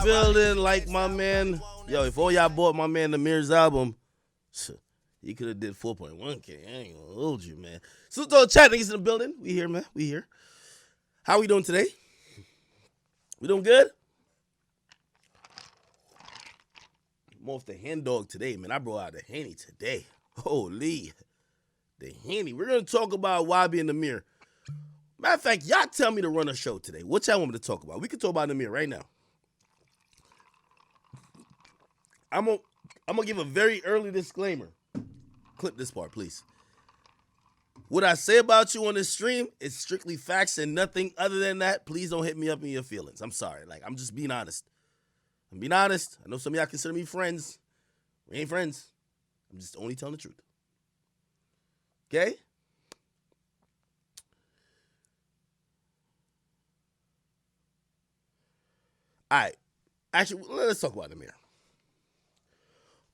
building like my man. Yo, if all y'all bought my man Nahmir's album, he could have did 4.1K. I ain't gonna hold you, man. So chat niggas in the building. We here, man. We here. How we doing today? We doing good? I'm off the hen dog today, man. I brought out the Henny today. Holy. The Henny. We're gonna talk about YBN Nahmir. Matter of fact, y'all tell me to run a show today. What y'all want me to talk about? We can talk about Nahmir right now. I'm gonna give a very early disclaimer. Clip this part, please. What I say about you on this stream is strictly facts and nothing other than that. Please don't hit me up in your feelings. I'm sorry. I'm just being honest. I'm being honest. I know some of y'all consider me friends. We ain't friends. I'm just only telling the truth. Okay? All right. Actually, let's talk about Nahmir.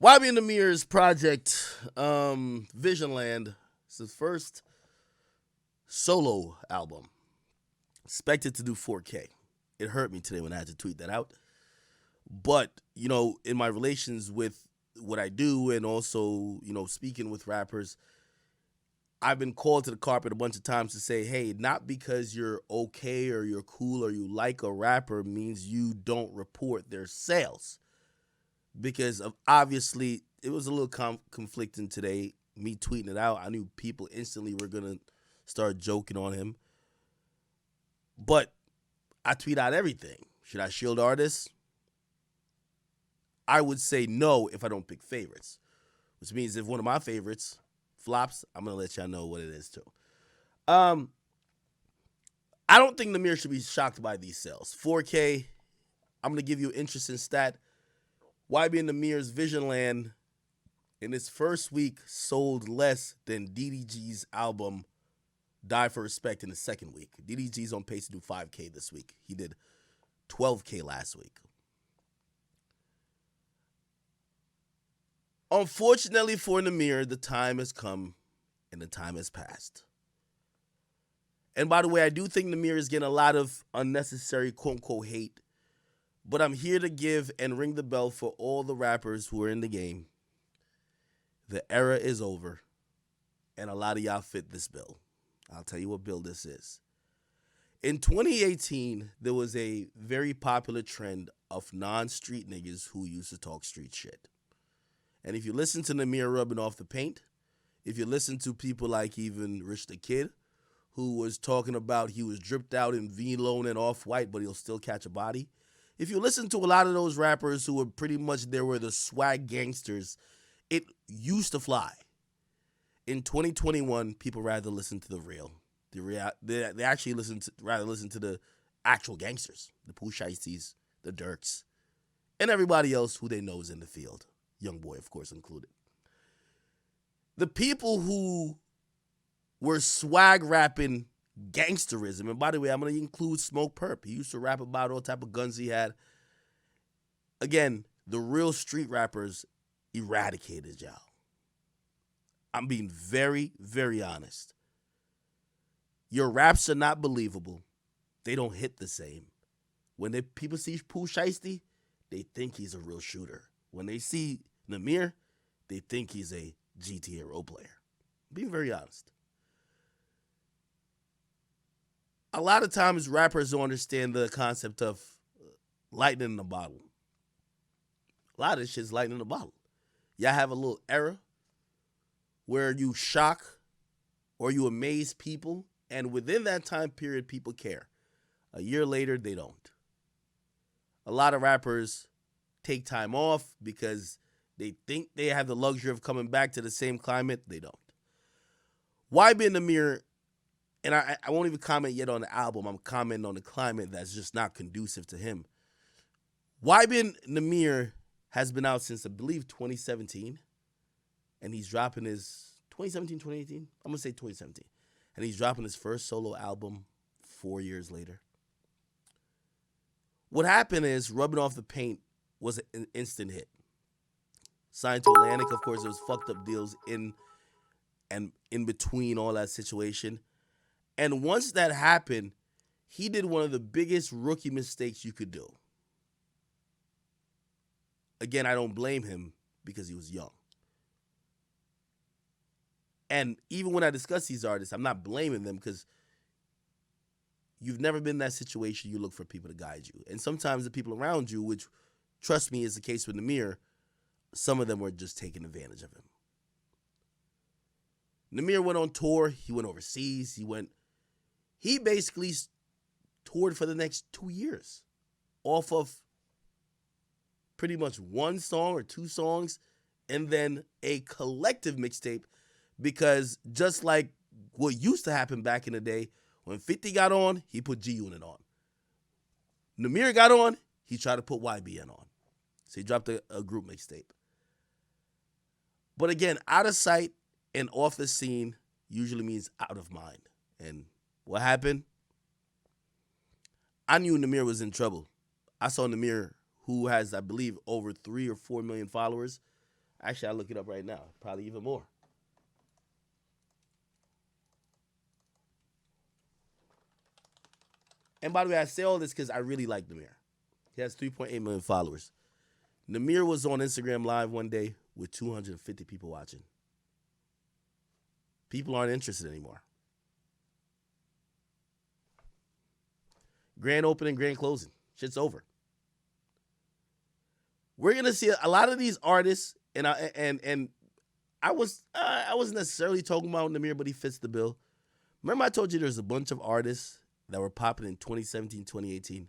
YBN Nahmir's project, Visionland, is his first solo album. Expected to do 4K. It hurt me today when I had to tweet that out. But, in my relations with what I do and also, speaking with rappers, I've been called to the carpet a bunch of times to say, hey, not because you're okay or you're cool or you like a rapper means you don't report their sales. Because of obviously, it was a little conflicting today, me tweeting it out. I knew people instantly were going to start joking on him. But I tweet out everything. Should I shield artists? I would say no if I don't pick favorites. Which means if one of my favorites flops, I'm going to let y'all know what it is too. I don't think Nahmir should be shocked by these sales. 4K, I'm going to give you an interesting stat. YBN Nahmir's Visionland in its first week sold less than DDG's album Die for Respect in the second week. DDG's on pace to do 5K this week. He did 12K last week. Unfortunately for Nahmir, the time has come and the time has passed. And by the way, I do think Nahmir is getting a lot of unnecessary quote-unquote hate. But I'm here to give and ring the bell for all the rappers who are in the game. The era is over, and a lot of y'all fit this bill. I'll tell you what bill this is. In 2018, there was a very popular trend of non-street niggas who used to talk street shit. And if you listen to Nahmir rubbing off the paint, if you listen to people like even Rich the Kid, who was talking about he was dripped out in V-Lone and Off-White, but he'll still catch a body. If you listen to a lot of those rappers who were pretty much, they were the swag gangsters, it used to fly. In 2021, people rather listen to the real. They actually rather listen to the actual gangsters, the Pooh Shiesties, the Dirks, and everybody else who they know is in the field. YoungBoy, of course, included. The people who were swag rapping gangsterism, and by the way, I'm going to include Smokepurp. He used to rap about all type of guns he had. Again, the real street rappers eradicated y'all. I'm being very, very honest. Your raps are not believable. They don't hit the same. When people see Pooh Shiesty, they think he's a real shooter. When they see Nahmir, they think he's a GTA role player. I'm being very honest. A lot of times rappers don't understand the concept of lightning in a bottle. A lot of this shit's lightning in a bottle. Y'all have a little era where you shock or you amaze people, and within that time period, people care. A year later, they don't. A lot of rappers take time off because they think they have the luxury of coming back to the same climate. They don't. YBN Nahmir, and I won't even comment yet on the album. I'm commenting on the climate that's just not conducive to him. YBN Nahmir has been out since, I believe, 2017. And he's dropping his 2017, 2018? I'm going to say 2017. And he's dropping his first solo album 4 years later. What happened is Rubbing Off the Paint was an instant hit. Signed to Atlantic, of course, there was fucked up deals in between all that situation. And once that happened, he did one of the biggest rookie mistakes you could do. again, I don't blame him because he was young. And even when I discuss these artists, I'm not blaming them because you've never been in that situation. You look for people to guide you. And sometimes the people around you, which, trust me, is the case with Nahmir, some of them were just taking advantage of him. Nahmir went on tour. He went overseas. He basically toured for the next 2 years off of pretty much one song or two songs and then a collective mixtape, because just like what used to happen back in the day, when 50 got on, he put G-Unit on. Nahmir got on, he tried to put YBN on. So he dropped a group mixtape. But again, out of sight and off the scene usually means out of mind. And what happened? I knew Nahmir was in trouble. I saw Nahmir, who has, I believe, over 3 or 4 million followers. Actually, I'll look it up right now. Probably even more. And by the way, I say all this because I really like Nahmir. He has 3.8 million followers. Nahmir was on Instagram Live one day with 250 people watching. People aren't interested anymore. Grand opening, grand closing. Shit's over. We're gonna see a lot of these artists, and I wasn't necessarily talking about Nahmir, but he fits the bill. Remember I told you there's a bunch of artists that were popping in 2017, 2018.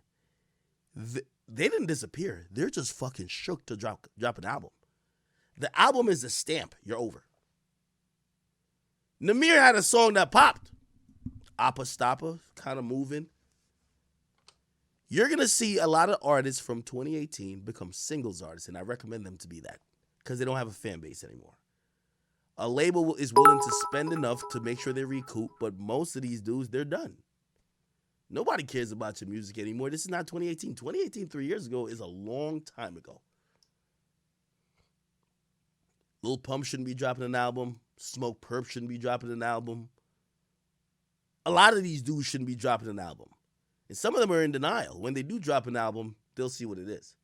They didn't disappear. They're just fucking shook to drop an album. The album is a stamp. You're over. Nahmir had a song that popped. Appa Stoppa, kind of moving. You're going to see a lot of artists from 2018 become singles artists, and I recommend them to be that because they don't have a fan base anymore. A label is willing to spend enough to make sure they recoup, but most of these dudes, they're done. Nobody cares about your music anymore. This is not 2018. 2018, 3 years ago, is a long time ago. Lil Pump shouldn't be dropping an album. Smokepurp shouldn't be dropping an album. A lot of these dudes shouldn't be dropping an album. And some of them are in denial. When they do drop an album, they'll see what it is.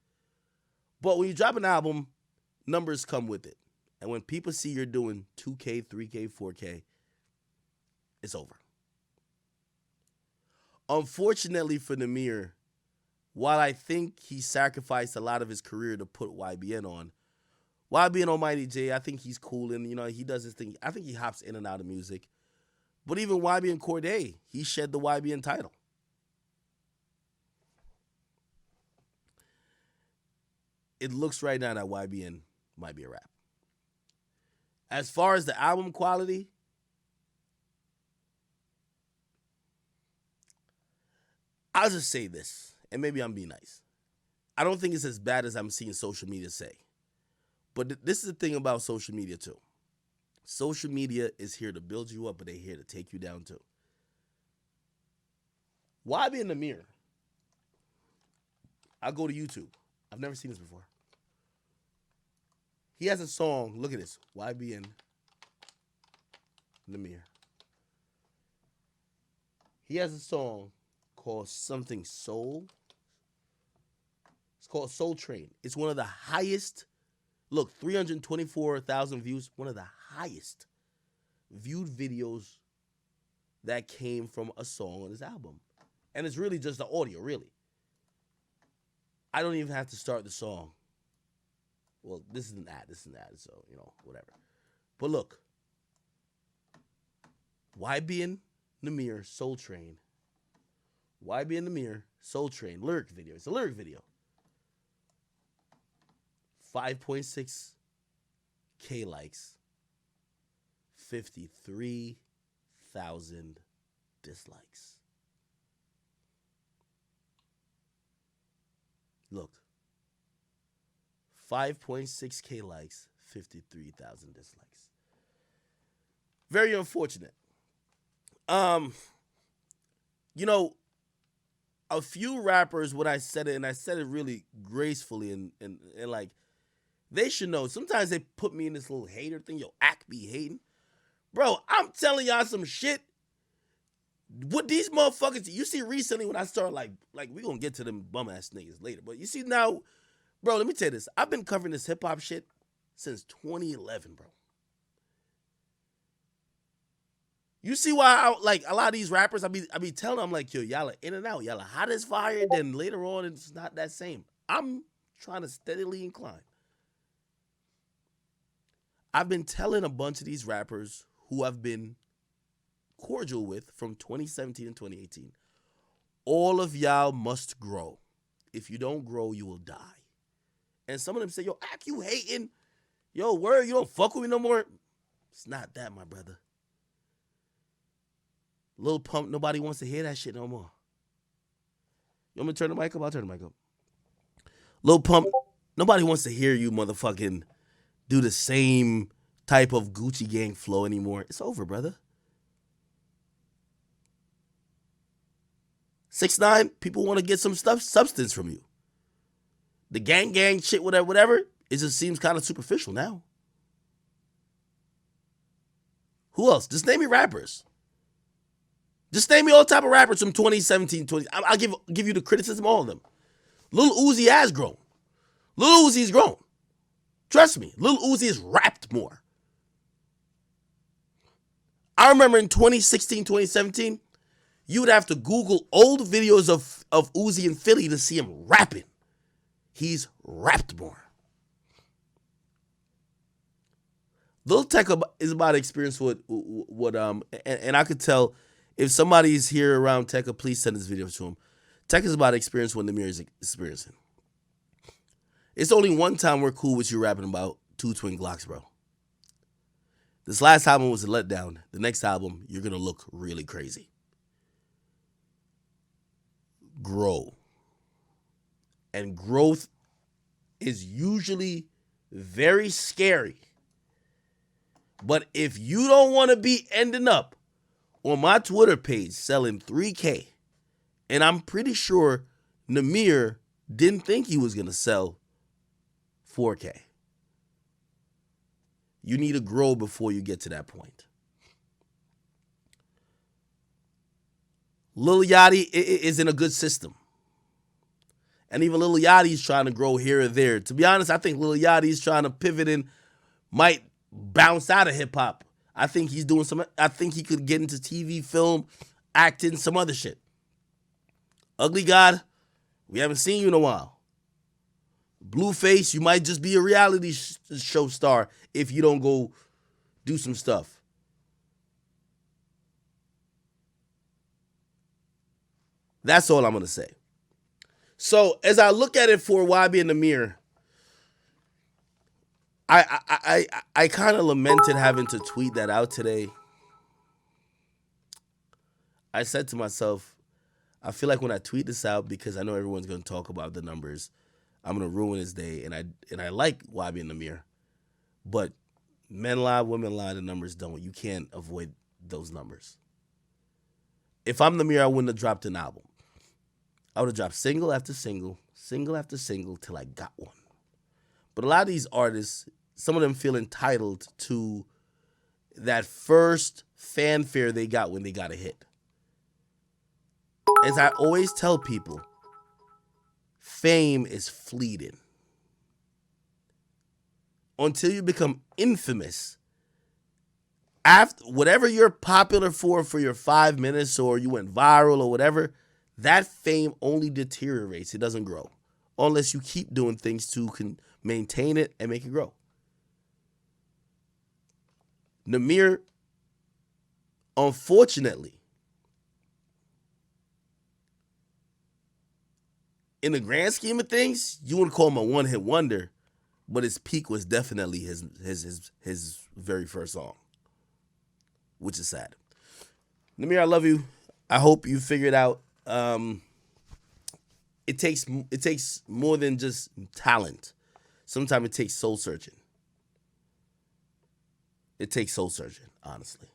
But when you drop an album, numbers come with it. And when people see you're doing 2K, 3K, 4K, it's over. Unfortunately for Nahmir, while I think he sacrificed a lot of his career to put YBN on, YBN Almighty J, I think he's cool and, he does his thing. I think he hops in and out of music. But even YBN Cordae, he shed the YBN title. It looks right now that YBN might be a wrap. As far as the album quality, I'll just say this, and maybe I'm being nice. I don't think it's as bad as I'm seeing social media say. But this is the thing about social media, too. Social media is here to build you up, but they're here to take you down, too. YBN Nahmir. I'll go to YouTube. I've never seen this before. He has a song. Look at this. YBN Nahmir. He has a song called something Soul. It's called Soul Train. It's one of the highest, 324,000 views. One of the highest viewed videos that came from a song on his album. And it's really just the audio, really. I don't even have to start the song. Well, this is an ad, so, whatever. But look. YBN Nahmir, Soul Train. YBN Nahmir, Soul Train, lyric video. It's a lyric video. 5.6K likes. 53,000 dislikes. Look. 5.6K likes, 53,000 dislikes. Very unfortunate. A few rappers, when I said it, and I said it really gracefully, and like, they should know. Sometimes they put me in this little hater thing. Yo, act be hating. Bro, I'm telling y'all some shit. What these motherfuckers, you see recently when I started, like we gonna get to them bum-ass niggas later, but you see now, Bro, let me tell you this. I've been covering this hip hop shit since 2011, bro. You see why like a lot of these rappers, I be telling them, like, yo, y'all are in and out. Y'all are hot as fire, then later on it's not that same. I'm trying to steadily incline. I've been telling a bunch of these rappers who I've been cordial with from 2017 and 2018, all of y'all must grow. If you don't grow, you will die. And some of them say, yo, Ak, you hating? Yo, word, you don't fuck with me no more? It's not that, my brother. Lil Pump, nobody wants to hear that shit no more. You want me to turn the mic up? I'll turn the mic up. Lil Pump, nobody wants to hear you motherfucking do the same type of Gucci Gang flow anymore. It's over, brother. 6ix9ine, people want to get some substance from you. The gang shit, whatever, it just seems kind of superficial now. Who else? Just name me rappers. Just name me all type of rappers from 2017, 20. I'll give you the criticism, all of them. Lil Uzi has grown. Lil Uzi's grown. Trust me, Lil Uzi has rapped more. I remember in 2016, 2017, you would have to Google old videos of Uzi in Philly to see him rapping. He's rapped more. Lil Tecca is about to experience what and I could tell if somebody's here around Tecca, please send this video to him. Tecca's about to experience what Nahmir is experiencing. It's only one time we're cool with you rapping about 2 twin Glocks, bro. This last album was a letdown. The next album, you're gonna look really crazy. Grow. And growth is usually very scary. But if you don't want to be ending up on my Twitter page selling 3K, and I'm pretty sure Nahmir didn't think he was going to sell 4K. You need to grow before you get to that point. Lil Yachty is in a good system. And even Lil Yachty's trying to grow here or there. To be honest, I think Lil Yachty's trying to pivot and might bounce out of hip hop. I think he's doing I think he could get into TV, film, acting, some other shit. Ugly God, we haven't seen you in a while. Blueface, you might just be a reality show star if you don't go do some stuff. That's all I'm going to say. So as I look at it for YBN Nahmir, I kind of lamented having to tweet that out today. I said to myself, I feel like when I tweet this out, because I know everyone's going to talk about the numbers, I'm going to ruin his day. And I like YBN Nahmir, but men lie, women lie, the numbers don't. You can't avoid those numbers. If I'm Nahmir, I wouldn't have dropped an album. I would have dropped single after single, single after single till I got one. But a lot of these artists, some of them feel entitled to that first fanfare they got when they got a hit. As I always tell people, fame is fleeting. Until you become infamous, after whatever you're popular for your 5 minutes or you went viral or whatever, that fame only deteriorates. It doesn't grow unless you keep doing things to maintain it and make it grow. Nahmir, unfortunately, in the grand scheme of things, you wouldn't call him a one-hit wonder, but his peak was definitely his very first song, which is sad. Nahmir, I love you. I hope you figured out. It takes more than just talent. Sometimes it takes soul searching. It takes soul searching, honestly.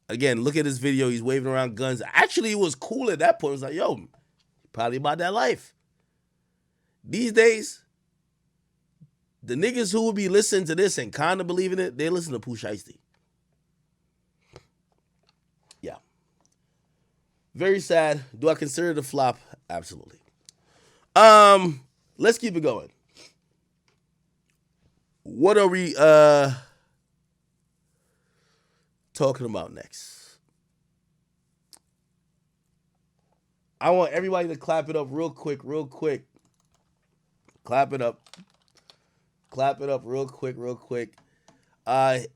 Again, look at this video. He's waving around guns. Actually, it was cool at that point. It was like, yo, probably about that life. These days, the niggas who would be listening to this and kind of believing it, they listen to Pooh Shiesty. Yeah. Very sad. Do I consider it a flop? Absolutely. let's keep it going. What are we talking about next? I want everybody to clap it up real quick. Clap it up real quick.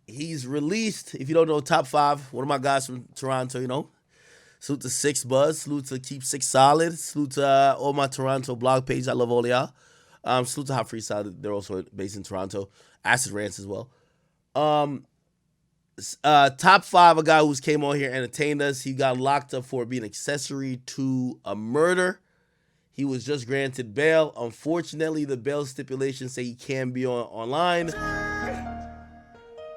He's released, if you don't know, top 5. One of my guys from Toronto, you know. Salute to 6 Buzz. Salute to Keep 6 Solid. Salute to all my Toronto blog page. I love all of y'all. Salute to Hot Freestyle. They're also based in Toronto. Acid Rants as well. Top 5, a guy who's came on here and entertained us. He got locked up for being accessory to a murder. He was just granted bail. Unfortunately, the bail stipulations say he can be online,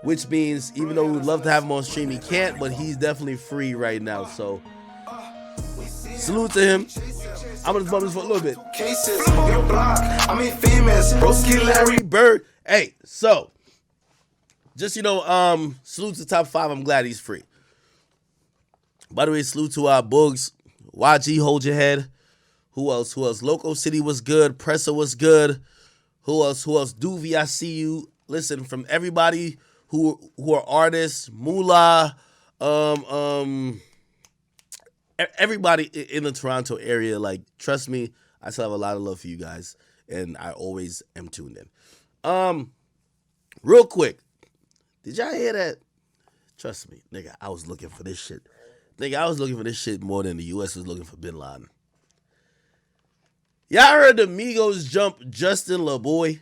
which means even though we would love to have him on stream, he can't, but he's definitely free right now. So salute to him. I'm gonna bump this for a little bit. Larry Bird. Hey, so just salute to top 5. I'm glad he's free. By the way, salute to our Boogs. YG, hold your head. Who else? Loco City was good. Presser was good. Who else? Doovie, I see you. Listen, from everybody who are artists, Moolah, everybody in the Toronto area, like, trust me, I still have a lot of love for you guys, and I always am tuned in. Real quick, did y'all hear that? Trust me, nigga, I was looking for this shit. Nigga, I was looking for this shit more than the U.S. was looking for Bin Laden. Y'all heard the Migos jump Justin LaBoy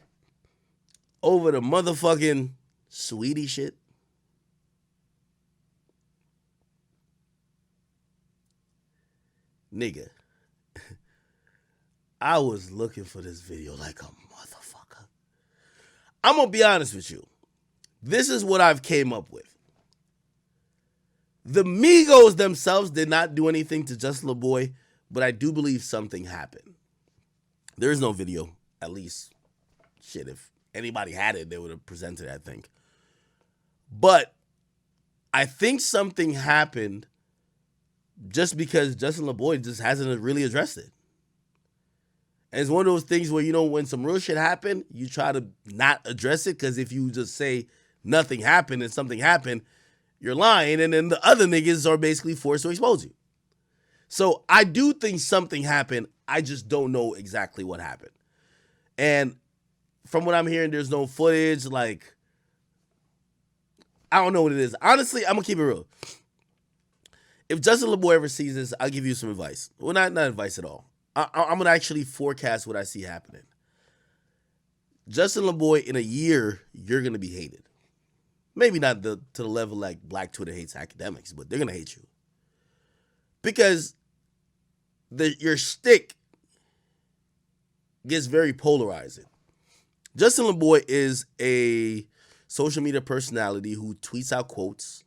over the motherfucking Saweetie shit? Nigga, I was looking for this video like a motherfucker. I'm gonna be honest with you. This is what I've came up with. The Migos themselves did not do anything to Justin LaBoy, but I do believe something happened. There is no video, at least. Shit, if anybody had it, they would have presented it, I think. But I think something happened just because Justin LaBoy just hasn't really addressed it. And it's one of those things where, when some real shit happened, you try to not address it, because if you just say nothing happened and something happened, you're lying, and then the other niggas are basically forced to expose you. So I do think something happened. I just don't know exactly what happened. And from what I'm hearing, there's no footage. Like, I don't know what it is. Honestly, I'm going to keep it real. If Justin LaBoy ever sees this, I'll give you some advice. Well, not advice at all. I'm going to actually forecast what I see happening. Justin LaBoy, in a year, you're going to be hated. Maybe not to the level like Black Twitter hates Akademiks, but they're going to hate you. Because your shtick gets very polarizing. Justin LaBoy is a social media personality who tweets out quotes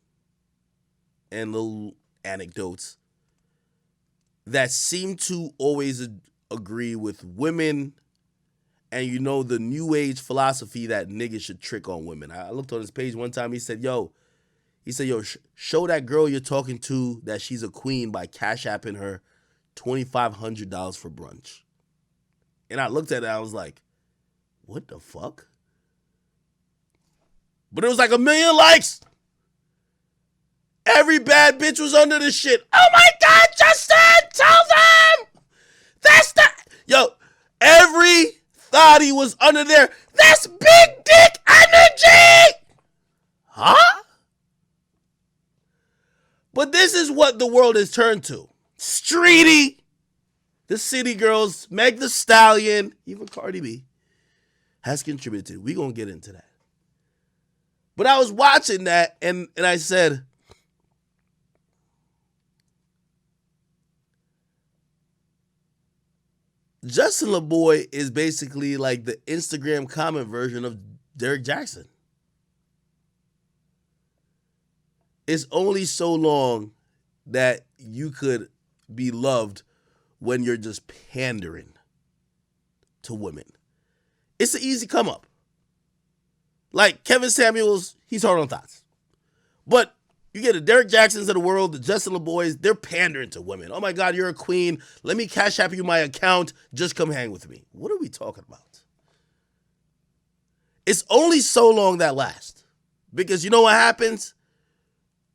and little anecdotes that seem to always agree with women and, the new age philosophy that niggas should trick on women. I looked on his page one time. He said, show that girl you're talking to that she's a queen by cash apping her $2,500 for brunch. And I looked at it, I was like, what the fuck? But it was like 1 million likes. Every bad bitch was under this shit. Oh my God, Justin, tell them. That's the... every thotty was under there. That's big dick energy. Huh? But this is what the world has turned to. Streety, the City Girls, Meg Thee Stallion, even Carti B has contributed. We're going to get into that. But I was watching that and I said, Justin LaBoy is basically like the Instagram comment version of Derek Jackson. It's only so long that you could be loved when you're just pandering to women. It's an easy come up. Like Kevin Samuels, he's hard on thoughts. But You get the Derek Jacksons of the world, the Justin LaBoys, they're pandering to women. Oh my God, you're a queen. Let me cash app you my account. Just come hang with me. What are we talking about? It's only so long that lasts. Because you know what happens?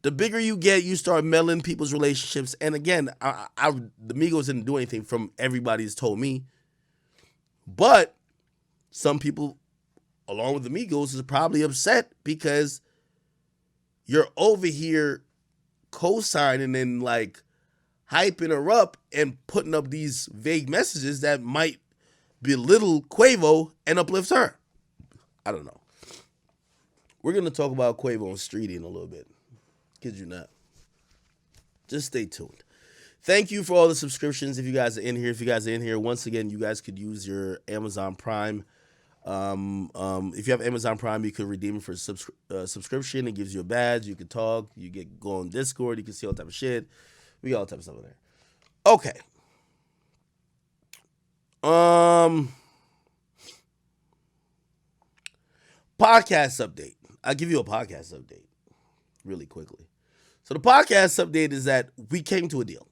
The bigger you get, you start meddling people's relationships. And again, the Migos didn't do anything from everybody's told me. But some people, along with the Migos, is probably upset because you're over here co-signing and like hyping her up and putting up these vague messages that might belittle Quavo and uplift her. I don't know. We're going to talk about Quavo and Saweetie in a little bit. Kid you not. Just stay tuned. Thank you for all the subscriptions. If you guys are in here, once again, you guys could use your Amazon Prime. If you have Amazon Prime, you could redeem it for a subscription. It gives you a badge. You can talk. You get go on Discord. You can see all type of shit. We got all type of stuff in there. Okay. Podcast update. I'll give you a podcast update really quickly. So the podcast update is that we came to a deal.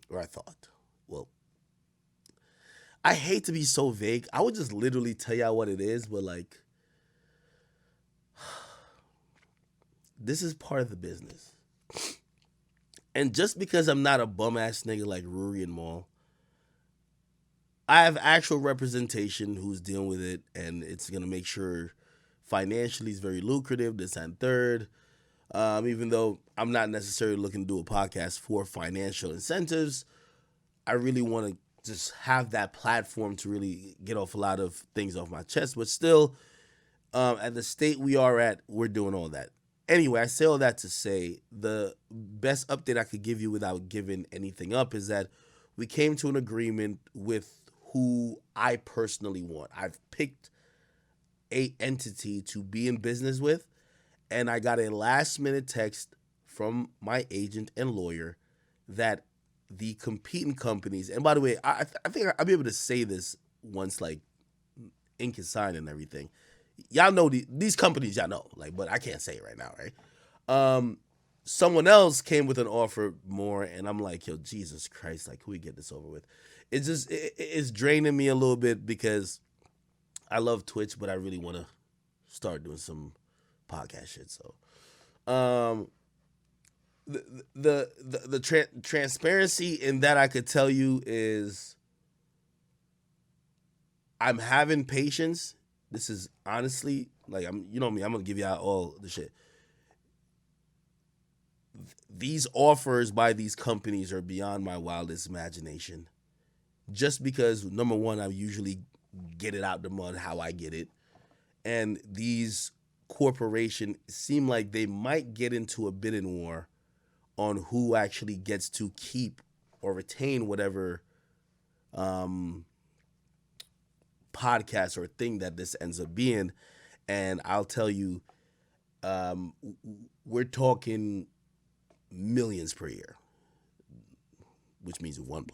Or I thought. Well, I hate to be so vague. I would just literally tell y'all what it is, but like, this is part of the business. And just because I'm not a bum ass nigga like Rory and Mal, I have actual representation who's dealing with it, and it's gonna make sure financially it's very lucrative, this and third. Even though I'm not necessarily looking to do a podcast for financial incentives, I really want to just have that platform to really get off a lot of things off my chest. But still, at the state we are at, we're doing all that. Anyway, I say all that to say the best update I could give you without giving anything up is that we came to an agreement with who I personally want. I've picked a entity to be in business with, and I got a last minute text from my agent and lawyer that the competing companies, and by the way, I think I'll be able to say this once like ink is signed and everything. Y'all know these companies, y'all know, like, but I can't say it right now, right? Someone else came with an offer more, and I'm like, yo, Jesus Christ, like, can we get this over with? It's just, it's draining me a little bit because I love Twitch, but I really want to start doing some podcast shit. So, the transparency in that I could tell you is I'm having patience. This is honestly like you know me. I'm gonna give y'all all the shit. These offers by these companies are beyond my wildest imagination. Just because number one, I usually get it out the mud how I get it, and these corporations seem like they might get into a bidding war on who actually gets to keep or retain whatever podcast or thing that this ends up being. And I'll tell you, we're talking millions per year, which means 1+.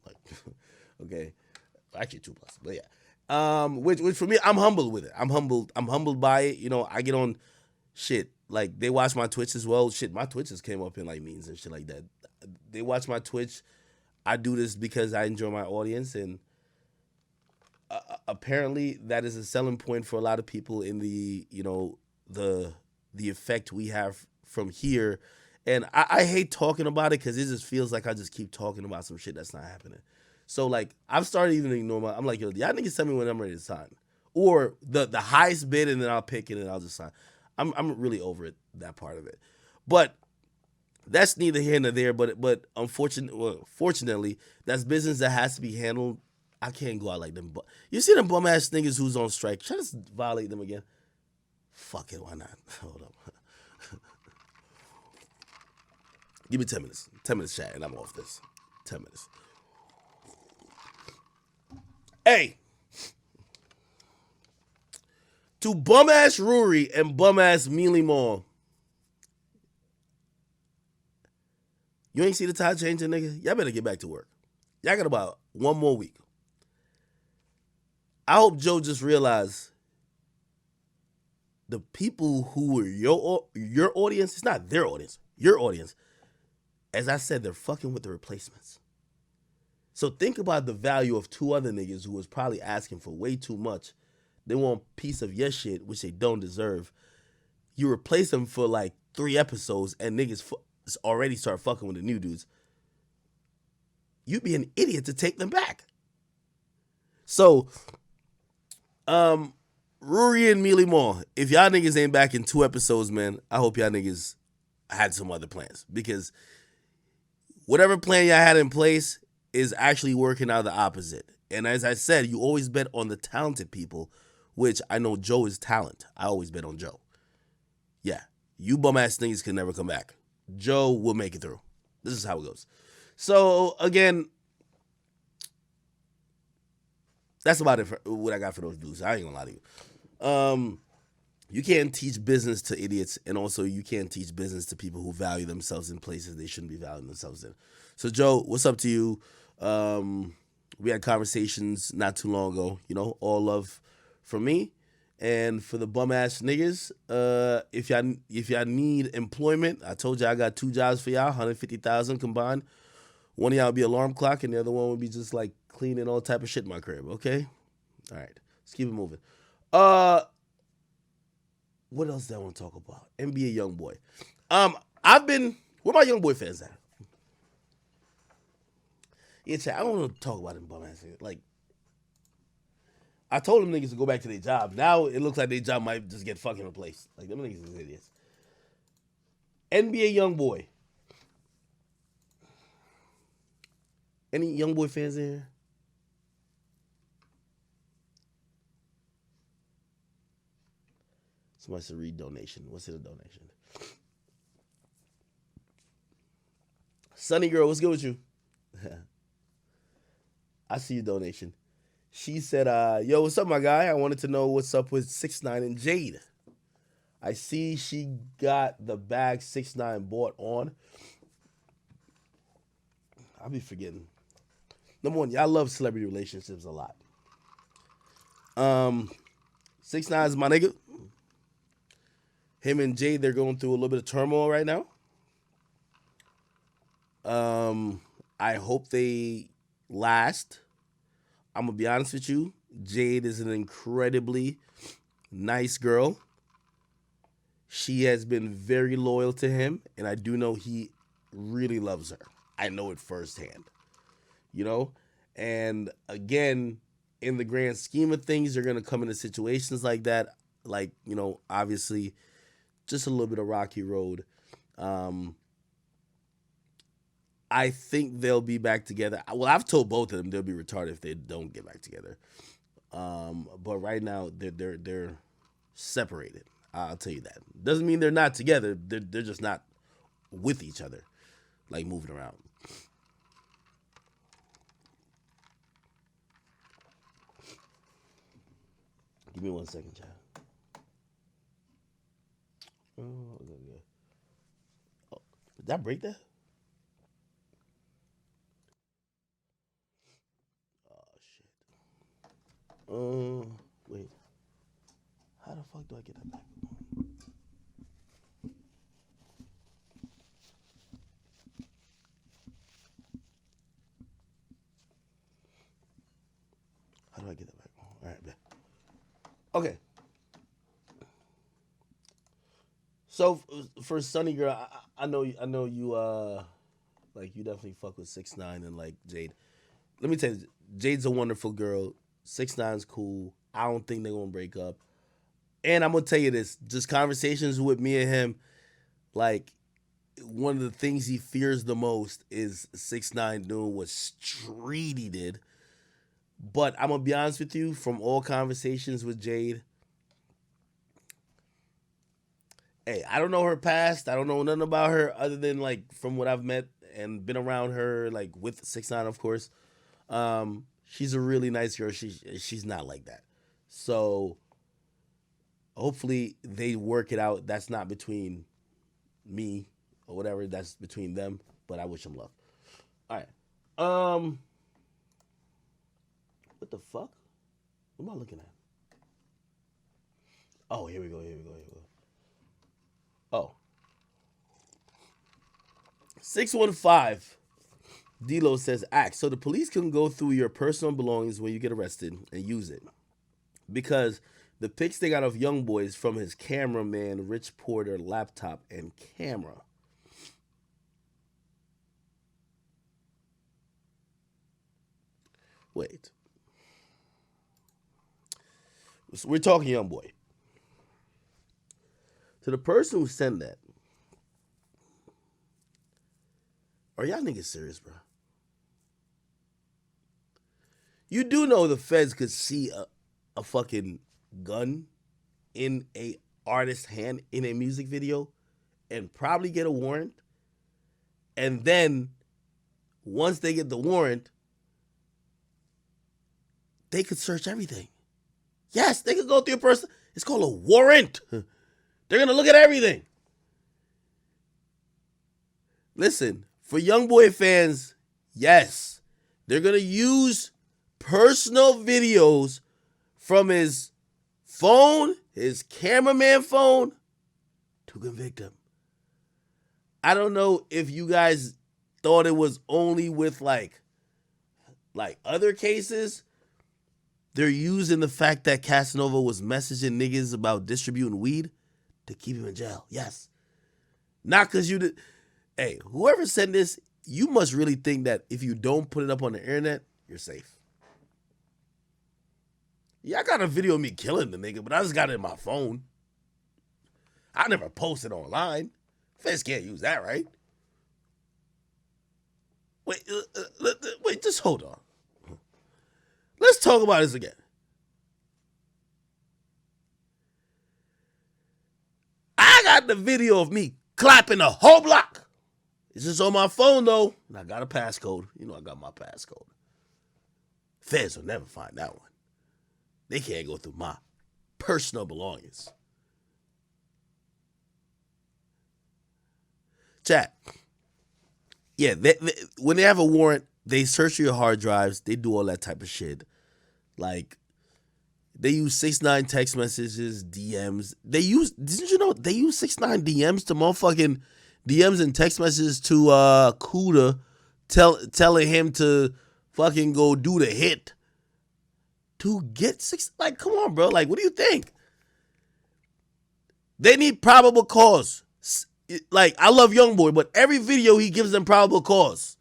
Like, okay, actually 2+, but yeah. Which for me, I'm humbled with it. I'm humbled by it. You know, I get on shit. Like, they watch my Twitch as well. Shit, my Twitches came up in like memes and shit like that. They watch my Twitch. I do this because I enjoy my audience, and apparently that is a selling point for a lot of people in the, you know, the effect we have from here. And I hate talking about it because it just feels like I just keep talking about some shit that's not happening. So like, I've started even ignoring I'm like, yo, y'all niggas tell me when I'm ready to sign, or the highest bid, and then I'll pick it and I'll just sign. I'm really over it, that part of it. But that's neither here nor there. But fortunately, that's business that has to be handled. I can't go out like them. But you see them bum ass niggas who's on strike. Try to violate them again. Fuck it, why not? Hold up. Give me 10 minutes. 10 minutes chat, and I'm off this. 10 minutes. Hey. To bum-ass Ruuuury and bum-ass Meely Mal. You ain't see the tide changing, nigga? Y'all better get back to work. Y'all got about one more week. I hope Joe just realized the people who are your audience, it's not their audience, your audience. As I said, they're fucking with the replacements. So think about the value of two other niggas who was probably asking for way too much. They want a piece of your shit, which they don't deserve. You replace them for like 3 episodes, and niggas already start fucking with the new dudes. You'd be an idiot to take them back. So, Ruuuury and Meely Mal, if y'all niggas ain't back in 2 episodes, man, I hope y'all niggas had some other plans. Because whatever plan y'all had in place is actually working out the opposite. And as I said, you always bet on the talented people, which I know Joe is talent. I always bet on Joe. Yeah, you bum ass niggas can never come back. Joe will make it through. This is how it goes. So again, that's about it for what I got for those dudes. I ain't gonna lie to you. You can't teach business to idiots, and also you can't teach business to people who value themselves in places they shouldn't be valuing themselves in. So Joe, what's up to you? We had conversations not too long ago. You know, all love from me. And for the bum ass niggas, if y'all need employment, I told you I got 2 jobs for y'all, 150,000 combined. One of y'all would be alarm clock, and the other one would be just like cleaning all type of shit in my crib. Okay, all right, let's keep it moving. What else do I want to talk about? NBA YoungBoy. Where my YoungBoy fans at? Yeah, chat. I don't want to talk about them bum ass niggas. Like, I told them niggas to go back to their job. Now it looks like their job might just get fucking replaced. Like, them niggas is idiots. NBA YoungBoy. Any YoungBoy fans in here? Somebody said read donation. What's in a donation? Sunny girl, what's good with you? I see your donation. She said, yo, what's up, my guy? I wanted to know what's up with 6ix9ine and Jade. I see she got the bag 6ix9ine bought on. I'll be forgetting. Number one, y'all love celebrity relationships a lot. 6ix9ine is my nigga. Him and Jade, they're going through a little bit of turmoil right now. I hope they last. I'm gonna be honest with you. Jade is an incredibly nice girl. She has been very loyal to him, and I do know he really loves her. I know it firsthand. You know? And again, in the grand scheme of things, you're gonna come into situations like that. Like, you know, obviously, just a little bit of rocky road. I think they'll be back together. Well, I've told both of them they'll be retarded if they don't get back together. But right now they're separated. I'll tell you that. Doesn't mean they're not together. They're just not with each other, like moving around. Give me 1 second, child. Oh, did that break that? Wait. How the fuck do I get that back? How do I get that back? All right, man. Okay. So for Sunny Girl, I know you like you definitely fuck with 6ix9ine and like Jade. Let me tell you, Jade's a wonderful girl. 6ix9ine's cool. I don't think they're gonna break up. And I'm gonna tell you this: just conversations with me and him, like one of the things he fears the most is 6ix9ine doing what Streety did. But I'm gonna be honest with you, from all conversations with Jade, hey, I don't know her past. I don't know nothing about her other than like from what I've met and been around her, like with 6ix9ine, of course. She's a really nice girl. She's not like that. So hopefully they work it out. That's not between me or whatever. That's between them. But I wish them luck. All right. What the fuck? What am I looking at? Oh, here we go. Here we go. Here we go. Oh. 615 D-Lo says, Act. So the police can go through your personal belongings when you get arrested and use it. Because the pics they got of YoungBoy is from his cameraman, Rich Porter, laptop and camera. Wait. So we're talking YoungBoy. To the person who sent that, are y'all niggas serious, bro? You do know the feds could see a fucking gun in a artist's hand in a music video and probably get a warrant. And then once they get the warrant, they could search everything. Yes, they could go through a person. It's called a warrant. They're going to look at everything. Listen, for YoungBoy fans, yes, they're going to use personal videos from his phone, his cameraman phone, to convict him. I don't know if you guys thought it was only with like other cases. They're using the fact that Casanova was messaging niggas about distributing weed to keep him in jail. Yes. Not because you did. Hey, whoever sent this, you must really think that if you don't put it up on the internet, you're safe. Yeah, I got a video of me killing the nigga, but I just got it in my phone. I never posted online. Feds can't use that, right? Wait, just hold on. Let's talk about this again. I got the video of me clapping the whole block. It's just on my phone, though, and I got a passcode. You know I got my passcode. Feds will never find that one. They can't go through my personal belongings. Chat. Yeah, when they have a warrant, they search your hard drives. They do all that type of shit. Like, they use 6ix9ine text messages, DMs. Didn't you know, they use 6ix9ine DMs to motherfucking DMs and text messages to Kuda telling him to fucking go do the hit. To get six, like, come on, bro. Like, what do you think? They need probable cause. Like, I love YoungBoy, but every video he gives them probable cause.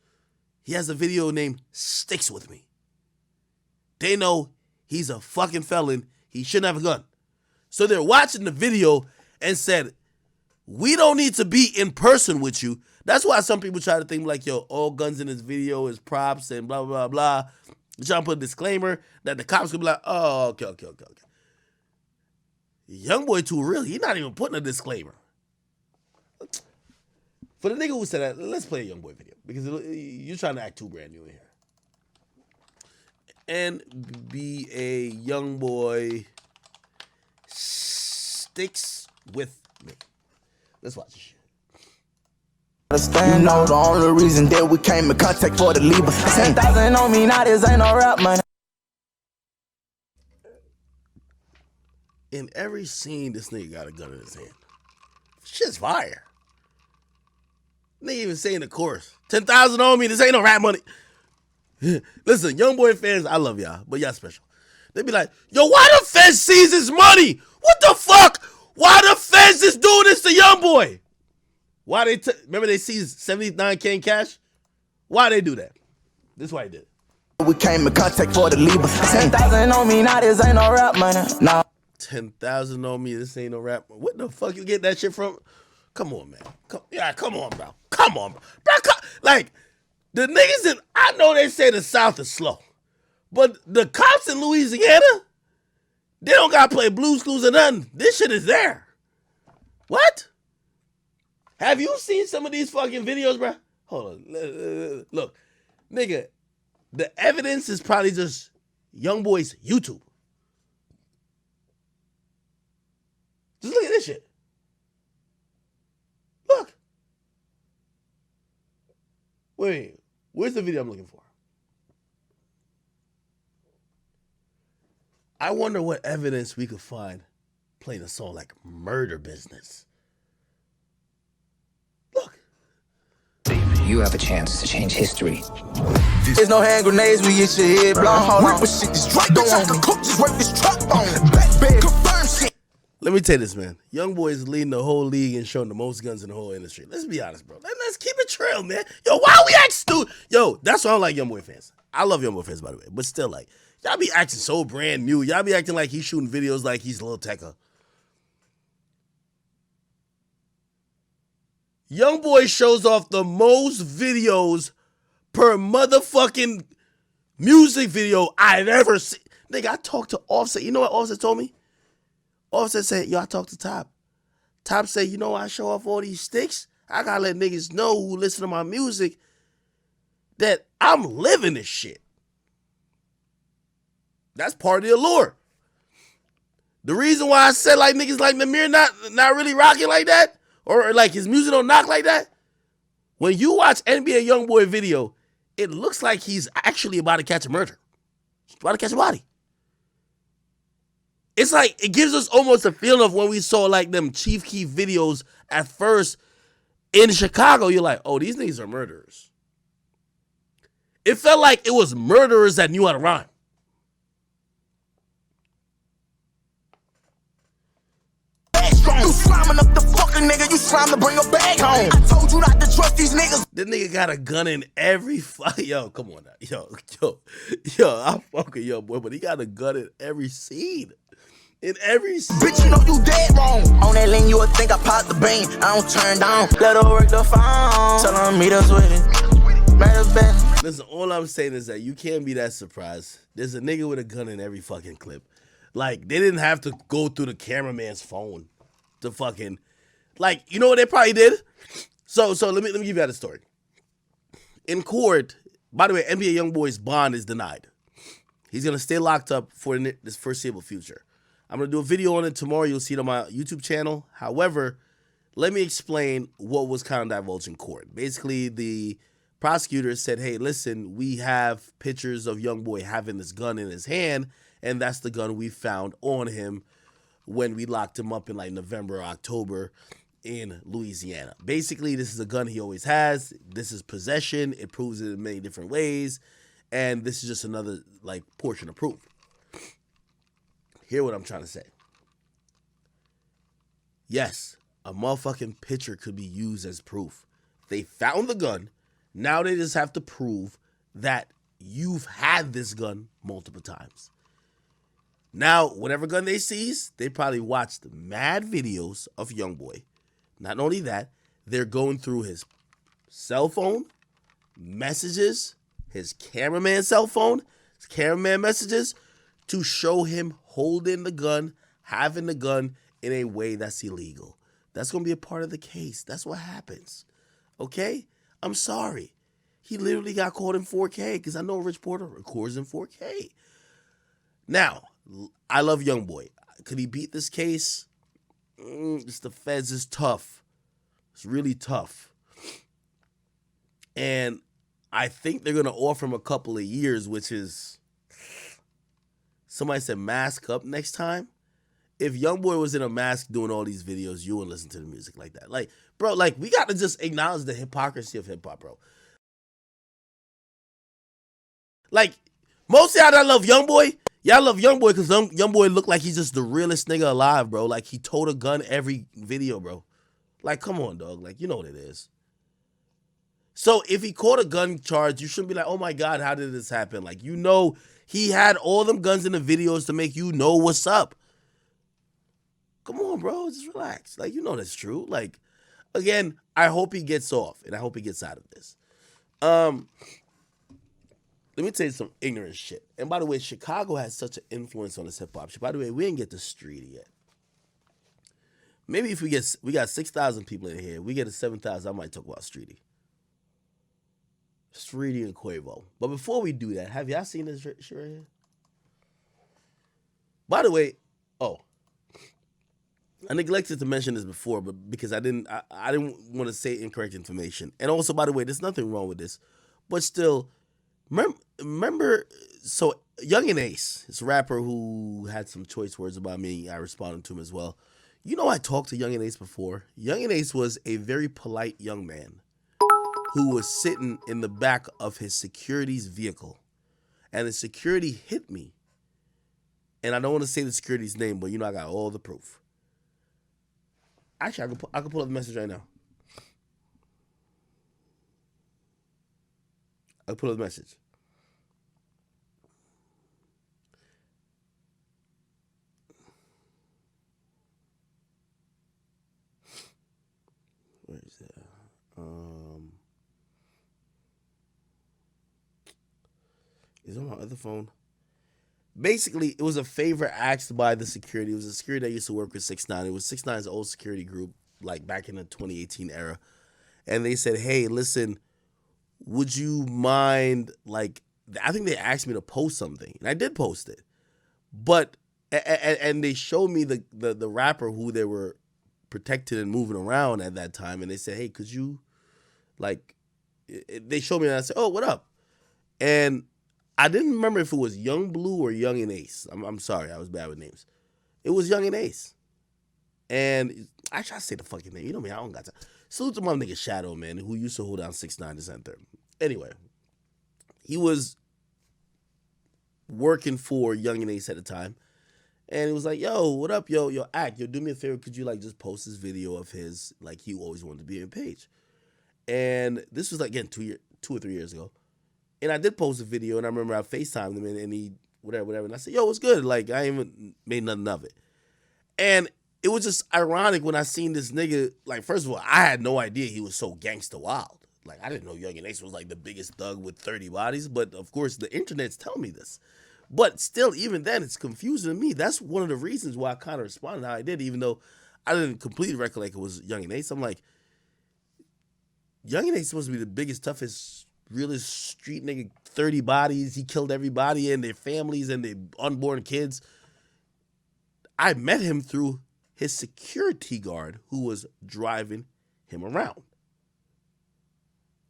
He has a video named Sticks With Me. They know he's a fucking felon. He shouldn't have a gun. So they're watching the video and said, we don't need to be in person with you. That's why some people try to think like, yo, all guns in this video is props and blah, blah, blah, blah. They're trying to put a disclaimer that the cops could be like, oh, okay. YoungBoy too real. He's not even putting a disclaimer. For the nigga who said that, let's play a YoungBoy video because you're trying to act too brand new in here. NBA YoungBoy Sticks With Me. Let's watch this shit. You know the only reason that we came in contact for the Libra. 10,000 on me, now this ain't no rap money. In every scene, this nigga got a gun in his hand. Shit's fire. Nigga even saying the chorus. 10,000 on me, this ain't no rap money. Listen, YoungBoy fans, I love y'all, but y'all special. They be like, yo, why the feds seize his money? What the fuck? Why the feds is doing this to YoungBoy? Why they remember they seized $79K in cash? Why they do that? This is why they did it. We came in contact for the Libra. 10,000 on me, now this ain't no rap money. Nah. 10,000 on me, this ain't no rap. What the fuck you get that shit from? Come on, man. Come on, bro. Come on, bro. Like, the niggas in, I know they say the South is slow, but the cops in Louisiana, they don't gotta play Blues Clues or nothing. This shit is there. What? Have you seen some of these fucking videos, bro? Hold on. Look, nigga, the evidence is probably just YoungBoy's YouTube. Just look at this shit. Look. Wait, where's the video I'm looking for? I wonder what evidence we could find playing a song like Murder Business. Look. You have a chance to change history. There's no hand grenades, we get your head blown. Hold on. Shit, this Drake don't want me. Cook, just work this truck on. Back bed, confirm shit. Let me tell you this, man. YoungBoy is leading the whole league and showing the most guns in the whole industry. Let's be honest, bro. Let's keep it trail, man. Yo, why we act stupid? Yo, that's why I don't like YoungBoy fans. I love YoungBoy fans, by the way. But still, like, y'all be acting so brand new. Y'all be acting like he's shooting videos like he's Lil Tecca. YoungBoy shows off the most videos per motherfucking music video I've ever seen. Nigga, I talked to Offset. You know what Offset told me? Offset said, yo, I talked to Top. Top said, you know, I show off all these sticks. I gotta let niggas know who listen to my music that I'm living this shit. That's part of the allure. The reason why I said like niggas like Nahmir not really rocking like that, or like his music don't knock like that, when you watch NBA YoungBoy video, it looks like he's actually about to catch a murder. He's about to catch a body. It's like, it gives us almost a feeling of when we saw like them Chief Keef videos at first in Chicago. You're like, oh, these niggas are murderers. It felt like it was murderers that knew how to rhyme. You sliming up the fucking nigga, you slime to bring a bag home. I told you not to trust these niggas. This nigga got a gun in every fight. Yo, come on now. Yo, I'm fucking YoungBoy, but he got a gun in every scene. In every scene. Bitch, you know you dead wrong. On that lane, you would think I popped the bean. I don't turn down. Let her work the phone. Tell her meet us with it. Matter best. Listen, all I'm saying is that you can't be that surprised. There's a nigga with a gun in every fucking clip. Like, they didn't have to go through the cameraman's phone to fucking, like, you know what they probably did? So let me give you that story. In court, by the way, NBA YoungBoy's bond is denied. He's gonna stay locked up for this foreseeable future. I'm gonna do a video on it tomorrow. You'll see it on my YouTube channel. However, let me explain what was kind of divulged in court. Basically, the prosecutor said, hey, listen, we have pictures of YoungBoy having this gun in his hand, and that's the gun we found on him when we locked him up in like November or October in Louisiana. Basically, this is a gun he always has. This is possession. It proves it in many different ways. And this is just another like portion of proof. Hear what I'm trying to say. Yes, a motherfucking picture could be used as proof. They found the gun. Now they just have to prove that you've had this gun multiple times. Now, whatever gun they seize, they probably watched mad videos of YoungBoy. Not only that, they're going through his cell phone, messages, his cameraman's cell phone, his cameraman messages, to show him holding the gun, having the gun in a way that's illegal. That's going to be a part of the case. That's what happens. Okay? I'm sorry. He literally got caught in 4K because I know Rich Porter records in 4K. Now, I love YoungBoy. Could he beat this case? It's the feds is tough. It's really tough. And I think they're going to offer him a couple of years, which is, somebody said mask up next time. If YoungBoy was in a mask doing all these videos, you wouldn't listen to the music like that. Like, bro, like, we got to just acknowledge the hypocrisy of hip-hop, bro. Like, most of y'all that love YoungBoy, y'all love YoungBoy because YoungBoy look like he's just the realest nigga alive, bro. Like, he told a gun every video, bro. Like, come on, dog. Like, you know what it is. So, if he caught a gun charge, you shouldn't be like, oh, my God, how did this happen? Like, you know, he had all them guns in the videos to make you know what's up. Come on, bro. Just relax. Like, you know that's true. Like, again, I hope he gets off, and I hope he gets out of this. Let me tell you some ignorant shit. And by the way, Chicago has such an influence on this hip-hop shit. By the way, we didn't get to Streety yet. Maybe if we got 6,000 people in here, we get to 7,000, I might talk about Streety. Streety and Quavo. But before we do that, have y'all seen this shit right here? By the way, I neglected to mention this before, but because I didn't want to say incorrect information. And also, by the way, there's nothing wrong with this. But still, Remember, so Yungeen Ace, this rapper who had some choice words about me, I responded to him as well. You know, I talked to Yungeen Ace before. Yungeen Ace was a very polite young man who was sitting in the back of his security's vehicle, and the security hit me. And I don't want to say the security's name, but you know I got all the proof. Actually, I can pull up the message right now. I'll pull up the message. Where is that? Is it on my other phone? Basically, it was a favor asked by the security. It was a security that used to work with 6ix9ine. It was 6ix9ine's old security group, like back in the 2018 era. And they said, hey, listen, would you mind, like, I think they asked me to post something. And I did post it. But, and they showed me the rapper who they were protected and moving around at that time. And they said, hey, could you, like, they showed me and I said, oh, what up? And I didn't remember if it was Young Blue or Yungeen Ace. I'm sorry, I was bad with names. It was Yungeen Ace. And I try to say the fucking name. You know me, I don't got time. Salute to my nigga Shoutout, man, who used to hold down 6ix9ine to center. Anyway, he was working for Yungeen Ace at the time. And he was like, yo, what up, yo, Act, yo, do me a favor, could you, like, just post this video of his, like, he always wanted to be on page. And this was, like, again, 2 or 3 years ago. And I did post a video, and I remember I FaceTimed him, and he, whatever. And I said, yo, what's good? Like, I ain't even made nothing of it. And it was just ironic when I seen this nigga, like, first of all, I had no idea he was so gangsta wild. Like, I didn't know Yungeen Ace was, like, the biggest thug with 30 bodies, but, of course, the internet's telling me this. But still, even then, it's confusing to me. That's one of the reasons why I kind of responded how I did, even though I didn't completely recollect it was Yungeen Ace. I'm like, Yungeen Ace is supposed to be the biggest, toughest, realest street nigga, 30 bodies. He killed everybody and their families and their unborn kids. I met him through his security guard who was driving him around.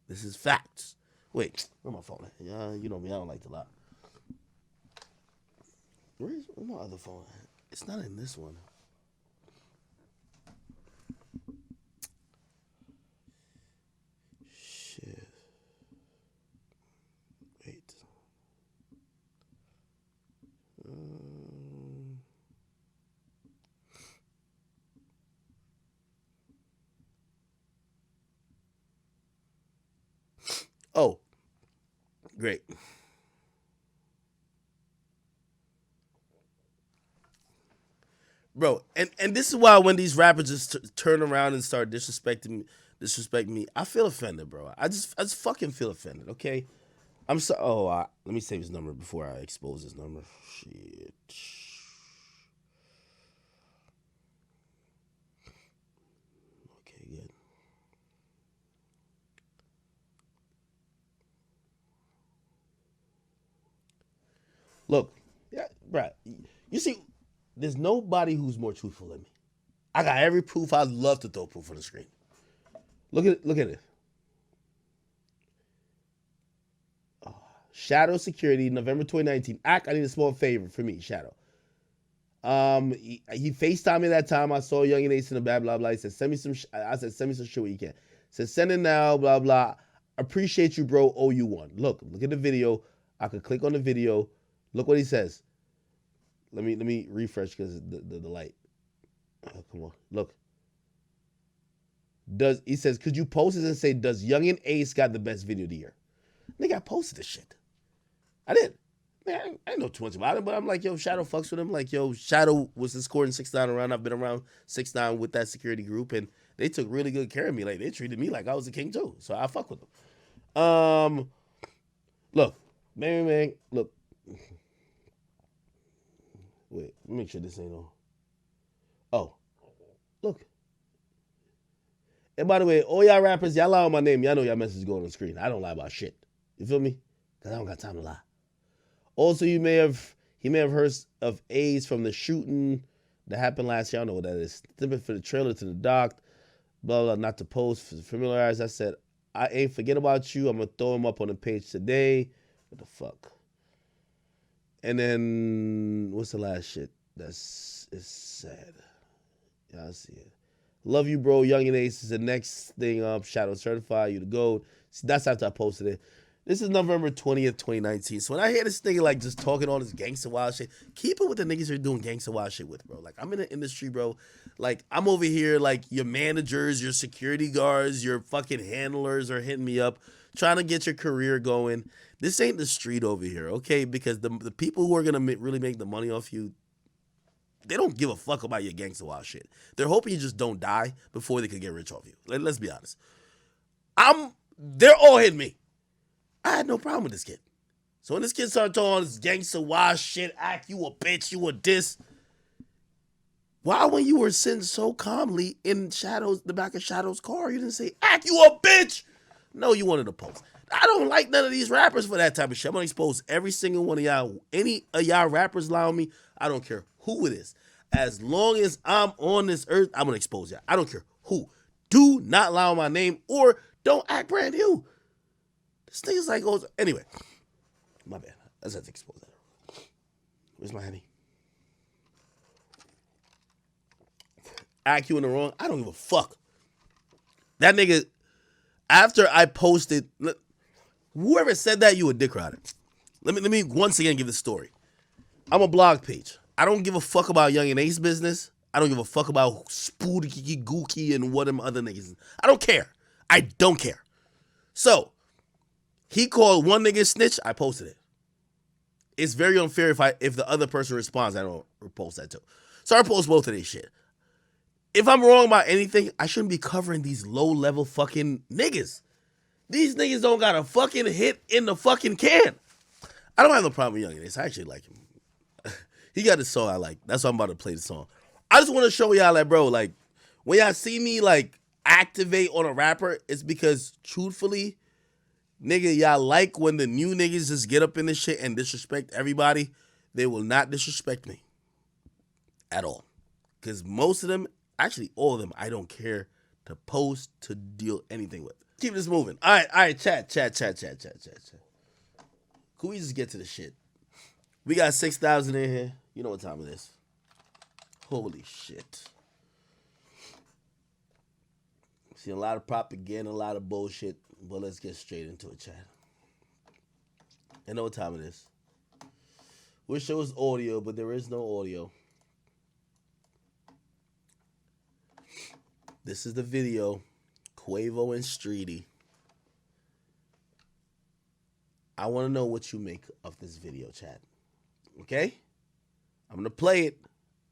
This is facts. Wait, where's my phone? You know me, I don't like to lie. Where's my other phone? It's not in this one. Shit. Wait. Oh, great. Bro, and this is why when these rappers just turn around and start disrespecting me, I feel offended, bro. I just fucking feel offended, okay? I'm so let me save his number before I expose his number. Shit. Okay, good. Look, yeah, bro. You see, there's nobody who's more truthful than me. I got every proof. I'd love to throw proof on the screen. Look at it. Shadow Security, November 2019. Act, I need a small favor for me, Shadow. He FaceTimed me that time. I saw Yungeen Ace in the blah, blah, blah. He said, send me some shit what you can. He said, send it now, blah, blah. Appreciate you, bro. Owe you one. Look at the video. I could click on the video. Look what he says. Let me refresh because the light. Oh, come on. Look. He says, could you post this and say, does Yungeen Ace got the best video of the year? Nigga, I posted this shit. I did. Man, I didn't know too much about it, but I'm like, yo, Shadow fucks with him. Like, yo, Shadow was escorting 6ix9ine around. I've been around 6ix9ine with that security group, and they took really good care of me. Like, they treated me like I was the king, too. So I fuck with them. Look. Man, look. Wait, make sure this ain't on. Oh, look. And by the way, all y'all rappers, y'all lie on my name. Y'all know y'all message going on the screen. I don't lie about shit. You feel me? Because I don't got time to lie. Also, he may have heard of Ace from the shooting that happened last year. I don't know what that is. Snippet for the trailer to the doc. Blah, blah, not to post. Familiarize. I said, I ain't forget about you. I'm going to throw him up on the page today. What the fuck? And then what's the last shit? It's sad. Y'all see it. Love you, bro. Yungeen Ace is the next thing up. Shoutout certified. You the GOAT. See, that's after I posted it. This is November 20th, 2019. So when I hear this nigga like just talking all this gangster wild shit, keep it with the niggas you're doing gangster wild shit with, bro. Like, I'm in the industry, bro. Like, I'm over here, like, your managers, your security guards, your fucking handlers are hitting me up, trying to get your career going. This ain't the street over here, okay? Because the people who are going to really make the money off you, they don't give a fuck about your gangster wild shit. They're hoping you just don't die before they can get rich off you. Let's be honest. They're all hitting me. I had no problem with this kid. So when this kid started talking all this gangster wild shit, act, you a bitch, you a diss. Why when you were sitting so calmly in the back of Shadow's car, you didn't say, act, you a bitch? No, you wanted to post. I don't like none of these rappers for that type of shit. I'm going to expose every single one of y'all. Any of y'all rappers lie on me, I don't care who it is. As long as I'm on this earth, I'm going to expose y'all. I don't care who. Do not lie on my name or don't act brand new. This nigga's like, oh, anyway. My bad. I just had to expose that. Where's my honey? Act you in the wrong. I don't give a fuck. That nigga, after I posted, whoever said that, you a dick rider. Let me once again give the story. I'm a blog page. I don't give a fuck about Yungeen Ace business. I don't give a fuck about Spooky, Gookie, and what them other niggas. I don't care. I don't care. So, he called one nigga snitch, I posted it. It's very unfair if the other person responds, I don't post that too. So I post both of these shit. If I'm wrong about anything, I shouldn't be covering these low-level fucking niggas. These niggas don't got a fucking hit in the fucking can. I don't have no problem with Yungeen Ace. I actually like him. He got a song I like. That's why I'm about to play the song. I just want to show y'all that, bro, like, when y'all see me, like, activate on a rapper, it's because, truthfully, nigga, y'all like when the new niggas just get up in this shit and disrespect everybody. They will not disrespect me. At all. Because most of them, actually all of them, I don't care to post, to deal anything with. Keep this moving. All right, chat. Could we just get to the shit? We got 6,000 in here. You know what time it is. Holy shit. See a lot of propaganda, a lot of bullshit, but let's get straight into it, chat. I know what time it is. Wish there was audio, but there is no audio. This is the video. Quavo and Saweetie. I want to know what you make of this video, chat. Okay? I'm going to play it.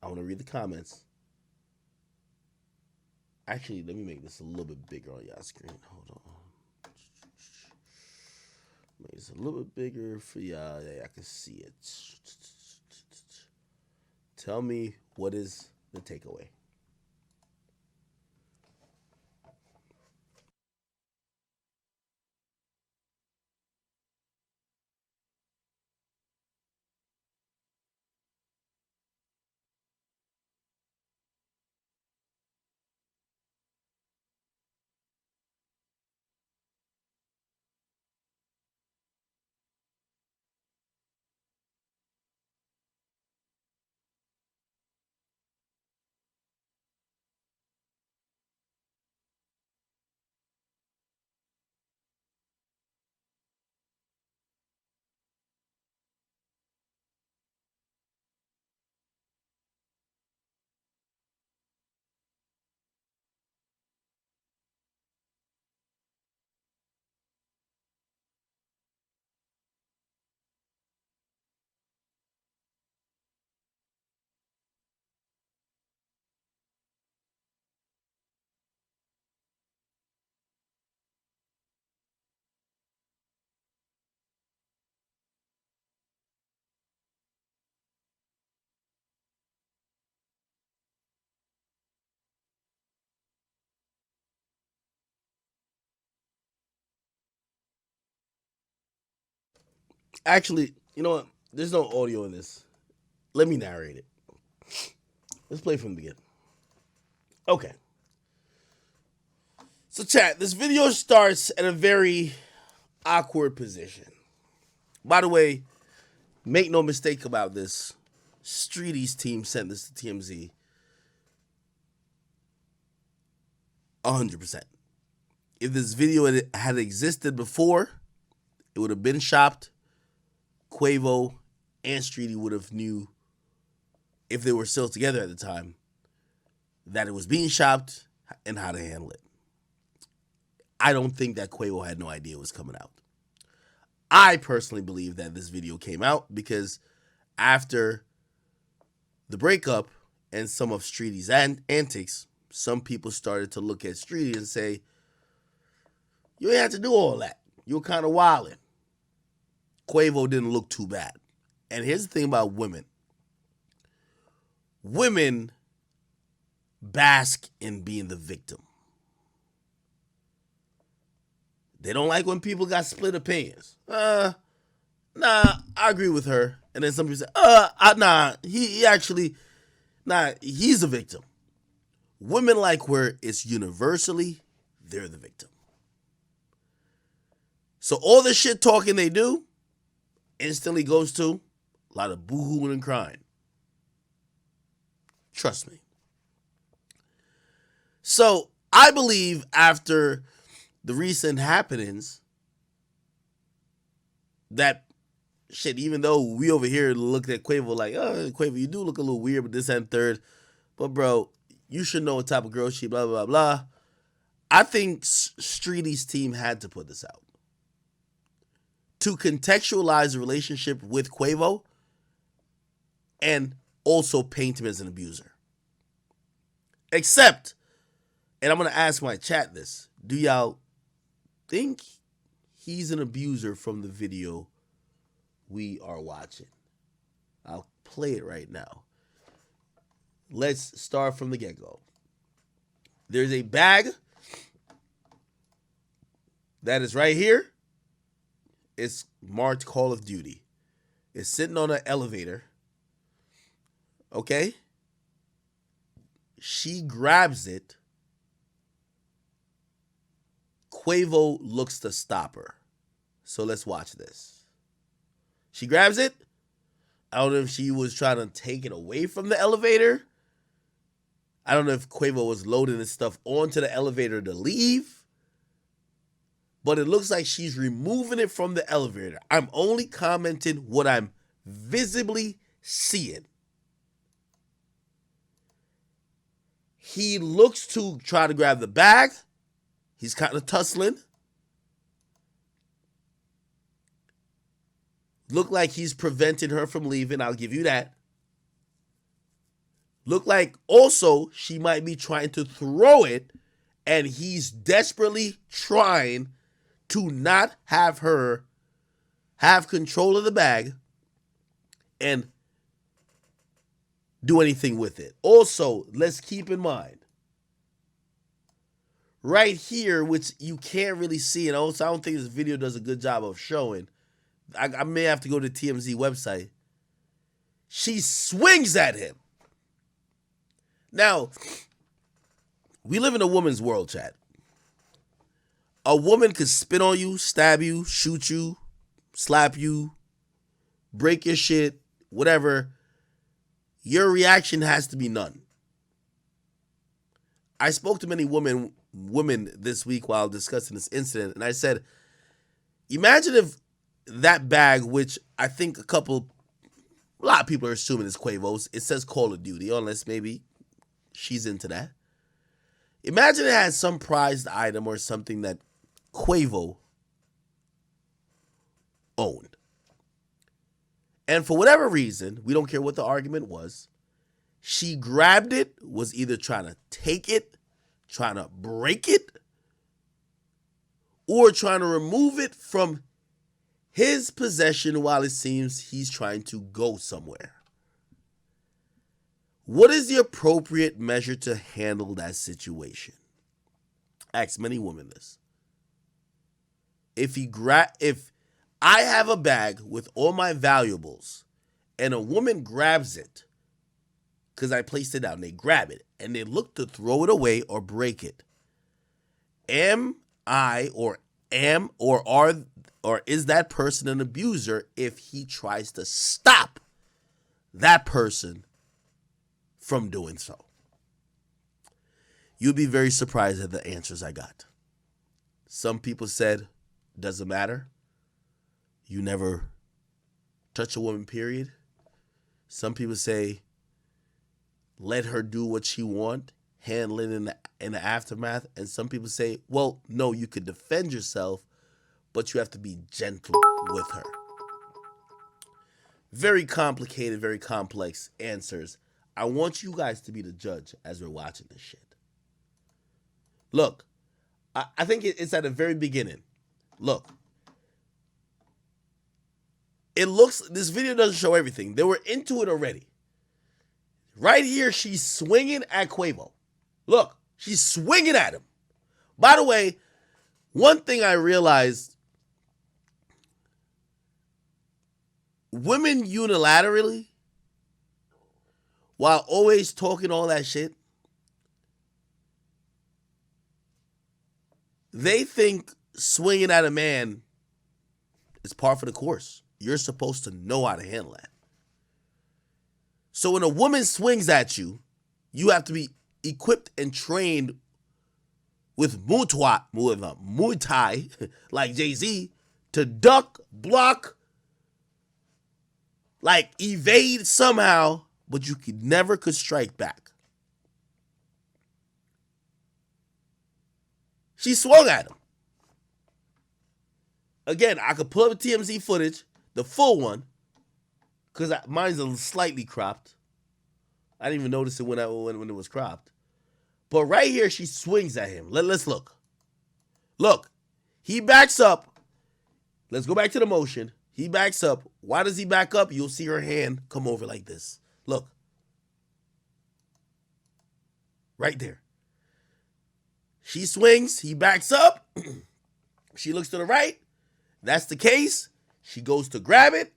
I want to read the comments. Actually, let me make this a little bit bigger on y'all screen. Hold on. Make this a little bit bigger for y'all. Yeah, I can see it. Tell me, what is the takeaway? Actually, you know what? There's no audio in this. Let me narrate it. Let's play from the beginning. Okay. So, chat, this video starts at a very awkward position. By the way, make no mistake about this. Streety's team sent this to TMZ. 100%. If this video had existed before, it would have been shopped. Quavo and Streety would have knew, if they were still together at the time, that it was being shopped and how to handle it. I don't think that Quavo had no idea it was coming out. I personally believe that this video came out because after the breakup and some of Streety's antics, some people started to look at Streety and say, you ain't have to do all that. You were kind of wildin'. Quavo didn't look too bad. And here's the thing about women. Women bask in being the victim. They don't like when people got split opinions. Nah, I agree with her. And then some people say, he's a victim. Women like where it's universally, they're the victim. So all the shit talking they do instantly goes to a lot of boo-hooing and crying. Trust me. So I believe after the recent happenings that shit, even though we over here looked at Quavo like, oh, Quavo, you do look a little weird with this and third, but bro, you should know what type of girl she, blah, blah, blah, blah. I think Streety's team had to put this out to contextualize the relationship with Quavo and also paint him as an abuser. Except, and I'm going to ask my chat this, do y'all think he's an abuser from the video we are watching? I'll play it right now. Let's start from the get-go. There's a bag that is right here. It's marked Call of Duty. It's sitting on an elevator. Okay? She grabs it. Quavo looks to stop her. So let's watch this. She grabs it. I don't know if she was trying to take it away from the elevator. I don't know if Quavo was loading his stuff onto the elevator to leave. But it looks like she's removing it from the elevator. I'm only commenting what I'm visibly seeing. He looks to try to grab the bag. He's kind of tussling. Look like he's preventing her from leaving. I'll give you that. Look like also she might be trying to throw it, and he's desperately trying to not have her have control of the bag and do anything with it. Also, let's keep in mind, right here, which you can't really see, and also I don't think this video does a good job of showing, I may have to go to the TMZ website. She swings at him. Now, we live in a woman's world, chat. A woman could spit on you, stab you, shoot you, slap you, break your shit, whatever. Your reaction has to be none. I spoke to many women this week while discussing this incident, and I said, imagine if that bag, which I think a lot of people are assuming is Quavo's, it says Call of Duty, unless maybe she's into that. Imagine it had some prized item or something that Quavo owned. And for whatever reason, we don't care what the argument was, she grabbed it, was either trying to take it, trying to break it, or trying to remove it from his possession while it seems he's trying to go somewhere. What is the appropriate measure to handle that situation? Ask many women this. If I have a bag with all my valuables and a woman grabs it because I placed it down, they grab it and they look to throw it away or break it, am I or am or is that person an abuser if he tries to stop that person from doing so? You'd be very surprised at the answers I got. Some people said, doesn't matter. You never touch a woman, period. Some people say, let her do what she wants, handle it in the aftermath. And some people say, well, no, you could defend yourself, but you have to be gentle with her. Very complicated, very complex answers. I want you guys to be the judge as we're watching this shit. Look, I think it's at the very beginning. Look. This video doesn't show everything. They were into it already. Right here, she's swinging at Quavo. Look, she's swinging at him. By the way, one thing I realized, women unilaterally, while always talking all that shit, they think swinging at a man is par for the course. You're supposed to know how to handle that. So when a woman swings at you, you have to be equipped and trained with Muay Thai, like Jay-Z, to duck, block, like evade somehow, but you never could strike back. She swung at him. Again, I could pull up the TMZ footage, the full one, because mine's slightly cropped. I didn't even notice it when it was cropped. But right here, she swings at him. Let's look. Look, he backs up. Let's go back to the motion. He backs up. Why does he back up? You'll see her hand come over like this. Look. Right there. She swings. He backs up. She looks to the right. That's the case. She goes to grab it.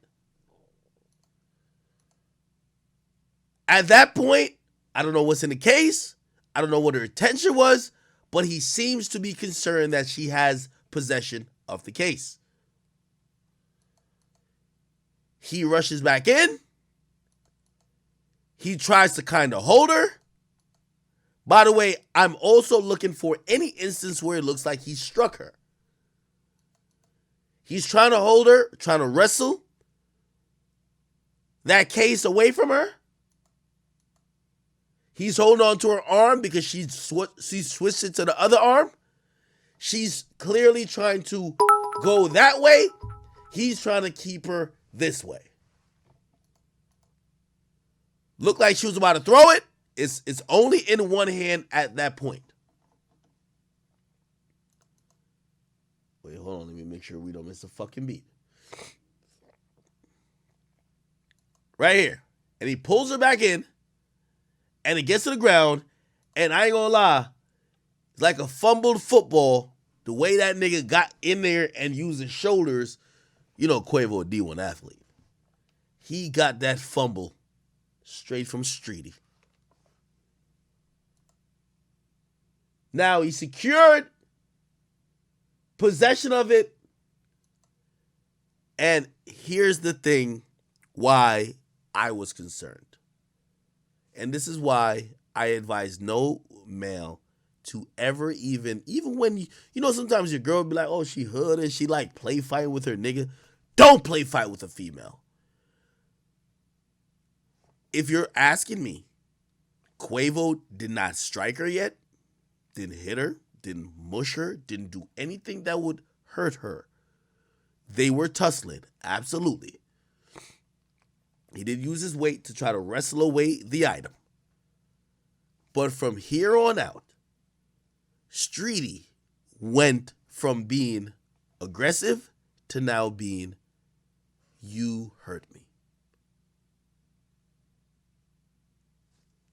At that point, I don't know what's in the case. I don't know what her intention was, but he seems to be concerned that she has possession of the case. He rushes back in. He tries to kind of hold her. By the way, I'm also looking for any instance where it looks like he struck her. He's trying to hold her, trying to wrestle that case away from her. He's holding on to her arm because she switched it to the other arm. She's clearly trying to go that way. He's trying to keep her this way. Looked like she was about to throw it. It's only in one hand at that point. Wait, hold on. Let me make sure we don't miss a fucking beat. Right here. And he pulls her back in. And it gets to the ground. And I ain't gonna lie. It's like a fumbled football. The way that nigga got in there and used his shoulders. You know Quavo, a D1 athlete. He got that fumble straight from Streety. Now he secured possession of it. And here's the thing why I was concerned. And this is why I advise no male to ever even when you know, sometimes your girl be like, oh, she hood and she like play fight with her nigga. Don't play fight with a female. If you're asking me, Quavo did not strike her yet, didn't hit her, didn't mush her, didn't do anything that would hurt her. They were tussling, absolutely. He did use his weight to try to wrestle away the item. But from here on out, Streety went from being aggressive to now being, you hurt me.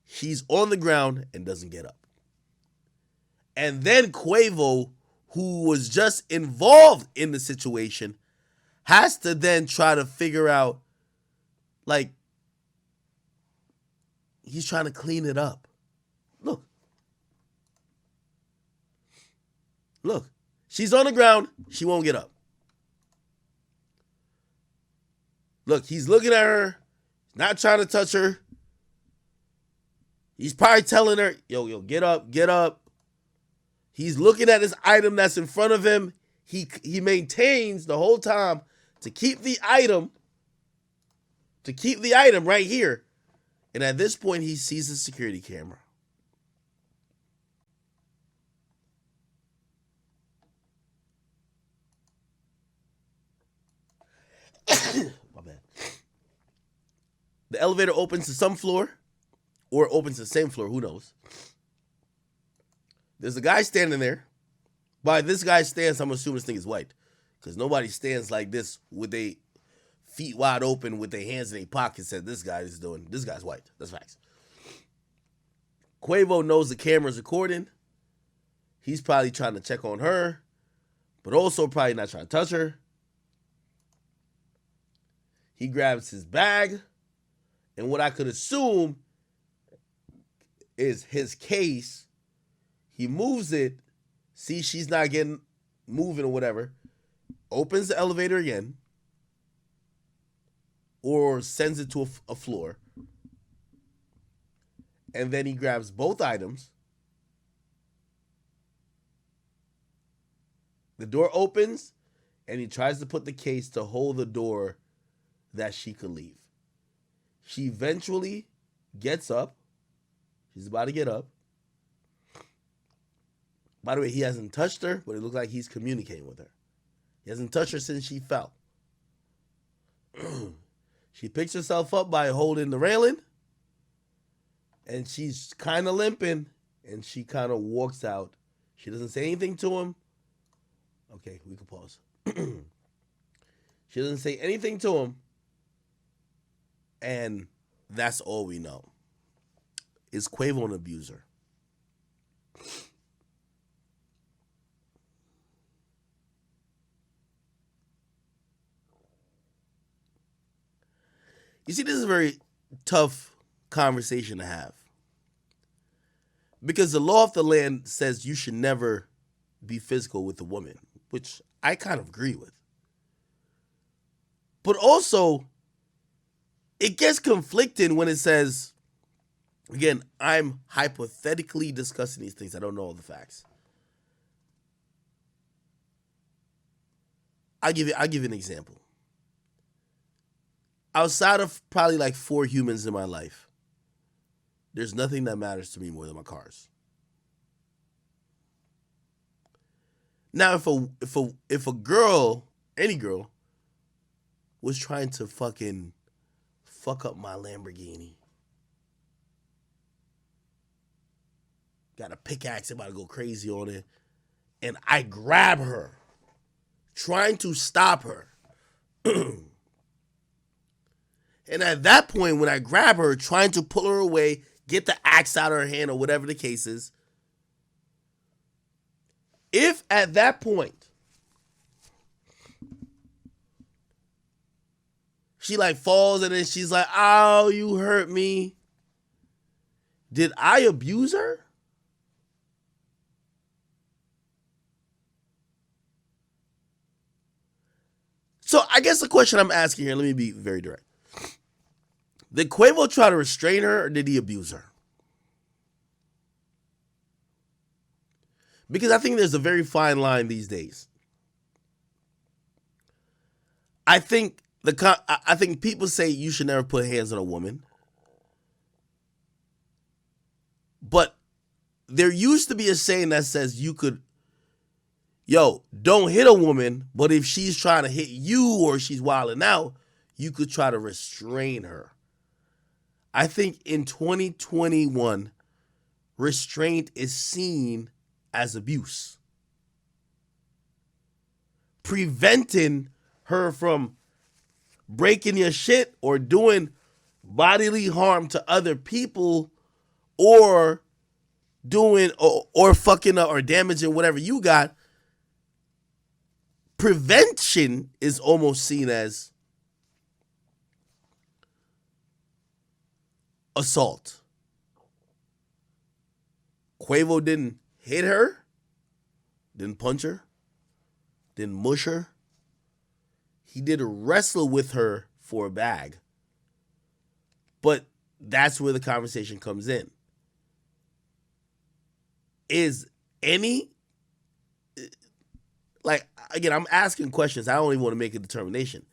She's on the ground and doesn't get up. And then Quavo, who was just involved in the situation, has to then try to figure out, like, he's trying to clean it up. Look. She's on the ground. She won't get up. Look, he's looking at her, not trying to touch her. He's probably telling her, yo, get up, get up. He's looking at this item that's in front of him. He maintains the whole time to keep the item right here. And at this point, he sees the security camera. My bad. The elevator opens to some floor, or opens to the same floor, who knows. There's a guy standing there. By this guy's stance, I'm assuming this thing is white. Because nobody stands like this with their feet wide open with their hands in their pockets that this guy's doing. This guy's white. That's facts. Quavo knows the camera's recording. He's probably trying to check on her, but also probably not trying to touch her. He grabs his bag, and what I could assume is his case. He moves it, sees she's not getting moving or whatever, opens the elevator again, or sends it to a floor, and then he grabs both items. The door opens, and he tries to put the case to hold the door that she could leave. She eventually gets up. She's about to get up. By the way, he hasn't touched her, but it looks like he's communicating with her. He hasn't touched her since she fell. She picks herself up by holding the railing, and she's kind of limping, and she kind of walks out. She doesn't say anything to him. Okay, we can pause. She doesn't say anything to him, and that's all we know. Is Quavo an abuser? You see, this is a very tough conversation to have. Because the law of the land says you should never be physical with a woman, which I kind of agree with. But also, it gets conflicting when it says, again, I'm hypothetically discussing these things. I don't know all the facts. I'll give you an example. Outside of probably like 4 humans in my life, there's nothing that matters to me more than my cars. Now, if a girl, any girl, was trying to fucking fuck up my Lamborghini, got a pickaxe, about to go crazy on it, and I grab her, trying to stop her. And at that point, when I grab her, trying to pull her away, get the axe out of her hand or whatever the case is, if at that point she like falls and then she's like, "Oh, you hurt me," did I abuse her? So I guess the question I'm asking here, let me be very direct. Did Quavo try to restrain her or did he abuse her? Because I think there's a very fine line these days. I think people say you should never put hands on a woman. But there used to be a saying that says you could, don't hit a woman, but if she's trying to hit you or she's wilding out, you could try to restrain her. I think in 2021, restraint is seen as abuse. Preventing her from breaking your shit or doing bodily harm to other people or doing or fucking up or damaging whatever you got, prevention is almost seen as assault. Quavo didn't hit her, didn't punch her, didn't mush her. He did wrestle with her for a bag. But that's where the conversation comes in. Is any, like, again, I'm asking questions. I don't even want to make a determination.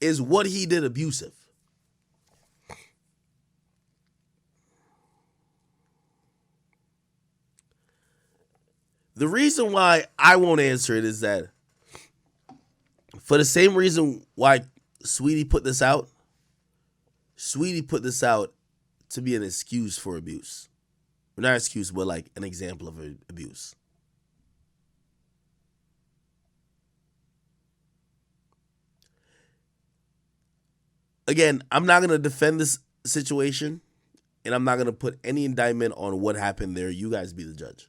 Is what he did abusive? The reason why I won't answer it is that for the same reason why Saweetie put this out to be an excuse for abuse. Well, not an excuse, but like an example of abuse. Again, I'm not going to defend this situation, and I'm not going to put any indictment on what happened there. You guys be the judge.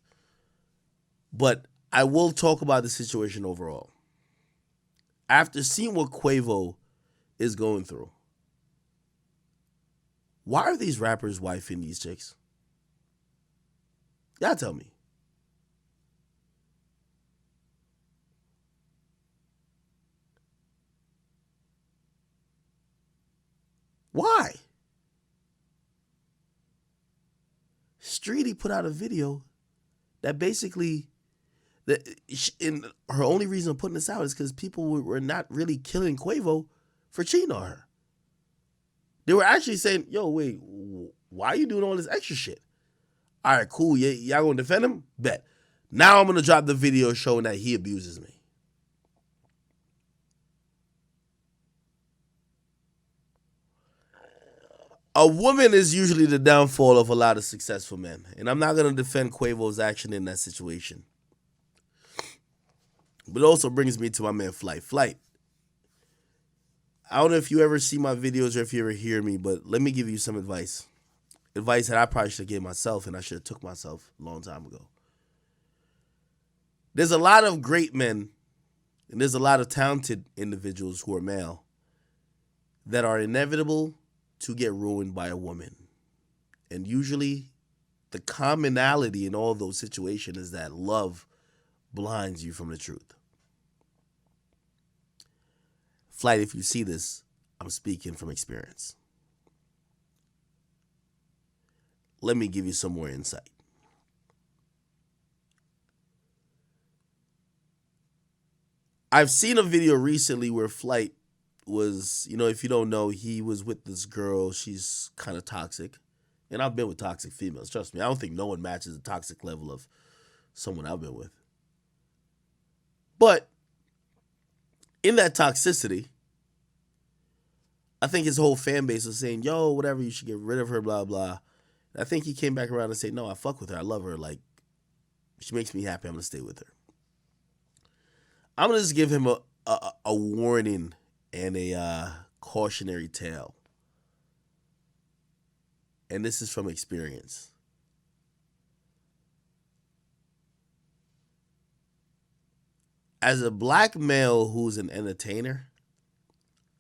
But I will talk about the situation overall. After seeing what Quavo is going through, why are these rappers wifing these chicks? Y'all tell me. Why? Streety put out a video that basically, in her only reason of putting this out is because people were not really killing Quavo for cheating on her. They were actually saying, yo, wait, why are you doing all this extra shit? All right, cool. Y'all gonna defend him? Bet. Now I'm gonna drop the video showing that he abuses me. A woman is usually the downfall of a lot of successful men. And I'm not gonna defend Quavo's action in that situation. But it also brings me to my man Flight. Flight, I don't know if you ever see my videos or if you ever hear me, but let me give you some advice. Advice that I probably should have given myself and I should have took myself a long time ago. There's a lot of great men and there's a lot of talented individuals who are male that are inevitable to get ruined by a woman. And usually the commonality in all those situations is that love blinds you from the truth. Flight, if you see this, I'm speaking from experience. Let me give you some more insight. I've seen a video recently where Flight was, if you don't know, he was with this girl. She's kind of toxic. And I've been with toxic females. Trust me, I don't think no one matches the toxic level of someone I've been with. But in that toxicity, I think his whole fan base was saying, yo, whatever, you should get rid of her, blah, blah. And I think he came back around and said, no, I fuck with her. I love her. Like, she makes me happy. I'm going to stay with her. I'm going to just give him a warning and a cautionary tale. And this is from experience. As a black male who's an entertainer,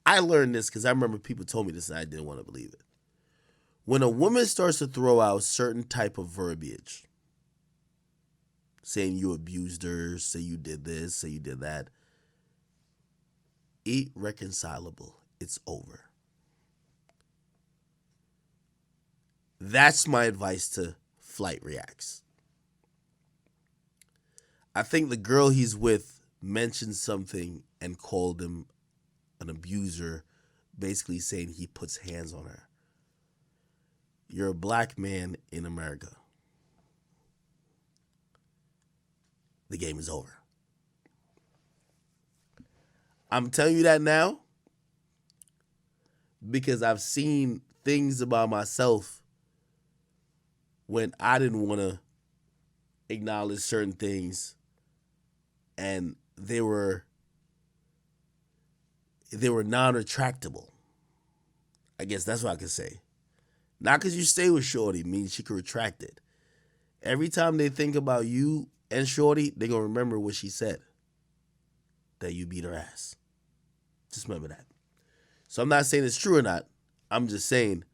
I learned this because I remember people told me this and I didn't want to believe it. When a woman starts to throw out certain type of verbiage, saying you abused her, say you did this, say you did that, irreconcilable. It's over. That's my advice to Flight Reacts. I think the girl he's with mentioned something and called him an abuser, basically saying he puts hands on her. You're a black man in America. The game is over. I'm telling you that now because I've seen things about myself when I didn't want to acknowledge certain things and they were non-retractable. I guess that's what I could say. Not because you stay with Shorty means she could retract it. Every time they think about you and Shorty, they're going to remember what she said. That you beat her ass. Just remember that. So I'm not saying it's true or not. I'm just saying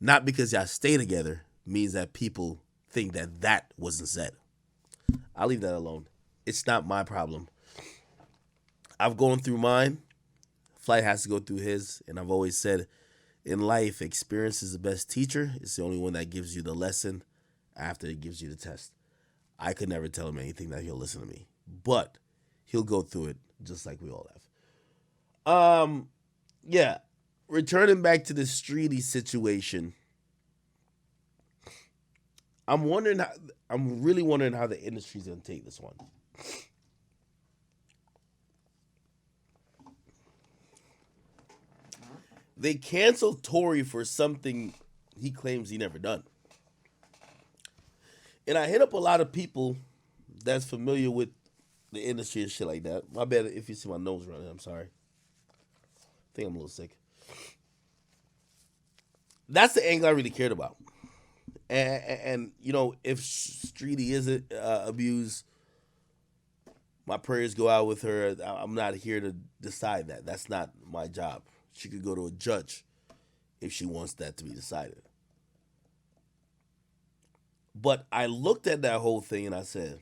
not because y'all stay together means that people think that wasn't said. I'll leave that alone. It's not my problem. I've gone through mine. Flight has to go through his. And I've always said in life, experience is the best teacher. It's the only one that gives you the lesson after it gives you the test. I could never tell him anything that he'll listen to me. But he'll go through it just like we all have. Yeah. Returning back to the Streety situation. I'm really wondering how the industry's gonna take this one. They canceled Tory for something he claims he never done. And I hit up a lot of people that's familiar with the industry and shit like that. My bad if you see my nose running, I'm sorry. I think I'm a little sick. That's the angle I really cared about. And you know, if Streety is abused, my prayers go out with her. I'm not here to decide that. That's not my job. She could go to a judge if she wants that to be decided. But I looked at that whole thing and I said,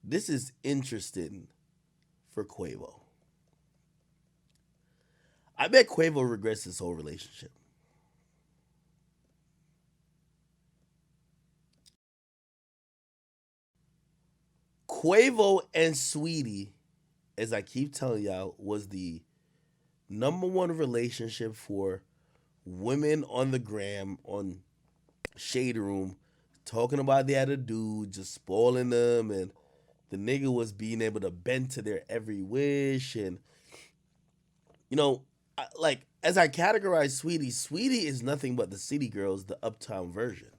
this is interesting for Quavo. I bet Quavo regrets this whole relationship. Quavo and Saweetie, as I keep telling y'all, was the #1 relationship for women on the gram, on Shade Room, talking about they had a dude, just spoiling them, and the nigga was being able to bend to their every wish. And, you know, as I categorize Saweetie, Saweetie is nothing but the city girls, the uptown version.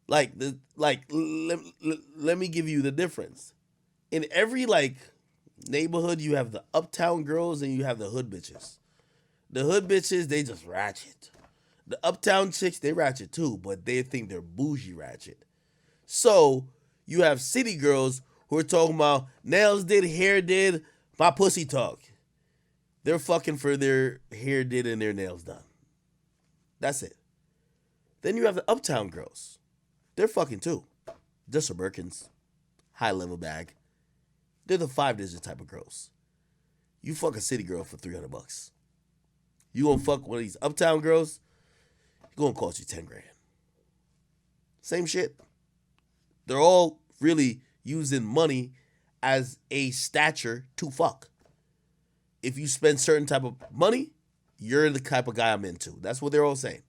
Let me give you the difference. In every neighborhood, you have the uptown girls and you have the hood bitches. The hood bitches, they just ratchet. The uptown chicks, they ratchet too, but they think they're bougie ratchet. So you have city girls who are talking about nails did, hair did, my pussy talk. They're fucking for their hair did and their nails done. That's it. Then you have the uptown girls. They're fucking too. Just some Birkins. High level bag. They're the 5-digit type of girls. You fuck a city girl for $300. You gonna fuck one of these uptown girls, it's gonna cost you 10 grand. Same shit. They're all really using money as a stature to fuck. If you spend certain type of money, you're the type of guy I'm into. That's what they're all saying.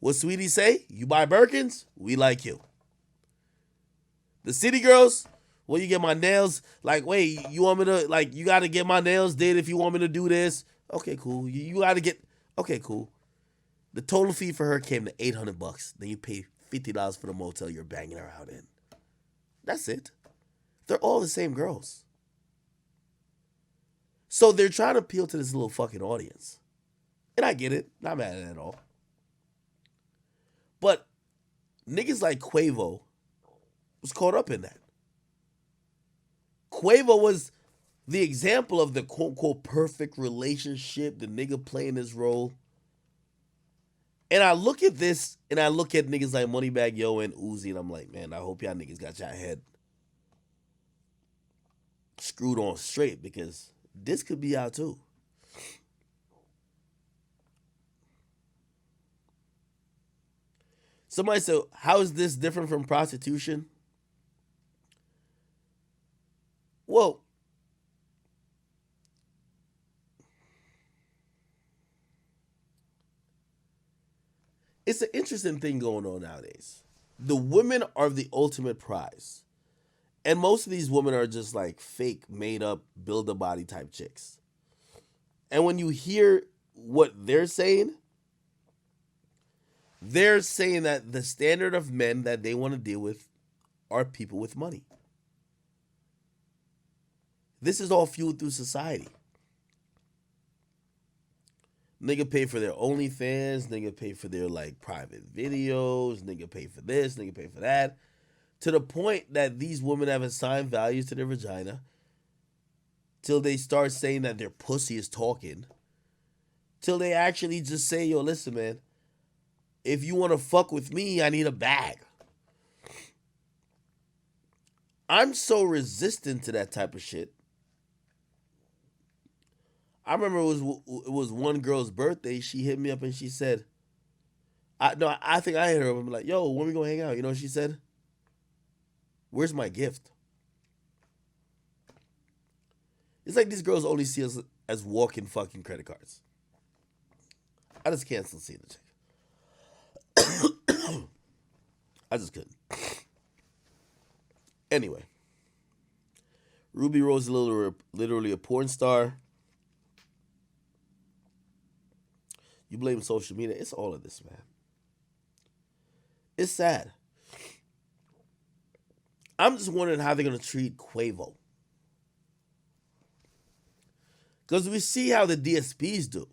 What Saweetie say? You buy Birkins, we like you. The city girls, well, you get my nails. Wait, you want me to, you got to get my nails did if you want me to do this. Okay, cool. You got to get, okay, cool. The total fee for her came to $800. Then you pay $50 for the motel you're banging her out in. That's it. They're all the same girls. So they're trying to appeal to this little fucking audience. And I get it. Not mad at it at all. But niggas like Quavo was caught up in that. Quavo was the example of the quote-unquote perfect relationship, the nigga playing his role. And I look at this, and I look at niggas like Moneybagg Yo and Uzi, and I'm like, man, I hope y'all niggas got your head screwed on straight, because this could be out too. Somebody said, how is this different from prostitution? Well, it's an interesting thing going on nowadays. The women are the ultimate prize. And most of these women are just fake, made up, build a body type chicks. And when you hear what they're saying that the standard of men that they want to deal with are people with money. This is all fueled through society. Nigga pay for their OnlyFans, nigga pay for their private videos, nigga pay for this, nigga pay for that. To the point that these women have assigned values to their vagina till they start saying that their pussy is talking. Till they actually just say, yo, listen, man, if you want to fuck with me, I need a bag. I'm so resistant to that type of shit. I remember it was one girl's birthday. She hit me up and she said, I think I hit her up and be like, yo, when we gonna hang out? You know what she said? Where's my gift? It's like these girls only see us as walking fucking credit cards. I just canceled seeing the chick. I just couldn't. Anyway, Ruby Rose is literally a porn star. You blame social media. It's all of this, man. It's sad. I'm just wondering how they're going to treat Quavo. Because we see how the DSPs do.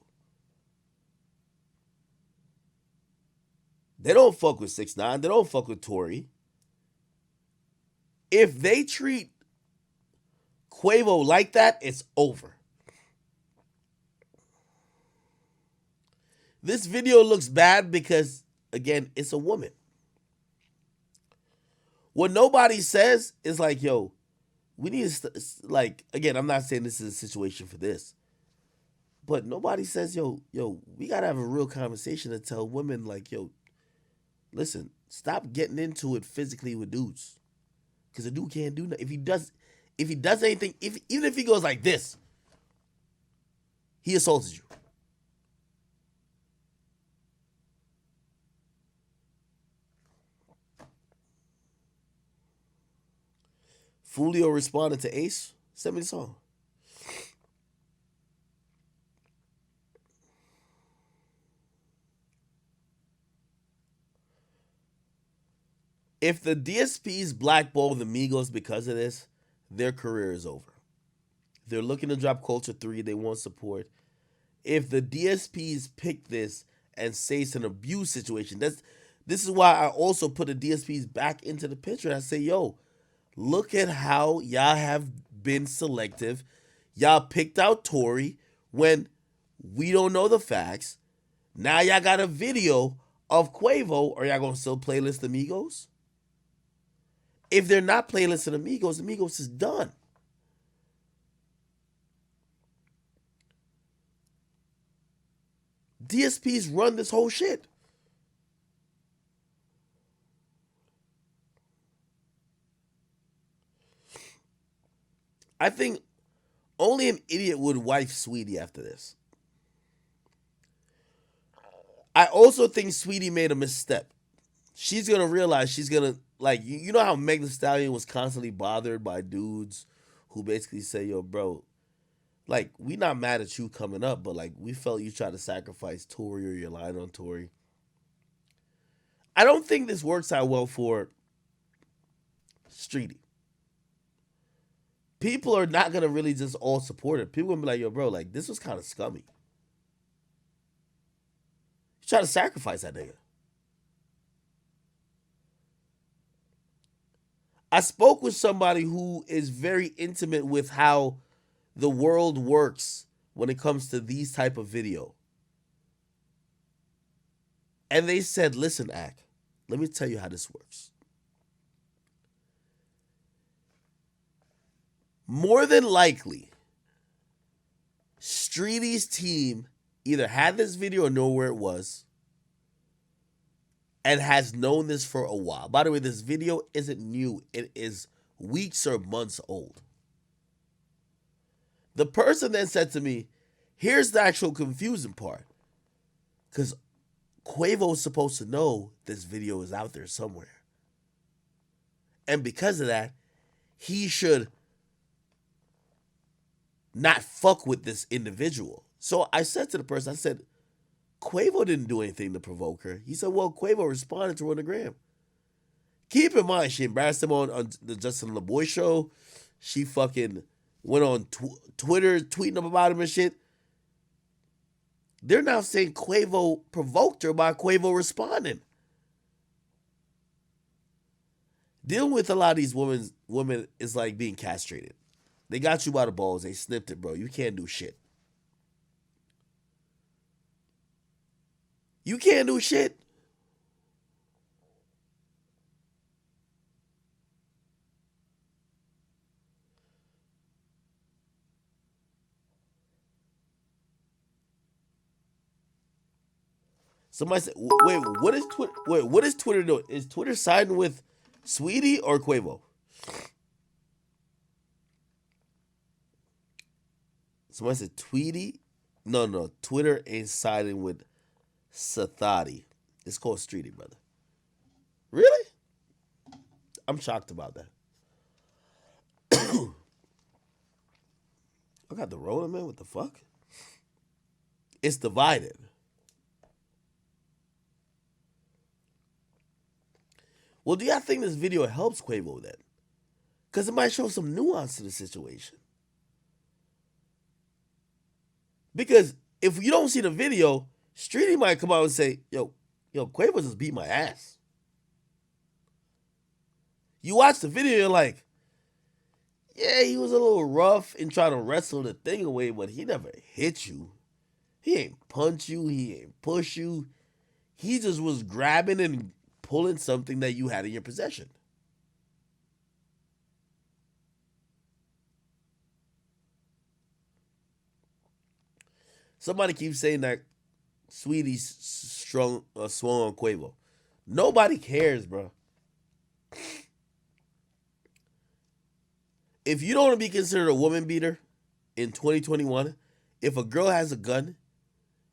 They don't fuck with 6ix9ine. They don't fuck with Tory. If they treat Quavo like that, it's over. This video looks bad because, again, it's a woman. What nobody says is like, yo, we need to, like, again, I'm not saying this is a situation for this. But nobody says, yo, we got to have a real conversation to tell women, like, yo, listen, stop getting into it physically with dudes. Because a dude can't do nothing. If he does anything, even if he goes like this, he assaulted you. Fulio responded to Ace. Send me the song. If the DSPs blackball the Migos because of this, their career is over. They're looking to drop Culture 3. They want support. If the DSPs pick this and say it's an abuse situation, this is why I also put the DSPs back into the picture. I say, yo, look at how y'all have been selective. Y'all picked out Tory when we don't know the facts. Now y'all got a video of Quavo. Are y'all going to still playlist the Migos? If they're not playlisting the Migos is done. DSPs run this whole shit. I think only an idiot would wife Saweetie after this. I also think Saweetie made a misstep. She's going to realize she's going to, like, you know how Meg Thee Stallion was constantly bothered by dudes who basically say, yo, bro, like, we not mad at you coming up, but, like, we felt you tried to sacrifice Tory or you're lying on Tory. I don't think this works out well for Streety. People are not going to really just all support it. People going to be like, yo, bro, like, this was kind of scummy. You try to sacrifice that nigga. I spoke with somebody who is very intimate with how the world works when it comes to these type of video. And they said, listen, Ak, let me tell you how this works. More than likely, Streety's team either had this video or know where it was and has known this for a while. By the way, this video isn't new. It is weeks or months old. The person then said to me, here's the actual confusing part. Because Quavo is supposed to know this video is out there somewhere. And because of that, he should not fuck with this individual. So I said to the person, I said, Quavo didn't do anything to provoke her. He said, well, Quavo responded to her on the gram. Keep in mind, she embarrassed him on the Justin LaBoy show. She fucking went on Twitter tweeting about him and shit. They're now saying Quavo provoked her by Quavo responding. Dealing with a lot of these women is like being castrated. They got you by the balls. They snipped it, bro. You can't do shit. You can't do shit. Somebody said, wait, what is Twitter? Wait, what is Twitter doing? Is Twitter siding with Saweetie or Quavo? Somebody said Tweety. No. Twitter ain't siding with Saweetie. It's called Streety, brother. Really? I'm shocked about that. I got the rolling, man. What the fuck? It's divided. Well, do y'all think this video helps Quavo then? Because it might show some nuance to the situation. Because if you don't see the video, Streety might come out and say, yo, Quavo just beat my ass. You watch the video, you're like, yeah, he was a little rough in trying to wrestle the thing away, but he never hit you. He ain't punch you. He ain't push you. He just was grabbing and pulling something that you had in your possession. Somebody keeps saying that Sweetie's swung on Quavo. Nobody cares, bro. If you don't want to be considered a woman beater in 2021, if a girl has a gun,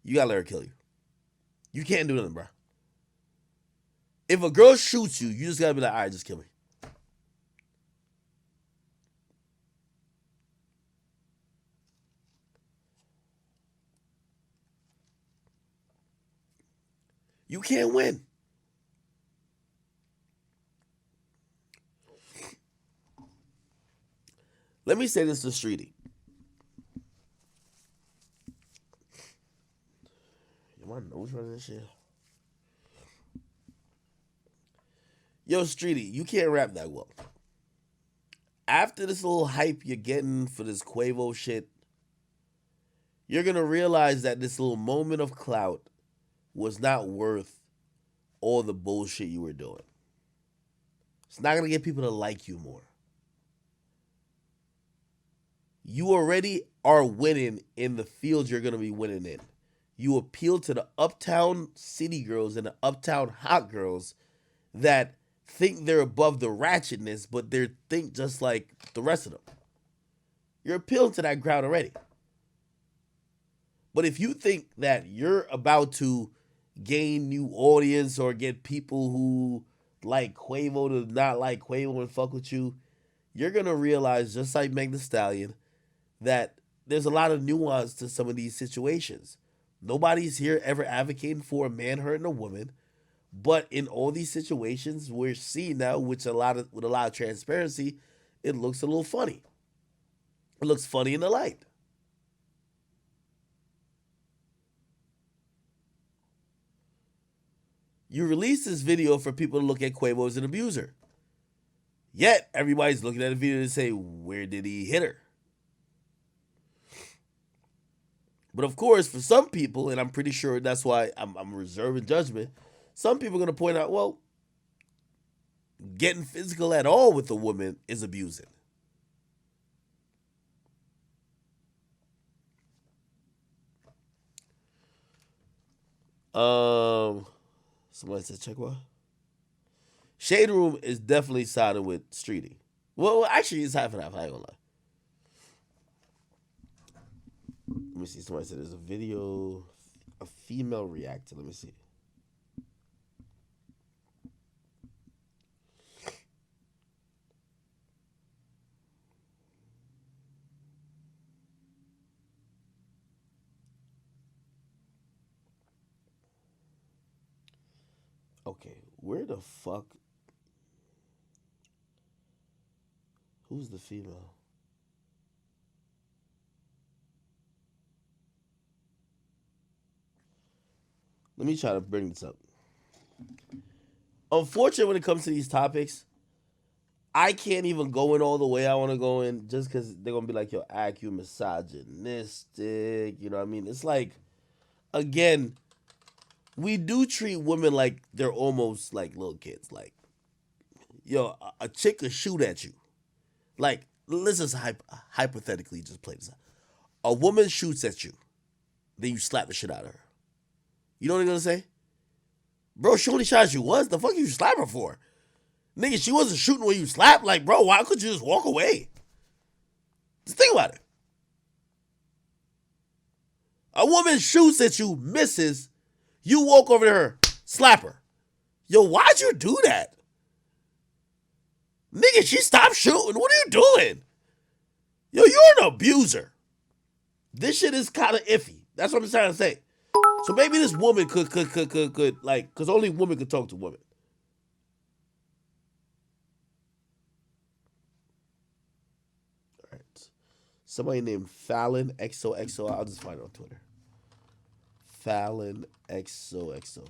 you gotta let her kill you. You can't do nothing, bro. If a girl shoots you, you just gotta be like, all right, just kill me. You can't win. Let me say this to Streety. My nose running this shit. Yo, Streety, you can't rap that well. After this little hype you're getting for this Quavo shit, you're going to realize that this little moment of clout was not worth all the bullshit you were doing. It's not going to get people to like you more. You already are winning in the field you're going to be winning in. You appeal to the uptown city girls and the uptown hot girls that think they're above the ratchetness, but they think just like the rest of them. You're appealing to that crowd already. But if you think that you're about to gain new audience or get people who like Quavo to not like Quavo and fuck with you, you're going to realize, just like Meg Thee Stallion, that there's a lot of nuance to some of these situations. Nobody's here ever advocating for a man hurting a woman, but in all these situations we're seeing now, with a lot of transparency, it looks a little funny. It looks funny in the light. You release this video for people to look at Quavo as an abuser. Yet everybody's looking at the video and say, where did he hit her? But of course, for some people, and I'm pretty sure that's why I'm reserving judgment, some people are going to point out, well, getting physical at all with a woman is abusing. Somebody said, check what? Shade Room is definitely siding with Streety. Well, actually, it's half and half. I ain't gonna lie. Let me see. Somebody said there's a video, a female reactor. Let me see. Okay, where the fuck? Who's the female? Let me try to bring this up. Unfortunately, when it comes to these topics, I can't even go in all the way I want to go in, just because they're going to be like, yo, act, you misogynistic. You know what I mean? It's like, again, we do treat women like they're almost like little kids. Like, yo, a chick could shoot at you. Like, let's just hypothetically just play this out. A woman shoots at you. Then you slap the shit out of her. You know what I'm going to say? Bro, she only shot at you once. The fuck you slap her for? Nigga, she wasn't shooting when you slapped. Like, bro, why could you just walk away? Just think about it. A woman shoots at you, misses. You walk over to her, slap her. Yo, why'd you do that? Nigga, she stopped shooting. What are you doing? Yo, you're an abuser. This shit is kind of iffy. That's what I'm trying to say. So maybe this woman could like, because only women could talk to women. All right. Somebody named Fallon XOXO. I'll just find it on Twitter. Fallon XOXO.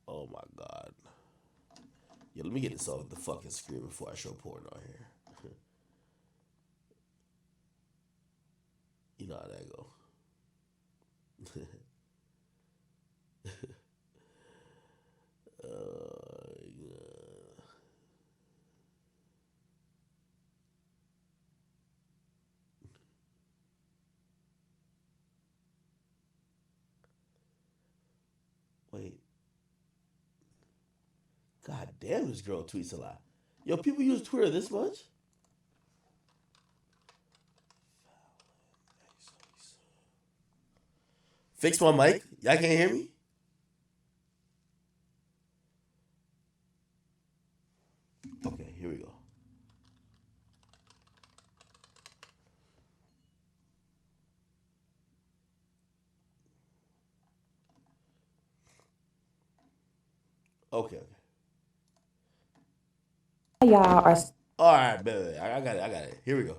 Oh my God. Yo, let me get this off the fucking screen before I show porn on here. You know how that go. Yeah. Wait. God damn, this girl tweets a lot. Yo, people use Twitter this much? Fix my mic. Y'all can't hear me? Okay, here we go. Okay. Y'all are. All right, baby. I got it. Here we go.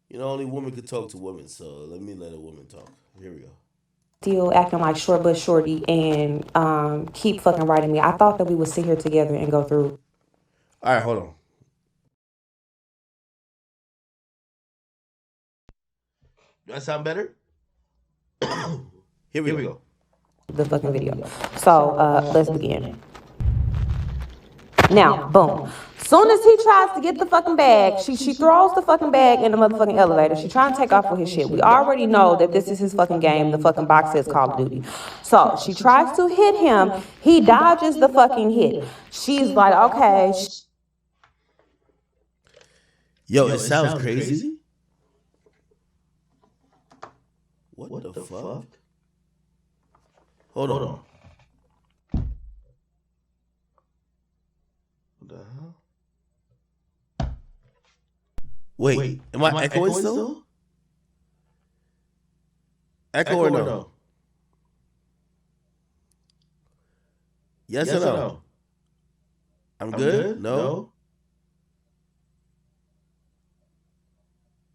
You know, only women could talk to women, so let a woman talk. Here we go. Still acting like short but shorty and keep fucking writing me. I thought that we would sit here together and go through. All right, hold on. Does that sound better? Here we go. The fucking video. So let's begin. Now, boom. Soon as he tries to get the fucking bag, she throws the fucking bag in the motherfucking elevator. She trying to take off with his shit. We already know that this is his fucking game. The fucking box says Call of Duty. So she tries to hit him. He dodges the fucking hit. She's like, okay. Yo, it sounds crazy. What the fuck? Hold on. What the hell? Wait, am I echoing still? Echo or no? Yes or no? I'm good? No?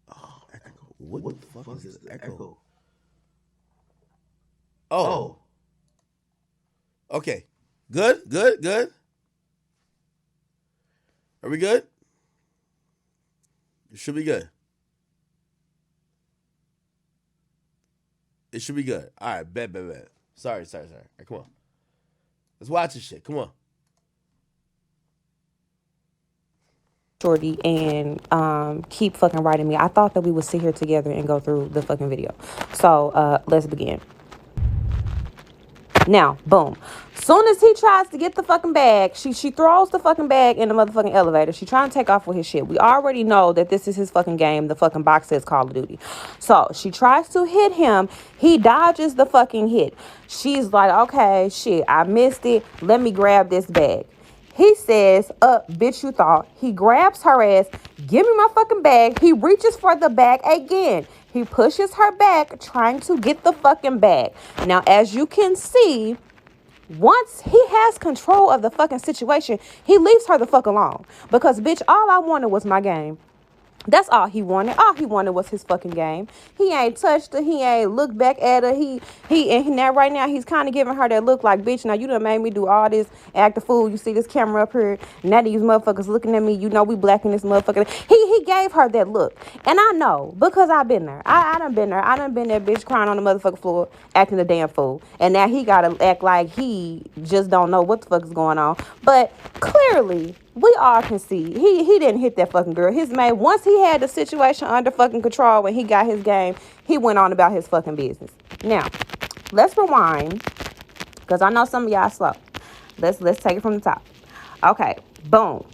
Oh, echo. What the fuck is this echo? Oh. Okay. Good. Are we good? It should be good. It should be good. All right, bet. Sorry. All right, come on. Let's watch this shit. Come on. Shorty and keep fucking writing me. I thought that we would sit here together and go through the fucking video. So let's begin. Now, boom. Soon as he tries to get the fucking bag, she throws the fucking bag in the motherfucking elevator. She trying to take off with his shit. We already know that this is his fucking game. The fucking box says Call of Duty. So she tries to hit him. He dodges the fucking hit. She's like, okay, shit, I missed it. Let me grab this bag. He says, bitch, you thought. He grabs her ass. Give me my fucking bag. He reaches for the bag again. He pushes her back, trying to get the fucking bag. Now, as you can see, once he has control of the fucking situation, he leaves her the fuck alone. Because, bitch, all I wanted was my game. That's all he wanted. All he wanted was his fucking game. He ain't touched her. He ain't looked back at her. And now right now he's kind of giving her that look like, bitch, now you done made me do all this, act a fool. You see this camera up here. Now these motherfuckers looking at me. You know we black in this motherfucker. He gave her that look. And I know because I've been there. I done been there. I done been that bitch crying on the motherfucking floor, acting a damn fool. And now he got to act like he just don't know what the fuck is going on. But clearly, we all can see he didn't hit that fucking girl. His man, once he had the situation under fucking control, when he got his game, he went on about his fucking business. Now, let's rewind, because I know some of y'all slow. Let's take it from the top. Okay, boom.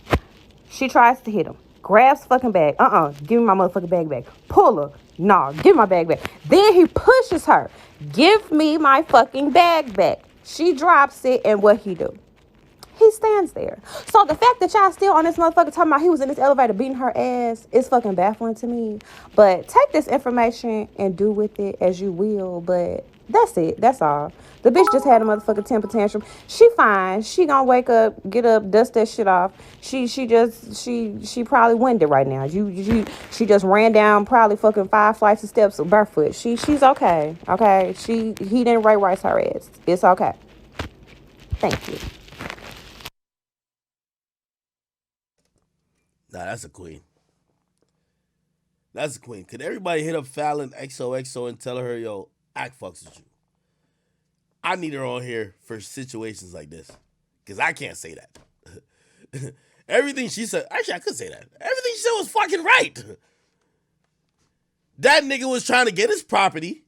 She tries to hit him. Grabs fucking bag. Give me my motherfucking bag back. Pull her. Nah, give me my bag back. Then he pushes her. Give me my fucking bag back. She drops it, and what he do? He stands there. So the fact that y'all still on this motherfucker talking about he was in this elevator beating her ass is fucking baffling to me. But take this information and do with it as you will. But that's it. That's all. The bitch just had a motherfucking temper tantrum. She fine. She gonna wake up, get up, dust that shit off. She probably winded right now. She just ran down probably fucking 5 flights of steps barefoot. She's okay. Okay. He didn't Ray Rice her ass. It's okay. Thank you. Nah, that's a queen. That's a queen. Could everybody hit up Fallon XOXO and tell her, yo, Act fucks with you? I need her on here for situations like this. Because I can't say that. Everything she said, actually, I could say that. Everything she said was fucking right. That nigga was trying to get his property.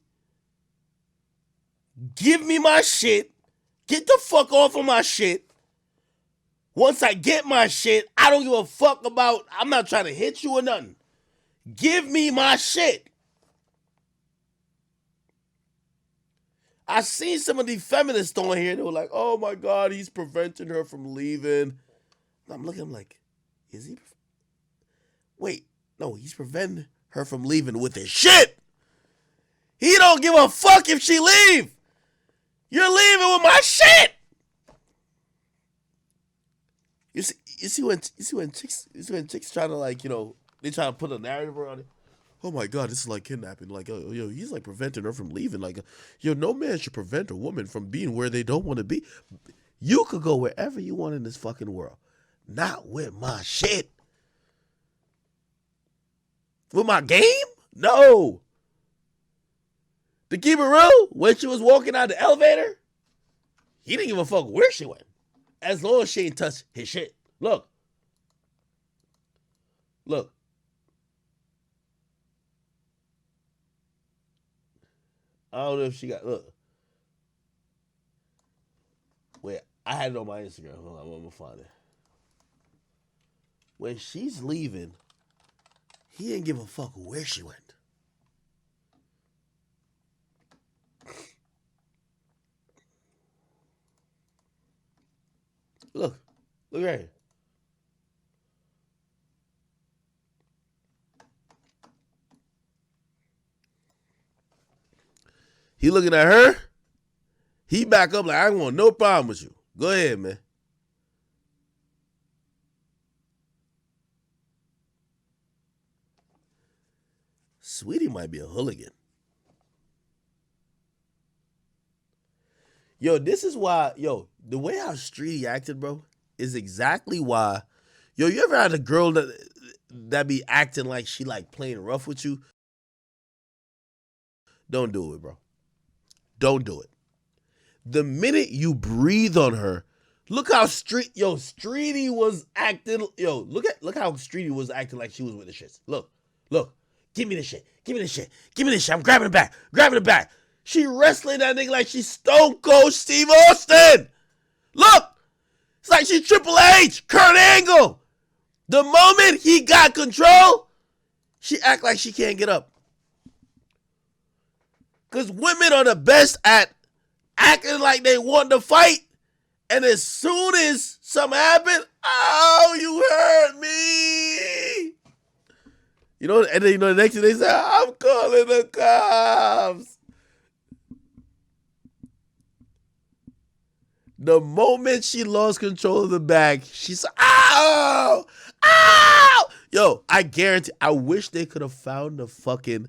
Give me my shit. Get the fuck off of my shit. Once I get my shit, I don't give a fuck about, I'm not trying to hit you or nothing. Give me my shit. I seen some of these feminists on here. They were like, oh my God, he's preventing her from leaving. I'm looking, I'm like, is he? Wait, no, he's preventing her from leaving with his shit. He don't give a fuck if she leave. You're leaving with my shit. You see when chicks trying to, like, you know, they try to put a narrative around it. Oh my God, this is like kidnapping. Like, yo, he's like preventing her from leaving. Like, yo, no man should prevent a woman from being where they don't want to be. You could go wherever you want in this fucking world. Not with my shit. With my game? No. To keep it real, when she was walking out the elevator, he didn't give a fuck where she went. As long as she ain't touched his shit. Look. I don't know if she got, look. Wait, I had it on my Instagram. Hold on, I'm gonna find it. When she's leaving, he didn't give a fuck where she went. Look right here. He looking at her. He back up like, I don't want no problem with you. Go ahead, man. Saweetie might be a hooligan. Yo, this is why, the way how Streety acted, bro, is exactly why. Yo, you ever had a girl that be acting like she like playing rough with you? Don't do it, bro. Don't do it. The minute you breathe on her, look how Streety was acting. Look how Streety was acting like she was with the shits. Look. Give me the shit. Give me the shit. Give me the shit. I'm grabbing it back. She wrestling that nigga like she's Stone Cold Steve Austin. Look. It's like she's Triple H, Kurt Angle. The moment he got control, she act like she can't get up. Because women are the best at acting like they want to fight. And as soon as something happens, oh, you hurt me. You know, and then the next thing they say, I'm calling the cops. The moment she lost control of the bag, she's ow! Yo, I guarantee, I wish they could have found the fucking,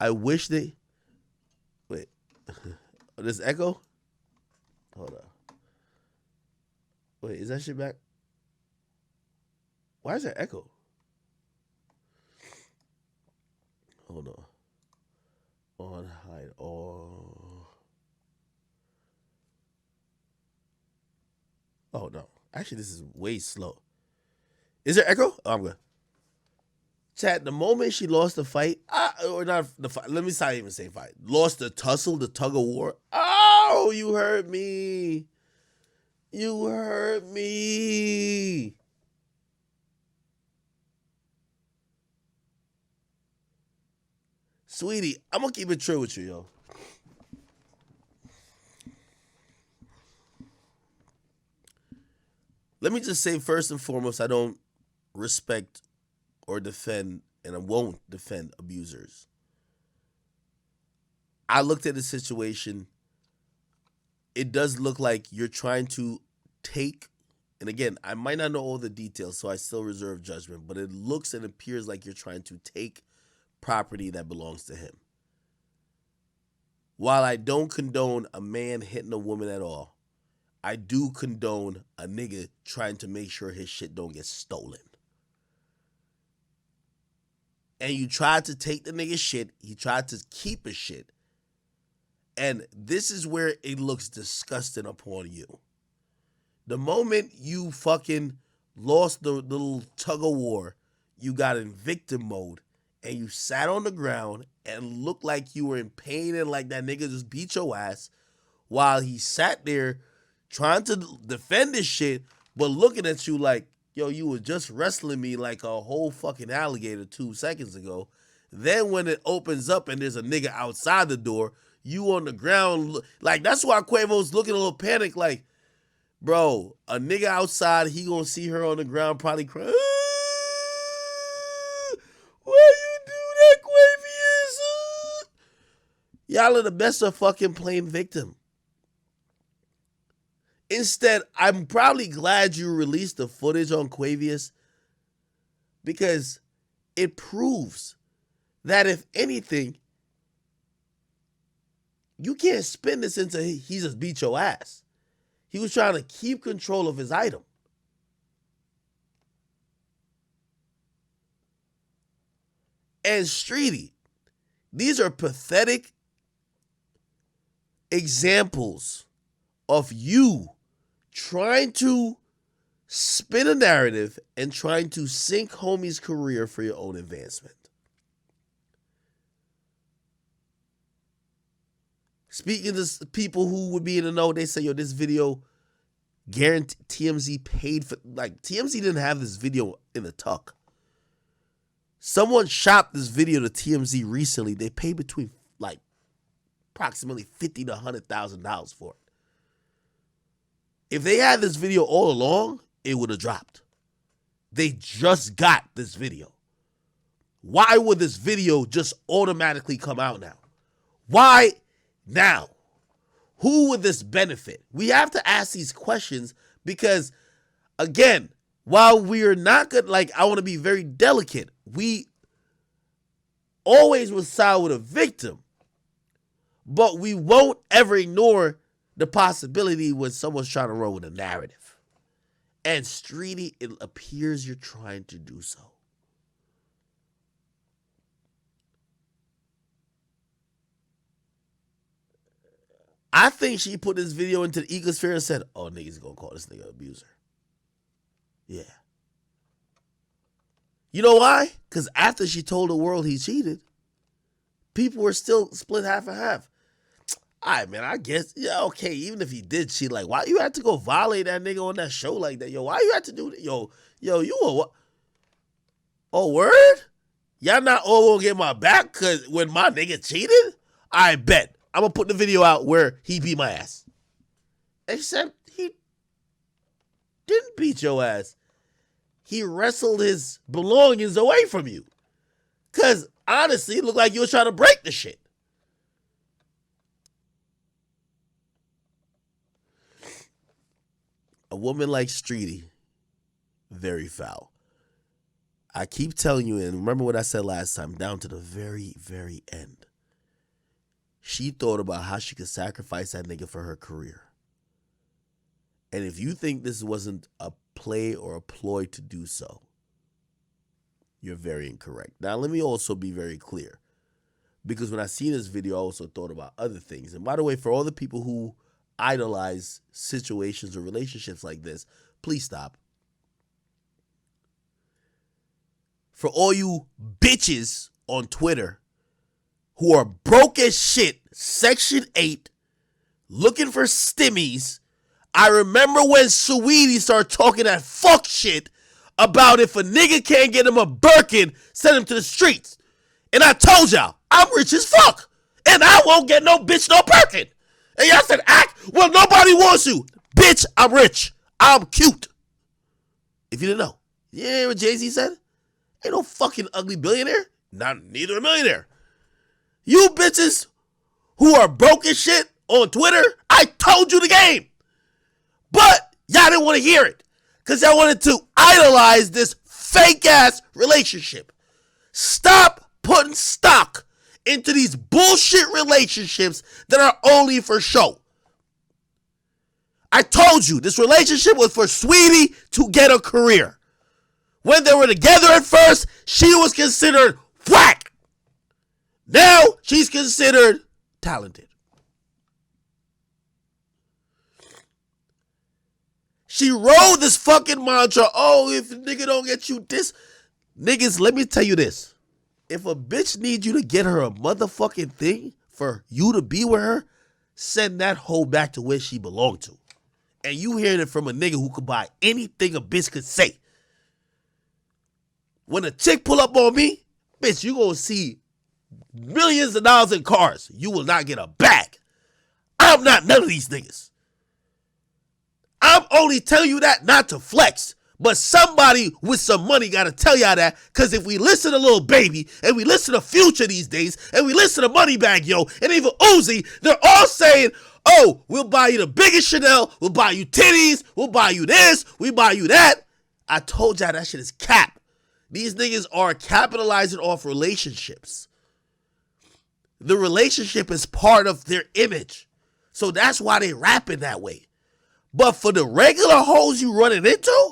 wait, this echo? Hold on. Wait, is that shit back? Why is there echo? Hold on. On, hide, oh no. Actually, this is way slow. Is there echo? Oh, I'm good. Chat, the moment she lost the fight, or not the fight, let me not even say fight. Lost the tussle, the tug of war. Oh, you heard me. You heard me. Sweetie, I'm going to keep it true with you, yo. Let me just say first and foremost, I don't respect or defend, and I won't defend abusers. I looked at the situation. It does look like you're trying to take, and again, I might not know all the details, so I still reserve judgment, but it looks and appears like you're trying to take property that belongs to him. While I don't condone a man hitting a woman at all, I do condone a nigga trying to make sure his shit don't get stolen. And you tried to take the nigga's shit, he tried to keep his shit, and this is where it looks disgusting upon you. The moment you fucking lost the little tug of war, you got in victim mode, and you sat on the ground and looked like you were in pain and like that nigga just beat your ass while he sat there trying to defend his shit, but looking at you like, yo, you were just wrestling me like a whole fucking alligator 2 seconds ago. Then when it opens up and there's a nigga outside the door, you on the ground. Like, that's why Quavo's looking a little panicked like, bro, a nigga outside, he gonna see her on the ground probably crying. Why you do that, Quavius? Y'all are the best of fucking playing victim. Instead, I'm probably glad you released the footage on Quavius because it proves that if anything, you can't spin this into he just beat your ass. He was trying to keep control of his item. And Streety, these are pathetic examples of you trying to spin a narrative and trying to sink homie's career for your own advancement. Speaking to people who would be in the know, they say, yo, this video, guarantee TMZ paid for, like, TMZ didn't have this video in the tuck. Someone shopped this video to TMZ recently. They paid between, like, approximately $50,000 to $100,000 for it. If they had this video all along, it would have dropped. They just got this video. Why would this video just automatically come out now? Why now? Who would this benefit? We have to ask these questions because, again, while we are not good, like, I want to be very delicate, we always will side with a victim, but we won't ever ignore the possibility when someone's trying to run with a narrative. And Streety, it appears you're trying to do so. I think she put this video into the ecosphere and said, oh, niggas gonna call this nigga abuser. Yeah. You know why? Because after she told the world he cheated, people were still split half and half. All right, man, I guess, yeah, okay, even if he did cheat, like, why you had to go violate that nigga on that show like that? Yo, why you had to do that? Yo, you a what? Oh, word? Y'all not all gonna get my back because when my nigga cheated? I bet. I'm gonna put the video out where he beat my ass. Except he didn't beat your ass. He wrestled his belongings away from you. Because, honestly, it looked like you were trying to break the shit. A woman like Streety, very foul. I keep telling you, and remember what I said last time, down to the very, very end. She thought about how she could sacrifice that nigga for her career. And if you think this wasn't a play or a ploy to do so, you're very incorrect. Now, let me also be very clear. Because when I seen this video, I also thought about other things. And by the way, for all the people who idolize situations or relationships like this, please stop. for all you bitches on Twitter who are broke as shit, Section 8, looking for stimmies. I remember when Saweetie started talking that fuck shit about if a nigga can't get him a Birkin, send him to the streets. And I told y'all, I'm rich as fuck. And I won't get no bitch no Birkin. And y'all said, well, nobody wants you. Bitch, I'm rich. I'm cute. If you didn't know. You hear what Jay-Z said? Ain't no fucking ugly billionaire. Neither a millionaire. You bitches who are broke as shit on Twitter, I told you the game. But y'all didn't want to hear it. Because y'all wanted to idolize this fake-ass relationship. Stop putting stock into these bullshit relationships that are only for show. I told you this relationship was for Saweetie to get a career. When they were together at first, she was considered whack. Now she's considered talented. She rode this fucking mantra, oh, if a nigga don't get you this. Niggas, let me tell you this. If a bitch needs you to get her a motherfucking thing for you to be with her, send that hoe back to where she belonged to. And you hearing it from a nigga who could buy anything a bitch could say. When a chick pull up on me, bitch, you gonna see millions of dollars in cars. You will not get a bag. I'm not none of these niggas. I'm only telling you that not to flex. But somebody with some money got to tell y'all that, because if we listen to Lil Baby, and we listen to Future these days, and we listen to Moneybagg Yo, and even Uzi, they're all saying, oh, we'll buy you the biggest Chanel, we'll buy you titties, we'll buy you this, we buy you that. I told y'all that shit is cap. These niggas are capitalizing off relationships. The relationship is part of their image. So that's why they rapping that way. But for the regular hoes you running into,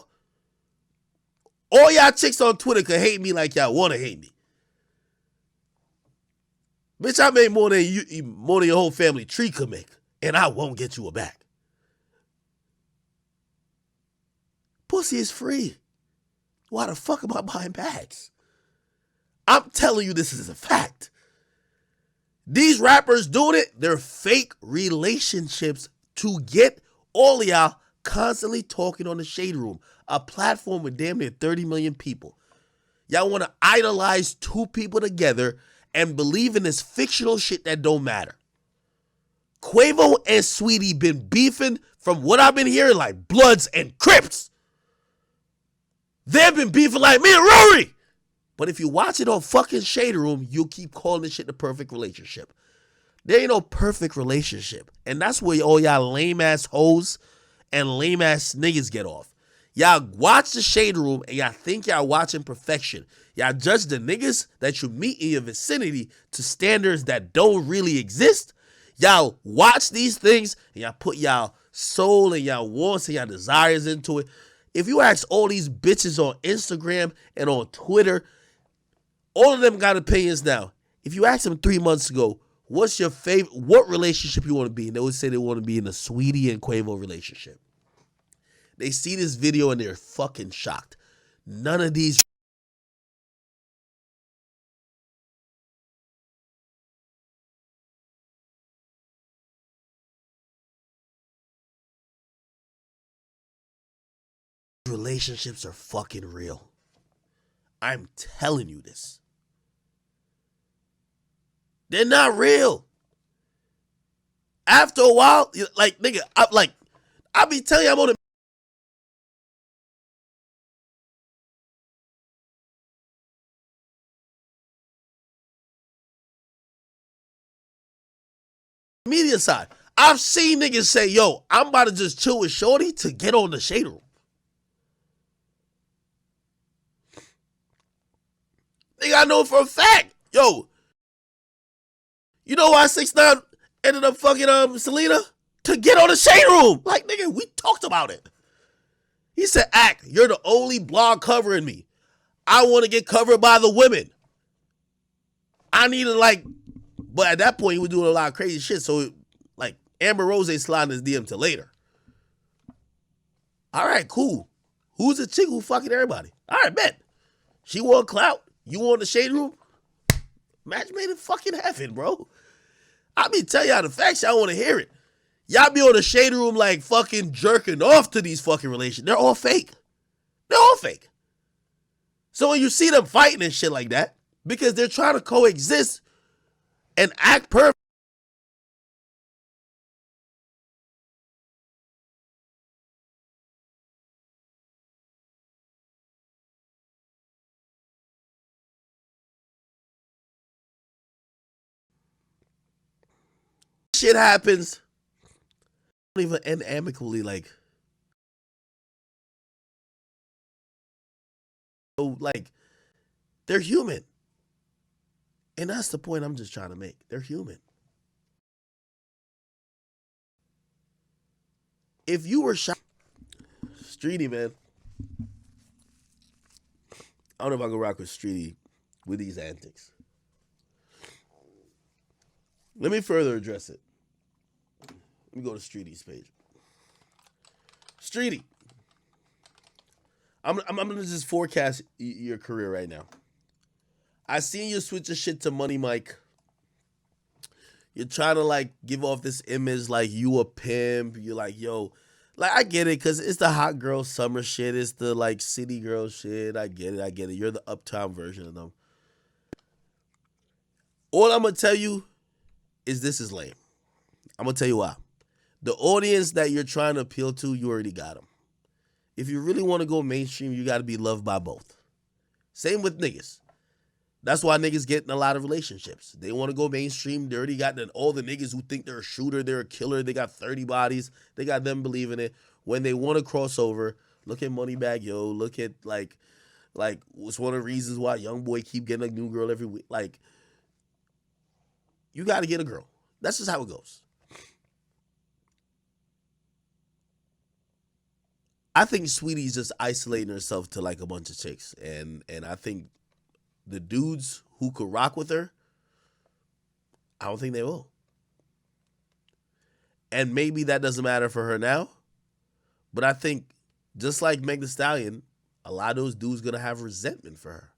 all y'all chicks on Twitter can hate me like y'all want to hate me. Bitch, I made more than your whole family tree could make, and I won't get you a bag. Pussy is free. Why the fuck am I buying bags? I'm telling you this is a fact. These rappers doing it, they're fake relationships to get all y'all constantly talking on the Shade Room, a platform with damn near 30 million people. Y'all want to idolize two people together and believe in this fictional shit that don't matter. Quavo and Saweetie been beefing from what I've been hearing like Bloods and Crips. They've been beefing like me and Rory. But if you watch it on fucking Shade Room, you'll keep calling this shit the perfect relationship. There ain't no perfect relationship. And that's where all y'all lame ass hoes and lame ass niggas get off. Y'all watch the Shade Room and y'all think y'all watching perfection. Y'all judge the niggas that you meet in your vicinity to standards that don't really exist. Y'all watch these things and y'all put y'all soul and y'all wants and y'all desires into it. If you ask all these bitches on Instagram and on Twitter, all of them got opinions now. If you asked them 3 months ago, what's your favorite, what relationship you want to be in, they would say they want to be in a Saweetie and Quavo relationship. They see this video and they're fucking shocked. None of these relationships are fucking real. I'm telling you this. They're not real. After a while, like, nigga, I be telling you I'm on the media side. I've seen niggas say, yo, I'm about to just chill with Shorty to get on the Shade Room. Nigga, I know for a fact. Yo, you know why 6ix9ine ended up fucking Selena? To get on the Shade Room. Like, nigga, we talked about it. He said, Act, you're the only blog covering me. I want to get covered by the women. I need to, like, but at that point, he was doing a lot of crazy shit. So, like, Amber Rose ain't sliding his DM till later. All right, cool. Who's the chick who fucking everybody? All right, bet. She want clout. You want the shade room? Match made in fucking heaven, bro. I be telling y'all the facts. Y'all want to hear it. Y'all be on the shade room like fucking jerking off to these fucking relations. They're all fake. They're all fake. So when you see them fighting and shit like that, because they're trying to coexist and act perfect. Shit happens. Don't even end amicably, like they're human. And that's the point I'm just trying to make. They're human. If you were shot, Streety, man. I don't know if I can rock with Streety with these antics. Let me further address it. Let me go to Streety's page. Streety, I'm gonna just forecast your career right now. I seen you switch your shit to Money Mike. You're trying to like give off this image like you a pimp. You're like, yo, like I get it, cause it's the hot girl summer shit. It's the like city girl shit. I get it. You're the uptown version of them. All I'm gonna tell you is this is lame. I'm gonna tell you why. The audience that you're trying to appeal to, you already got them. If you really want to go mainstream, you got to be loved by both. Same with niggas. That's why niggas get in a lot of relationships. They want to go mainstream. They already got all the niggas who think they're a shooter, they're a killer, they got 30 bodies. They got them believing it. When they want to cross over, look at Moneybagg Yo. Look at like it's one of the reasons why YoungBoy keep getting a new girl every week. Like, you got to get a girl. That's just how it goes. I think Sweetie's just isolating herself to like a bunch of chicks. And I think the dudes who could rock with her, I don't think they will. And maybe that doesn't matter for her now. But I think just like Meg Thee Stallion, a lot of those dudes going to have resentment for her.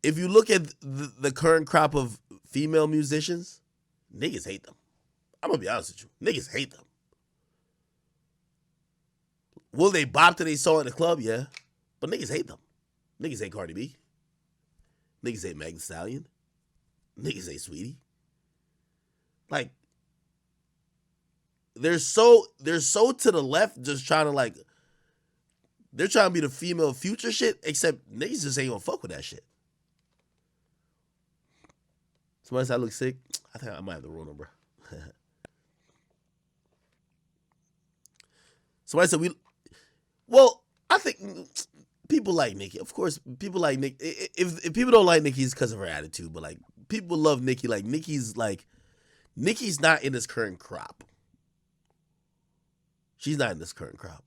If you look at the current crop of female musicians, niggas hate them. I'm going to be honest with you. Niggas hate them. Will they bop to they saw in the club? Yeah. But niggas hate them. Niggas hate Cardi B. Niggas hate Meg Thee Stallion. Niggas hate Sweetie. Like, they're so to the left, just trying to like, they're trying to be the female future shit, except niggas just ain't gonna fuck with that shit. Somebody said I look sick. I think I might have the wrong number. Somebody said well, I think people like Nicki. Of course, people like Nicki. If people don't like Nicki, it's because of her attitude. But like, people love Nicki. Like, Nicki's not in this current crop. She's not in this current crop.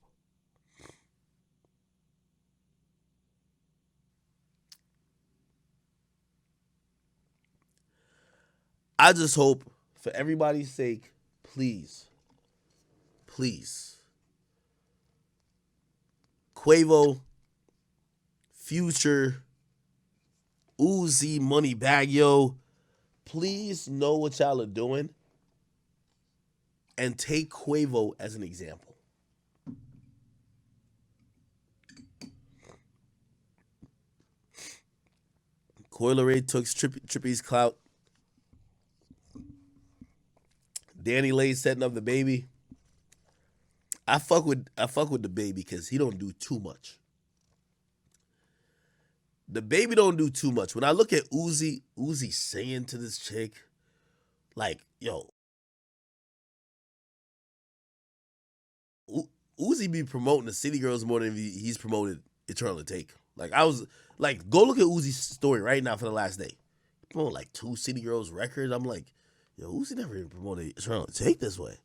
I just hope, for everybody's sake, please, Quavo, Future, Uzi, Moneybagg Yo, please know what y'all are doing and take Quavo as an example. Coil Ray took Trippy's clout. Danny Lay setting up the baby. I fuck with the baby because he don't do too much. The baby don't do too much. When I look at Uzi singing to this chick, like, yo, Uzi be promoting the City Girls more than he's promoted Eternal Take. Like, I was like, go look at Uzi's story right now for the last day. He promoted like 2 City Girls records. I'm like, yo, Uzi never even promoted Eternal Take this way.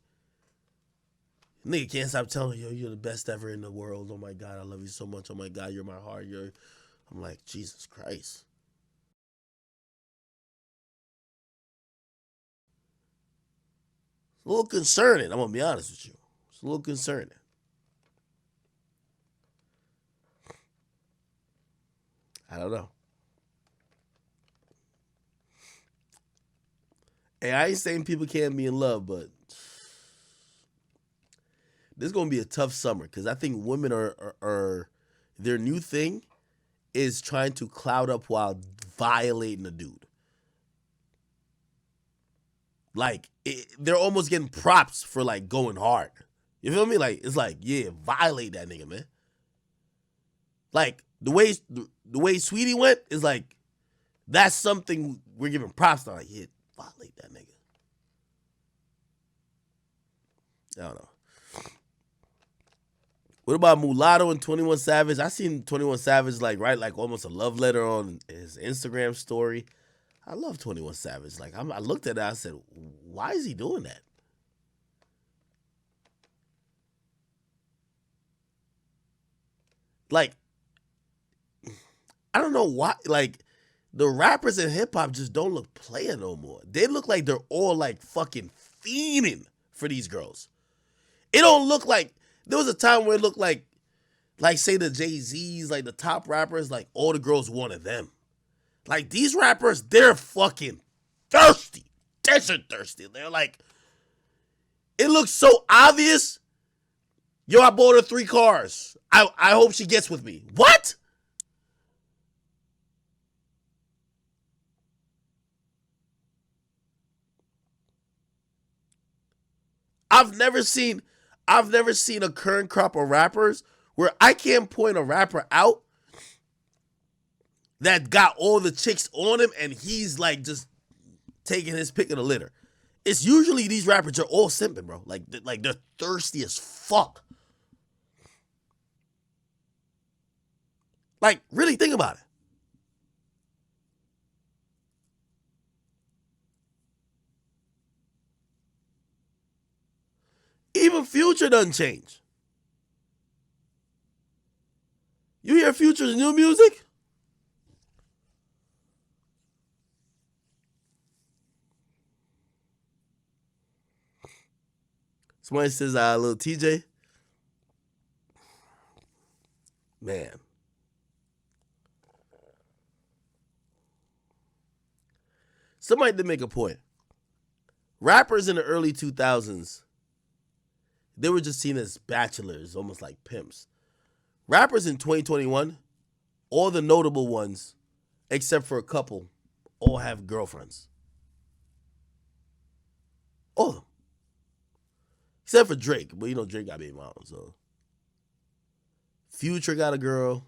Nigga can't stop telling me, yo, you're the best ever in the world. Oh my God, I love you so much. Oh my God, you're my heart. I'm like, Jesus Christ. It's a little concerning. I'm going to be honest with you. It's a little concerning. I don't know. Hey, I ain't saying people can't be in love, but this is gonna be a tough summer because I think women are their new thing is trying to cloud up while violating a dude. Like they're almost getting props for like going hard. You feel me? Like it's like, yeah, violate that nigga, man. Like the way Saweetie went is like that's something we're giving props to. Like, yeah, violate that nigga. I don't know. What about Mulatto and 21 Savage? I seen 21 Savage like write like almost a love letter on his Instagram story. I love 21 Savage. Like I looked at that, I said, why is he doing that? Like, I don't know why. Like, the rappers in hip hop just don't look player no more. They look like they're all like fucking fiending for these girls. It don't look like there was a time where it looked like say the Jay-Z's, like the top rappers, like all the girls wanted them. Like these rappers, they're fucking thirsty. Desert thirsty. They're like, it looks so obvious. Yo, I bought her 3 cars. I hope she gets with me. What? I've never seen a current crop of rappers where I can't point a rapper out that got all the chicks on him and he's like just taking his pick of the litter. It's usually these rappers are all simping, bro. Like they're thirsty as fuck. Like, really think about it. Even Future doesn't change. You hear Future's new music? Somebody says, little TJ. Man. Somebody did make a point. Rappers in the early 2000s, they were just seen as bachelors, almost like pimps. Rappers in 2021, all the notable ones, except for a couple, all have girlfriends. All of them. Except for Drake. But you know Drake got baby mama, so. Future got a girl.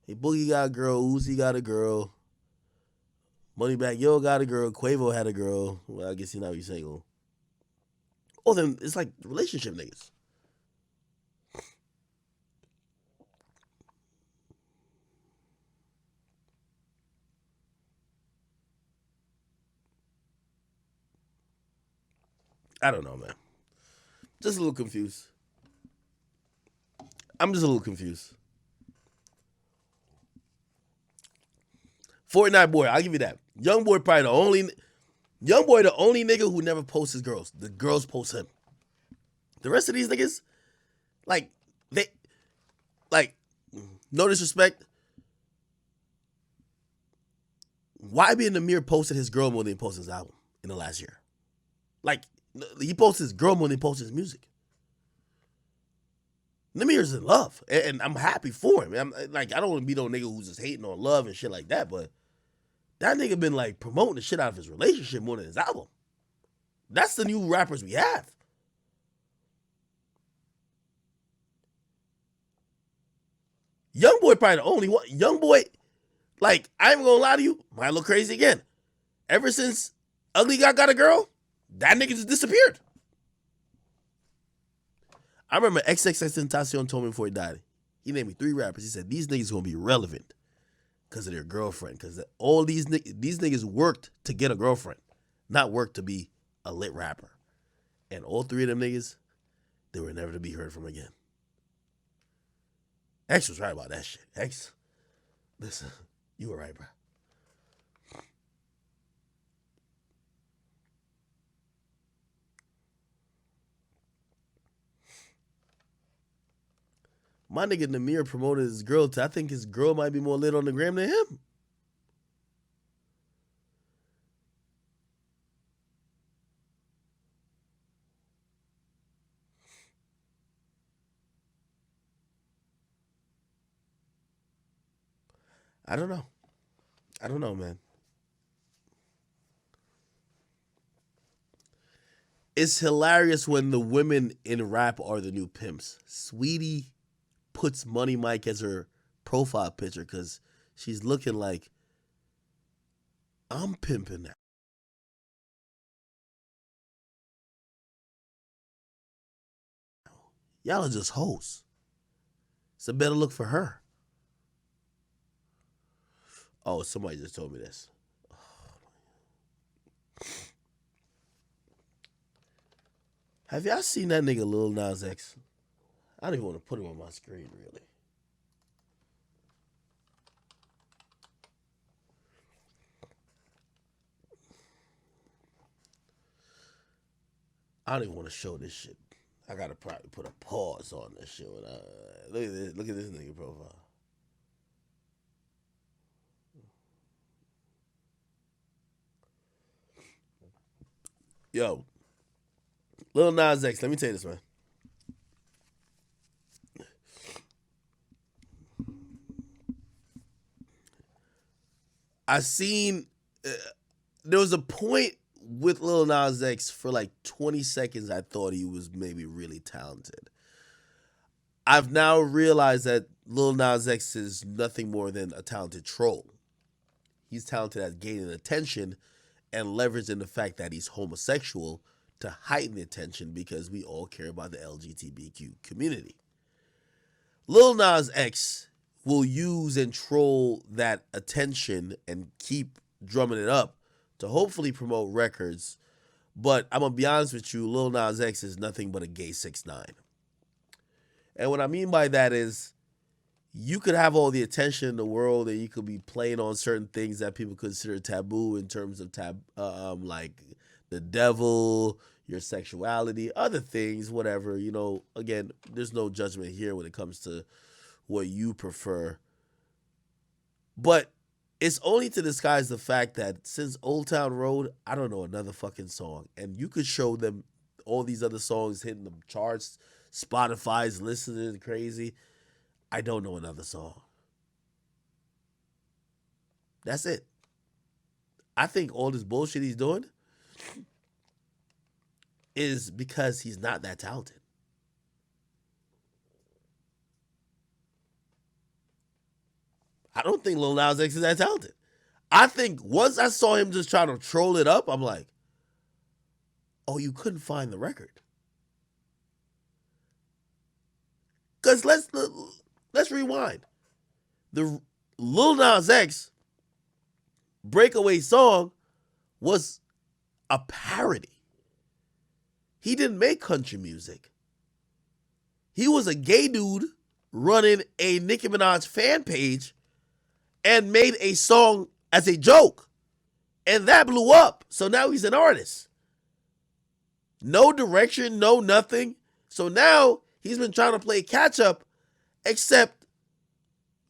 Hey, Boogie got a girl. Uzi got a girl. Moneybagg Yo got a girl. Quavo had a girl. Well, I guess he's not really single. All of them, it's like relationship niggas. I don't know, man. Just a little confused. I'm just a little confused. Fortnite boy, I'll give you that. YoungBoy probably the only nigga who never posts his girls. The girls post him. The rest of these niggas, no disrespect. YBN Nahmir posted his girl more than he posted his album in the last year. Like, he posts his girl more than he posts his music. Nahmir's in love, and I'm happy for him. I don't want to be no nigga who's just hating on love and shit like that, but that nigga been like promoting the shit out of his relationship more than his album. That's the new rappers we have. YoungBoy probably the only one. YoungBoy, like, I ain't gonna lie to you, might look crazy again. Ever since Ugly Guy got a girl, that nigga just disappeared. I remember XXXTentacion told me before he died, he named me 3 rappers. He said, these niggas gonna be relevant because of their girlfriend. Because all these niggas worked to get a girlfriend, not worked to be a lit rapper. And all 3 of them niggas, they were never to be heard from again. X was right about that shit. X, listen, you were right, bro. my nigga Nahmir promoted his girl I think his girl might be more lit on the gram than him. I don't know, man. It's hilarious when the women in rap are the new pimps. Saweetie puts Money Mike as her profile picture because she's looking like, I'm pimping now. Y'all are just hoes. It's a better look for her. Oh, somebody just told me this. Have y'all seen that nigga Lil Nas X? I don't even want to put him on my screen, really. I don't even want to show this shit. I gotta probably put a pause on this shit. Look at this. Look at this nigga profile. Yo, Lil Nas X, let me tell you this, man. I seen, there was a point with Lil Nas X for like 20 seconds I thought he was maybe really talented. I've now realized that Lil Nas X is nothing more than a talented troll. He's talented at gaining attention and leveraging the fact that he's homosexual to heighten the attention because we all care about the LGBTQ community. Lil Nas X will use and troll that attention and keep drumming it up to hopefully promote records. But I'm going to be honest with you, Lil Nas X is nothing but a gay 6ix9ine. And what I mean by that is you could have all the attention in the world and you could be playing on certain things that people consider taboo in terms of like the devil, your sexuality, other things, whatever. You know, again, there's no judgment here when it comes to what you prefer. But it's only to disguise the fact that since Old Town Road, I don't know another fucking song. And you could show them all these other songs hitting the charts, Spotify's listening crazy. I don't know another song. That's it. I think all this bullshit he's doing is because he's not that talented. I don't think Lil Nas X is that talented. I think once I saw him just trying to troll it up, I'm like, oh, you couldn't find the record. Because let's rewind. The Lil Nas X breakaway song was a parody. He didn't make country music. He was a gay dude running a Nicki Minaj fan page and made a song as a joke. And that blew up. So now he's an artist. No direction, no nothing. So now he's been trying to play catch up, except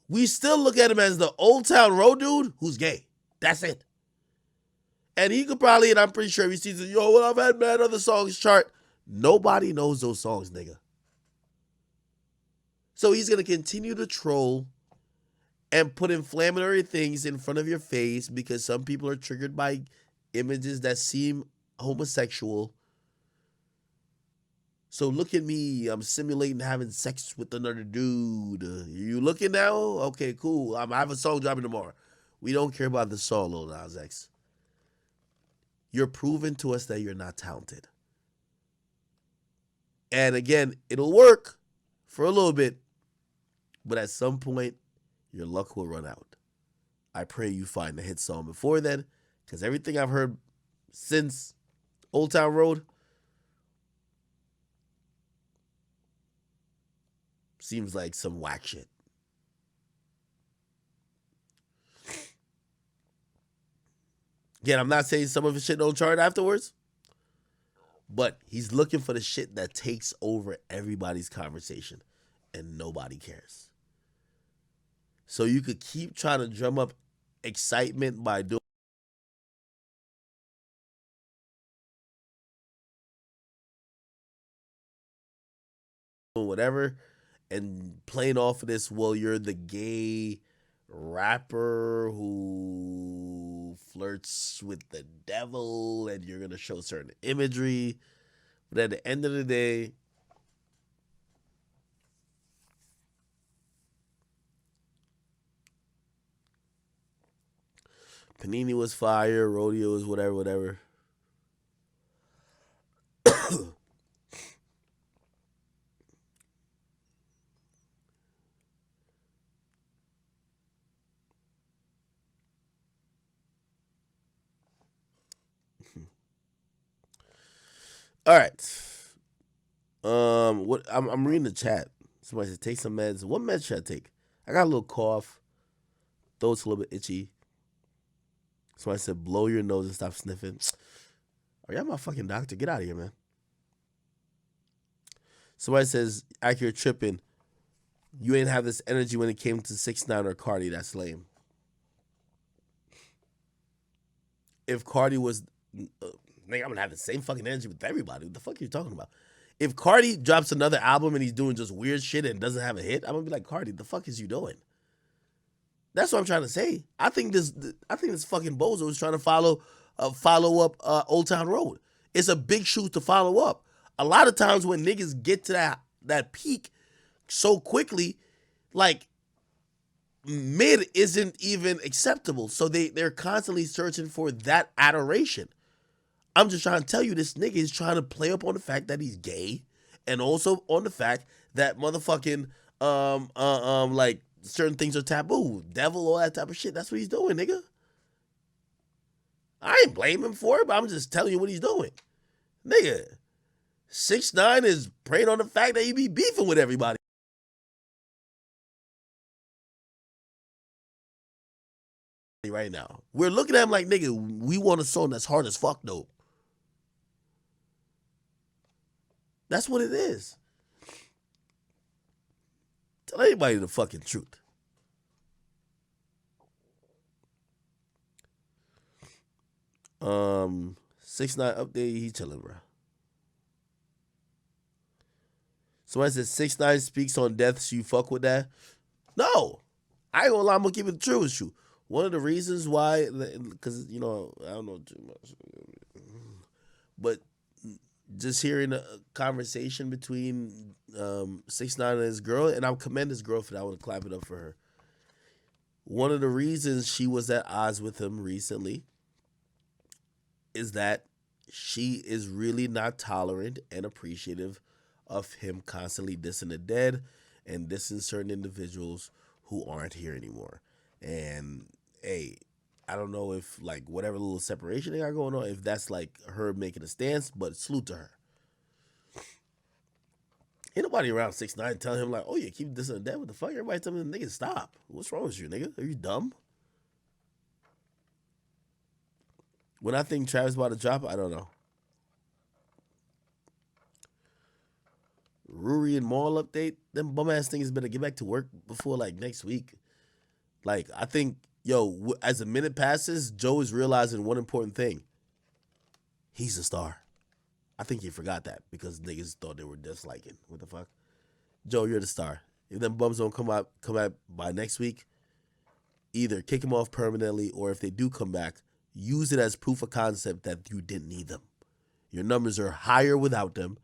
we still look at him as the Old Town Road dude who's gay. That's it. And he could probably, and I'm pretty sure he sees it, yo, well, I've had mad other songs chart. Nobody knows those songs, nigga. So he's going to continue to troll and put inflammatory things in front of your face because some people are triggered by images that seem homosexual. So look at me, I'm simulating having sex with another dude. You looking now? Okay, cool. I have a song dropping tomorrow. We don't care about the song, Lil Nas X. You're proving to us that you're not talented. And again, it'll work for a little bit, but at some point, your luck will run out. I pray you find a hit song before then, because everything I've heard since Old Town Road seems like some whack shit. Again, I'm not saying some of his shit don't chart afterwards, but he's looking for the shit that takes over everybody's conversation. and nobody cares. So you could keep trying to drum up excitement by doing whatever and playing off of this, well, you're the gay rapper who flirts with the devil and you're going to show certain imagery. But at the end of the day, Panini was fire, Rodeo was whatever. All right. What I'm reading the chat. Somebody said take some meds. What meds should I take? I got a little cough. Throat's a little bit itchy. Somebody said blow your nose and stop sniffing. Are y'all my fucking doctor? Get out of here, man. Somebody says accurate tripping. You ain't have this energy when it came to 6ix9ine or Carti. That's lame. If Carti was, nigga, I'm gonna have the same fucking energy with everybody. What the fuck are you talking about? If Carti drops another album and he's doing just weird shit and doesn't have a hit, I'm gonna be like, Carti, the fuck is you doing? That's what I'm trying to say. I think this fucking bozo is trying to follow up Old Town Road. It's a big shoe to follow up. A lot of times when niggas get to that peak so quickly, like mid isn't even acceptable. So they're constantly searching for that adoration. I'm just trying to tell you, this nigga is trying to play up on the fact that he's gay, and also on the fact that motherfucking like certain things are taboo, devil, all that type of shit. That's what he's doing, nigga. I ain't blame him for it, but I'm just telling you what he's doing, nigga. 6ix9ine is preying on the fact that he be beefing with everybody right now. We're looking at him like, nigga, we want a song that's hard as fuck, though. That's what it is. Tell anybody the fucking truth. Um, 6ix9ine update, he chilling, bro. Somebody said 6ix9ine speaks on death, so you fuck with that? No. I ain't gonna lie, I'm gonna keep it true with you. One of the reasons why, because, you know, I don't know too much, but just hearing a conversation between 6ix9ine and his girl, and I commend his girl for that. I want to clap it up for her. One of the reasons she was at odds with him recently is that she is really not tolerant and appreciative of him constantly dissing the dead and dissing certain individuals who aren't here anymore. And hey, I don't know if like whatever little separation they got going on, if that's like her making a stance, but salute to her. Ain't nobody around 6ix9ine telling him like, oh yeah, keep dissing the dead. What the fuck? Everybody telling him, nigga, stop. What's wrong with you, nigga? Are you dumb? When I think Travis about to drop, I don't know. Ruuuury and Mal update. Them bum ass things better get back to work before like next week. Like I think, yo, as the minute passes, Joe is realizing one important thing. He's a star. I think he forgot that because niggas thought they were disliking. What the fuck? Joe, you're the star. If them bums don't come out by next week, either kick them off permanently, or if they do come back, use it as proof of concept that you didn't need them. Your numbers are higher without them.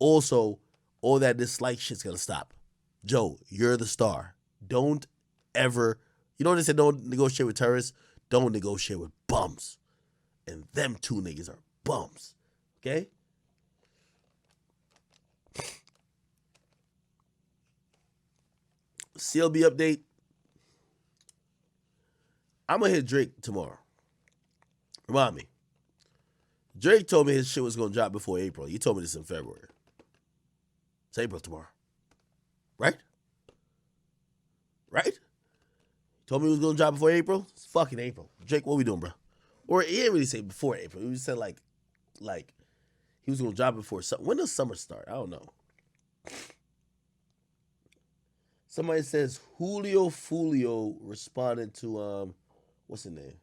Also, all that dislike shit's gonna stop. Joe, you're the star. Don't ever, you know what they said, don't negotiate with terrorists? Don't negotiate with bums. And them two niggas are bums. Okay? CLB update. I'm gonna hit Drake tomorrow. Remind me. Drake told me his shit was gonna drop before April. He told me this in February. It's April tomorrow. Right? Right? He told me he was gonna drop before April. It's fucking April. Drake, what we doing, bro? Or he didn't really say before April. He said like he was gonna drop before summer. When does summer start? I don't know. Somebody says Julio Fulio responded to what's his name?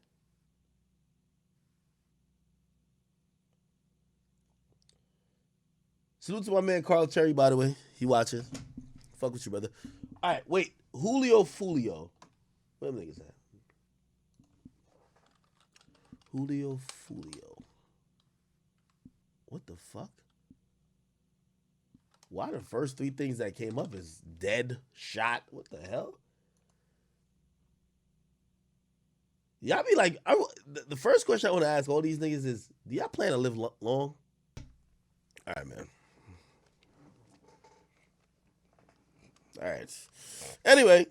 Salute to my man Carl Cherry, by the way. He watching. Fuck with you, brother. All right, wait. Julio Fulio. Where the niggas at? Julio Fulio. What the fuck? Why the first three things that came up is dead, shot? What the hell? Y'all be like, the first question I want to ask all these niggas is, do y'all plan to live long? All right, man. All right. Anyway,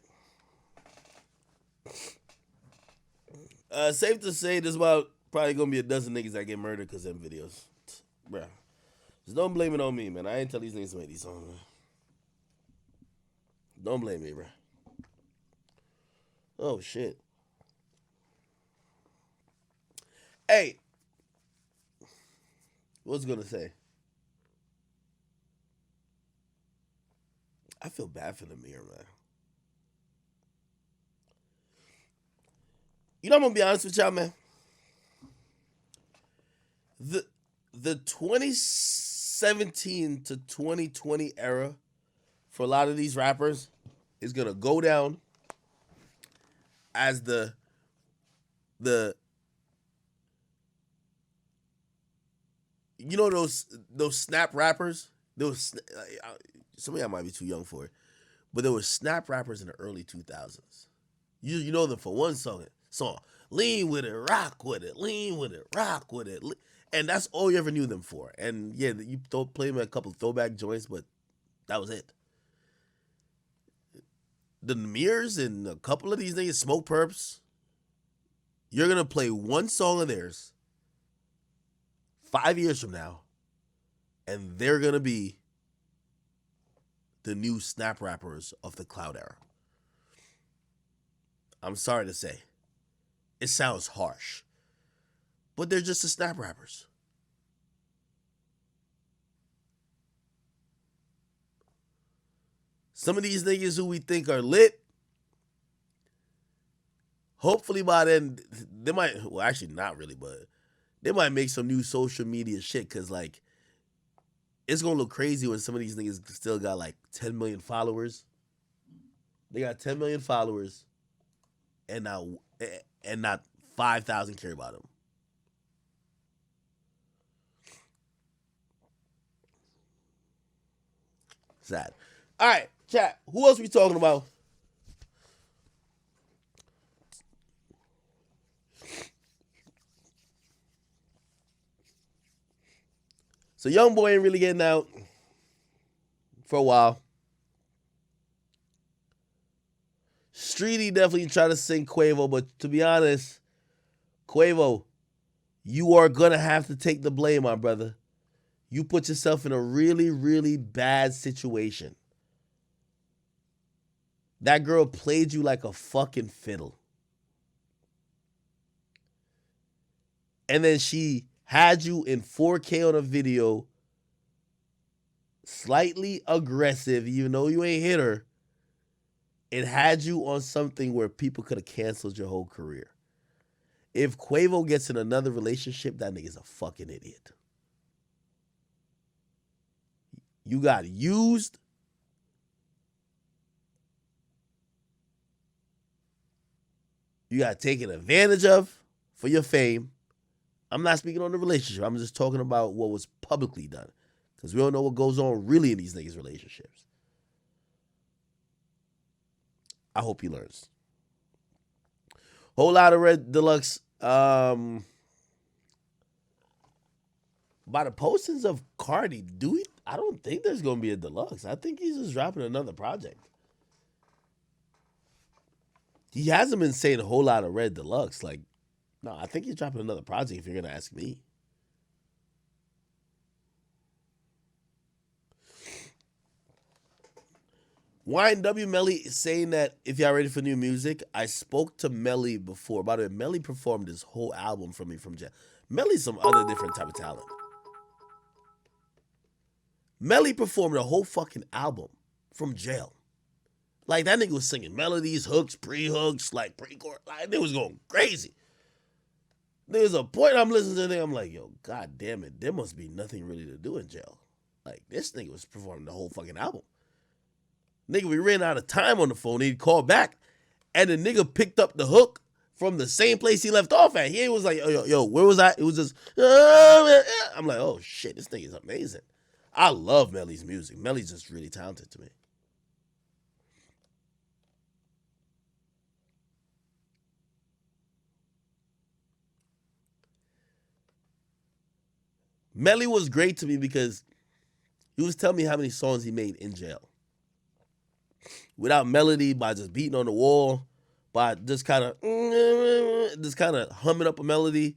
safe to say there's about probably gonna be a dozen niggas that get murdered because of them videos, bruh. Just don't blame it on me, man. I ain't tell these niggas to make these songs, man. Don't blame me, bruh. Oh shit. Hey, what was I gonna say? I feel bad for Nahmir, man. You know, I'm gonna be honest with y'all, man. The 2017 to 2020 era for a lot of these rappers is gonna go down as the you know those snap rappers. Those some of y'all might be too young for it, but there were snap rappers in the early 2000s. You know them for one song, lean with it, rock with it, lean with it, rock with it, and that's all you ever knew them for. And yeah, you play them at a couple of throwback joints, but that was it. The Nahmirs and a couple of these niggas, Smokepurps, you're gonna play one song of theirs 5 years from now, and they're gonna be the new snap rappers of the cloud era. I'm sorry to say. It sounds harsh. But they're just the snap rappers. Some of these niggas who we think are lit, hopefully by then, they might, well, actually not really, but they might make some new social media shit, because, like, it's going to look crazy when some of these niggas still got, like, 10 million followers. They got 10 million followers, and not 5,000 care about them. Sad. All right, chat. Who else we talking about? So YoungBoy ain't really getting out for a while. Streety definitely tried to sing Quavo, but to be honest, Quavo, you are going to have to take the blame, my brother. You put yourself in a really, really bad situation. That girl played you like a fucking fiddle. And then she had you in 4K on a video, slightly aggressive, even though you ain't hit her. It had you on something where people could have canceled your whole career. If Quavo gets in another relationship, that nigga's a fucking idiot. You got used. You got taken advantage of for your fame. I'm not speaking on the relationship. I'm just talking about what was publicly done. Because we don't know what goes on really in these niggas' relationships. I hope he learns. Whole lot of Red Deluxe. By the postings of Carti, I don't think there's going to be a deluxe. I think he's just dropping another project. He hasn't been saying a whole lot of Red Deluxe. Like, no, I think he's dropping another project if you're going to ask me. YNW Melly is saying that if y'all ready for new music, I spoke to Melly before. By the way, Melly performed this whole album for me from jail. Melly's some other different type of talent. Melly performed a whole fucking album from jail. Like, that nigga was singing melodies, hooks, pre-hooks, like pre-chorus. Like, it was going crazy. There was a point I'm listening to the nigga, I'm like, yo, god damn it, there must be nothing really to do in jail. Like, this nigga was performing the whole fucking album. Nigga, we ran out of time on the phone. He'd call back, and the nigga picked up the hook from the same place he left off at. He was like, yo, where was I? It was just, I'm like, oh shit, this thing is amazing. I love Melly's music. Melly's just really talented to me. Melly was great to me because he was telling me how many songs he made in jail. Without melody, by just beating on the wall, by just kind of humming up a melody.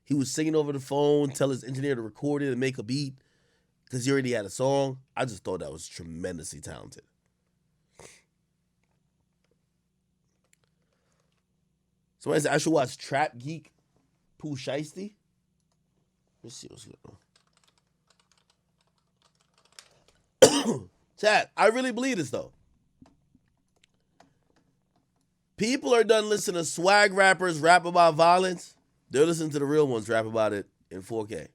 He was singing over the phone, tell his engineer to record it and make a beat because he already had a song. I just thought that was tremendously talented. Somebody said I should watch Trap Geek Pooh Shiesty. Let's see what's going on. Chat, I really believe this though. People are done listening to swag rappers rap about violence. They're listening to the real ones rap about it in 4K.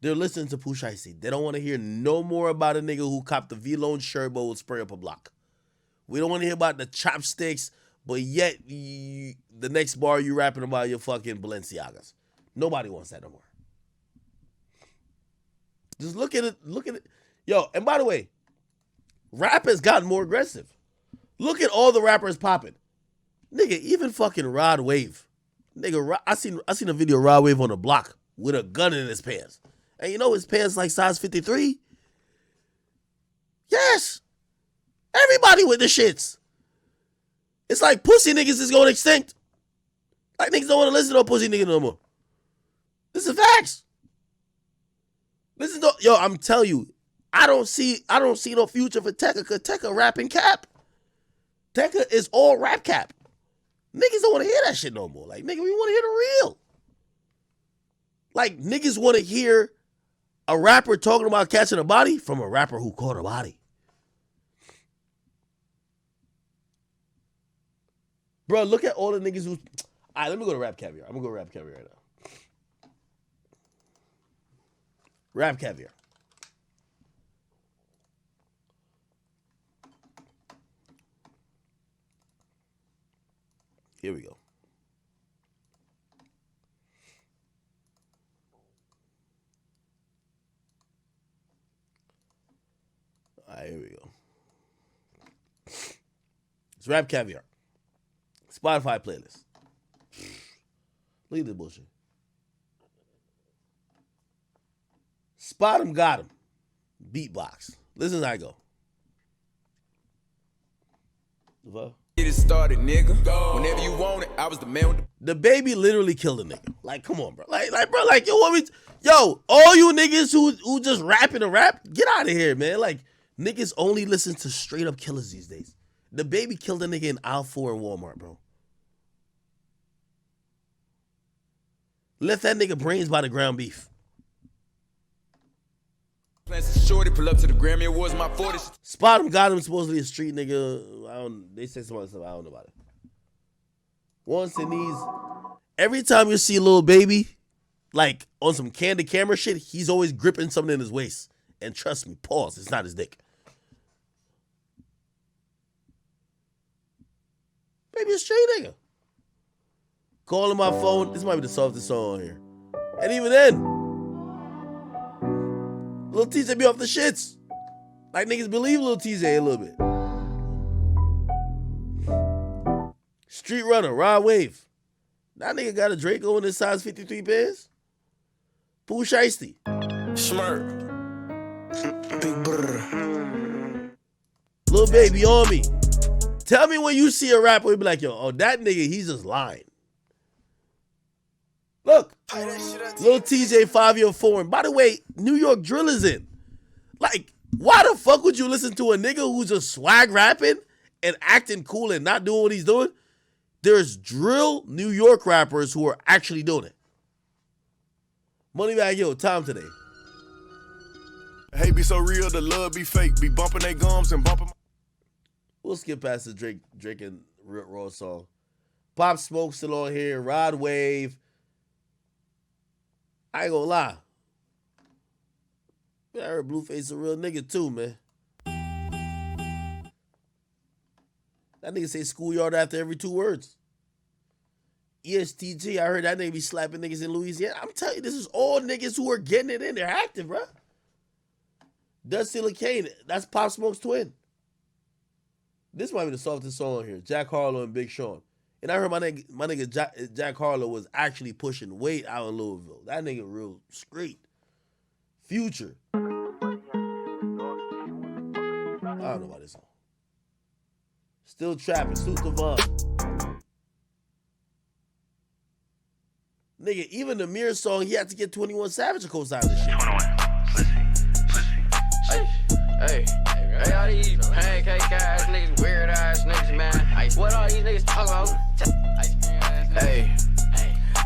They're listening to Pooh Shiesty. They don't want to hear no more about a nigga who copped the V-Lone Sherbo and spray up a block. We don't want to hear about the chopsticks, but yet the next bar you rapping about your fucking Balenciagas. Nobody wants that no more. Just look at it. Look at it. Yo, and by the way, rap has gotten more aggressive. Look at all the rappers popping. Nigga, even fucking Rod Wave. Nigga, I seen a video of Rod Wave on the block with a gun in his pants. And you know his pants like size 53? Yes. Everybody with the shits. It's like pussy niggas is going extinct. Like niggas don't want to listen to no pussy nigga no more. This is facts. Listen to, yo, I'm telling you, I don't see no future for Tecca because Tecca rapping cap. Tecca is all rap cap. Niggas don't want to hear that shit no more. Like, nigga, we want to hear the real. Like, niggas want to hear a rapper talking about catching a body from a rapper who caught a body. Bro, look at all the niggas who... All right, let me go to Rap Caviar. I'm going to go to Rap Caviar right now. Rap Caviar. Here we go. All right, here we go. It's Rap Caviar. Spotify playlist. Look at this bullshit. Spot him, got him. Beatbox. Listen as I go. What? Get it started, nigga. Whenever you want it, I was the man with the baby literally killed a nigga. Like, come on, bro. Like, yo, all you niggas who just rapping a rap, get out of here, man. Like, niggas only listen to straight up killers these days. The baby killed a nigga in aisle 4 in Walmart, bro. Left that nigga brains by the ground beef. Shorty, pull up to the Grammy Awards, my 40s. Spot him, got him, supposedly a street nigga. They said some other stuff, I don't know about it. Once in these, every time you see a little baby, like on some candid camera shit, he's always gripping something in his waist. And trust me, pause, it's not his dick. Baby, a straight nigga. Calling my phone, this might be the softest song on here. And even then, Lil TJ be off the shits. Like niggas believe Lil TJ a little bit. Street Runner, Rod Wave. That nigga got a Draco in his size 53 pairs. Pooh Shiesty. Schmirk. Big brr. Lil Baby on me. Tell me when you see a rapper, you be like, yo, oh, that nigga, he's just lying. Look, Lil TJ 5-year foreign. By the way, New York drill is in. Like, why the fuck would you listen to a nigga who's just swag rapping and acting cool and not doing what he's doing? There's drill New York rappers who are actually doing it. Moneybag Yo, time today. Hate be so real, the love be fake. Be bumping they gums and bumping. We'll skip past the Drake and Raw song. Pop Smoke still on here. Rod Wave. I ain't gonna lie. Man, I heard Blueface a real nigga too, man. That nigga say schoolyard after every 2 words. ESTG, I heard that nigga be slapping niggas in Louisiana. I'm telling you, this is all niggas who are getting it in. They're active, bro. Dusty LaCane, that's Pop Smoke's twin. This might be the softest song on here. Jack Harlow and Big Sean. And I heard my nigga Jack Harlow was actually pushing weight out in Louisville. That nigga real straight. Future. I don't know about this song. Still trapping. Suit the Vaughn. Nigga, even the Mirror song, he had to get 21 Savage to co-sign this shit. 21. Hey, all these pancake ass niggas, weird ass niggas, man. What all these niggas talking about? Hey,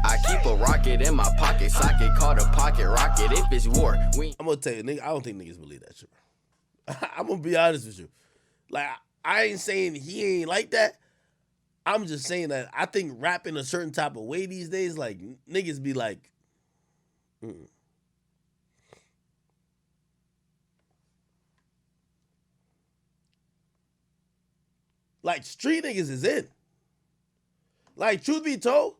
I keep a rocket in my pocket socket, called a pocket rocket. If it's war, I'm gonna tell you, nigga, I don't think niggas believe that shit, bro. I'm gonna be honest with you. Like, I ain't saying he ain't like that. I'm just saying that I think rapping a certain type of way these days, like, niggas be like, Like, street niggas is in. Like, truth be told,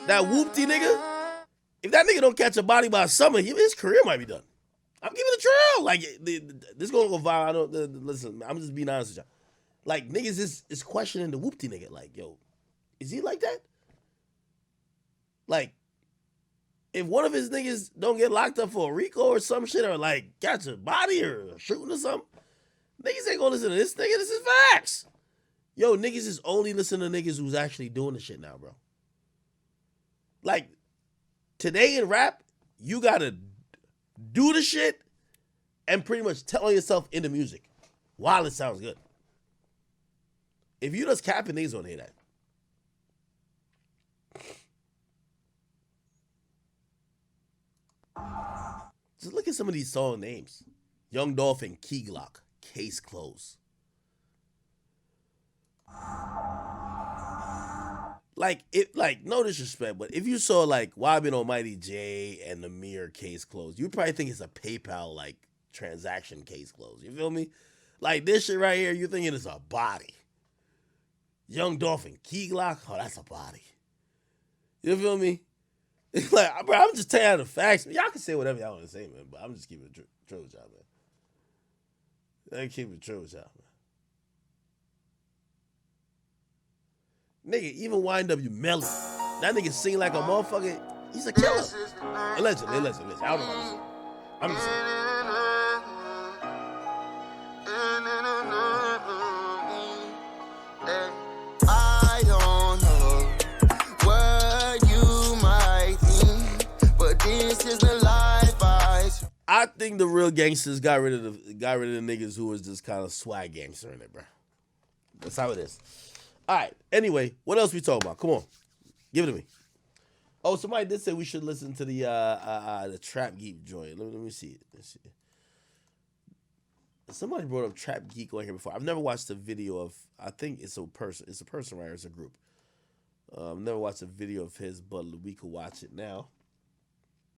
that whoopty nigga, if that nigga don't catch a body by summer, his career might be done. I'm giving it a trail. Like, this gonna go viral. Listen, I'm just being honest with y'all. Like, niggas is questioning the whoopty nigga. Like, yo, is he like that? Like, if one of his niggas don't get locked up for a RICO or some shit, or like catch a body or a shooting or something, niggas ain't gonna listen to this nigga. This is facts. Yo, niggas is only listening to niggas who's actually doing the shit now, bro. Like, today in rap, you gotta do the shit and pretty much tell yourself in the music while it sounds good. If you just capping, niggas don't hear that. Just look at some of these song names. Young Dolph and Key Glock. Case closed. Like, no disrespect, but if you saw like YBN Almighty J and the Nahmir case closed, you'd probably think it's a PayPal like transaction case closed. You feel me? Like this shit right here, you thinking it's a body. Young Dolph and Key Glock, oh, that's a body. You feel me? It's like, bro, I'm just telling you the facts. Y'all can say whatever y'all want to say, man, but I'm just keeping it true with y'all, man. I keep it true with y'all, man. Nigga, even YNW Melly, that nigga sing like a motherfucker. He's a killer. Allegedly. I don't know about this. I'm just saying. I don't know what you might think, but this is the life I think the real gangsters got rid of the niggas who was just kind of swag gangster in it, bro. That's how it is. All right. Anyway, what else we talking about? Come on, give it to me. Oh, somebody did say we should listen to the Trap Geek joint. Let me see it. Let's see. Somebody brought up Trap Geek on here before. I've never watched a video of. I think it's a person. It's a person, right? Or it's a group. I've never watched a video of his, but we could watch it now.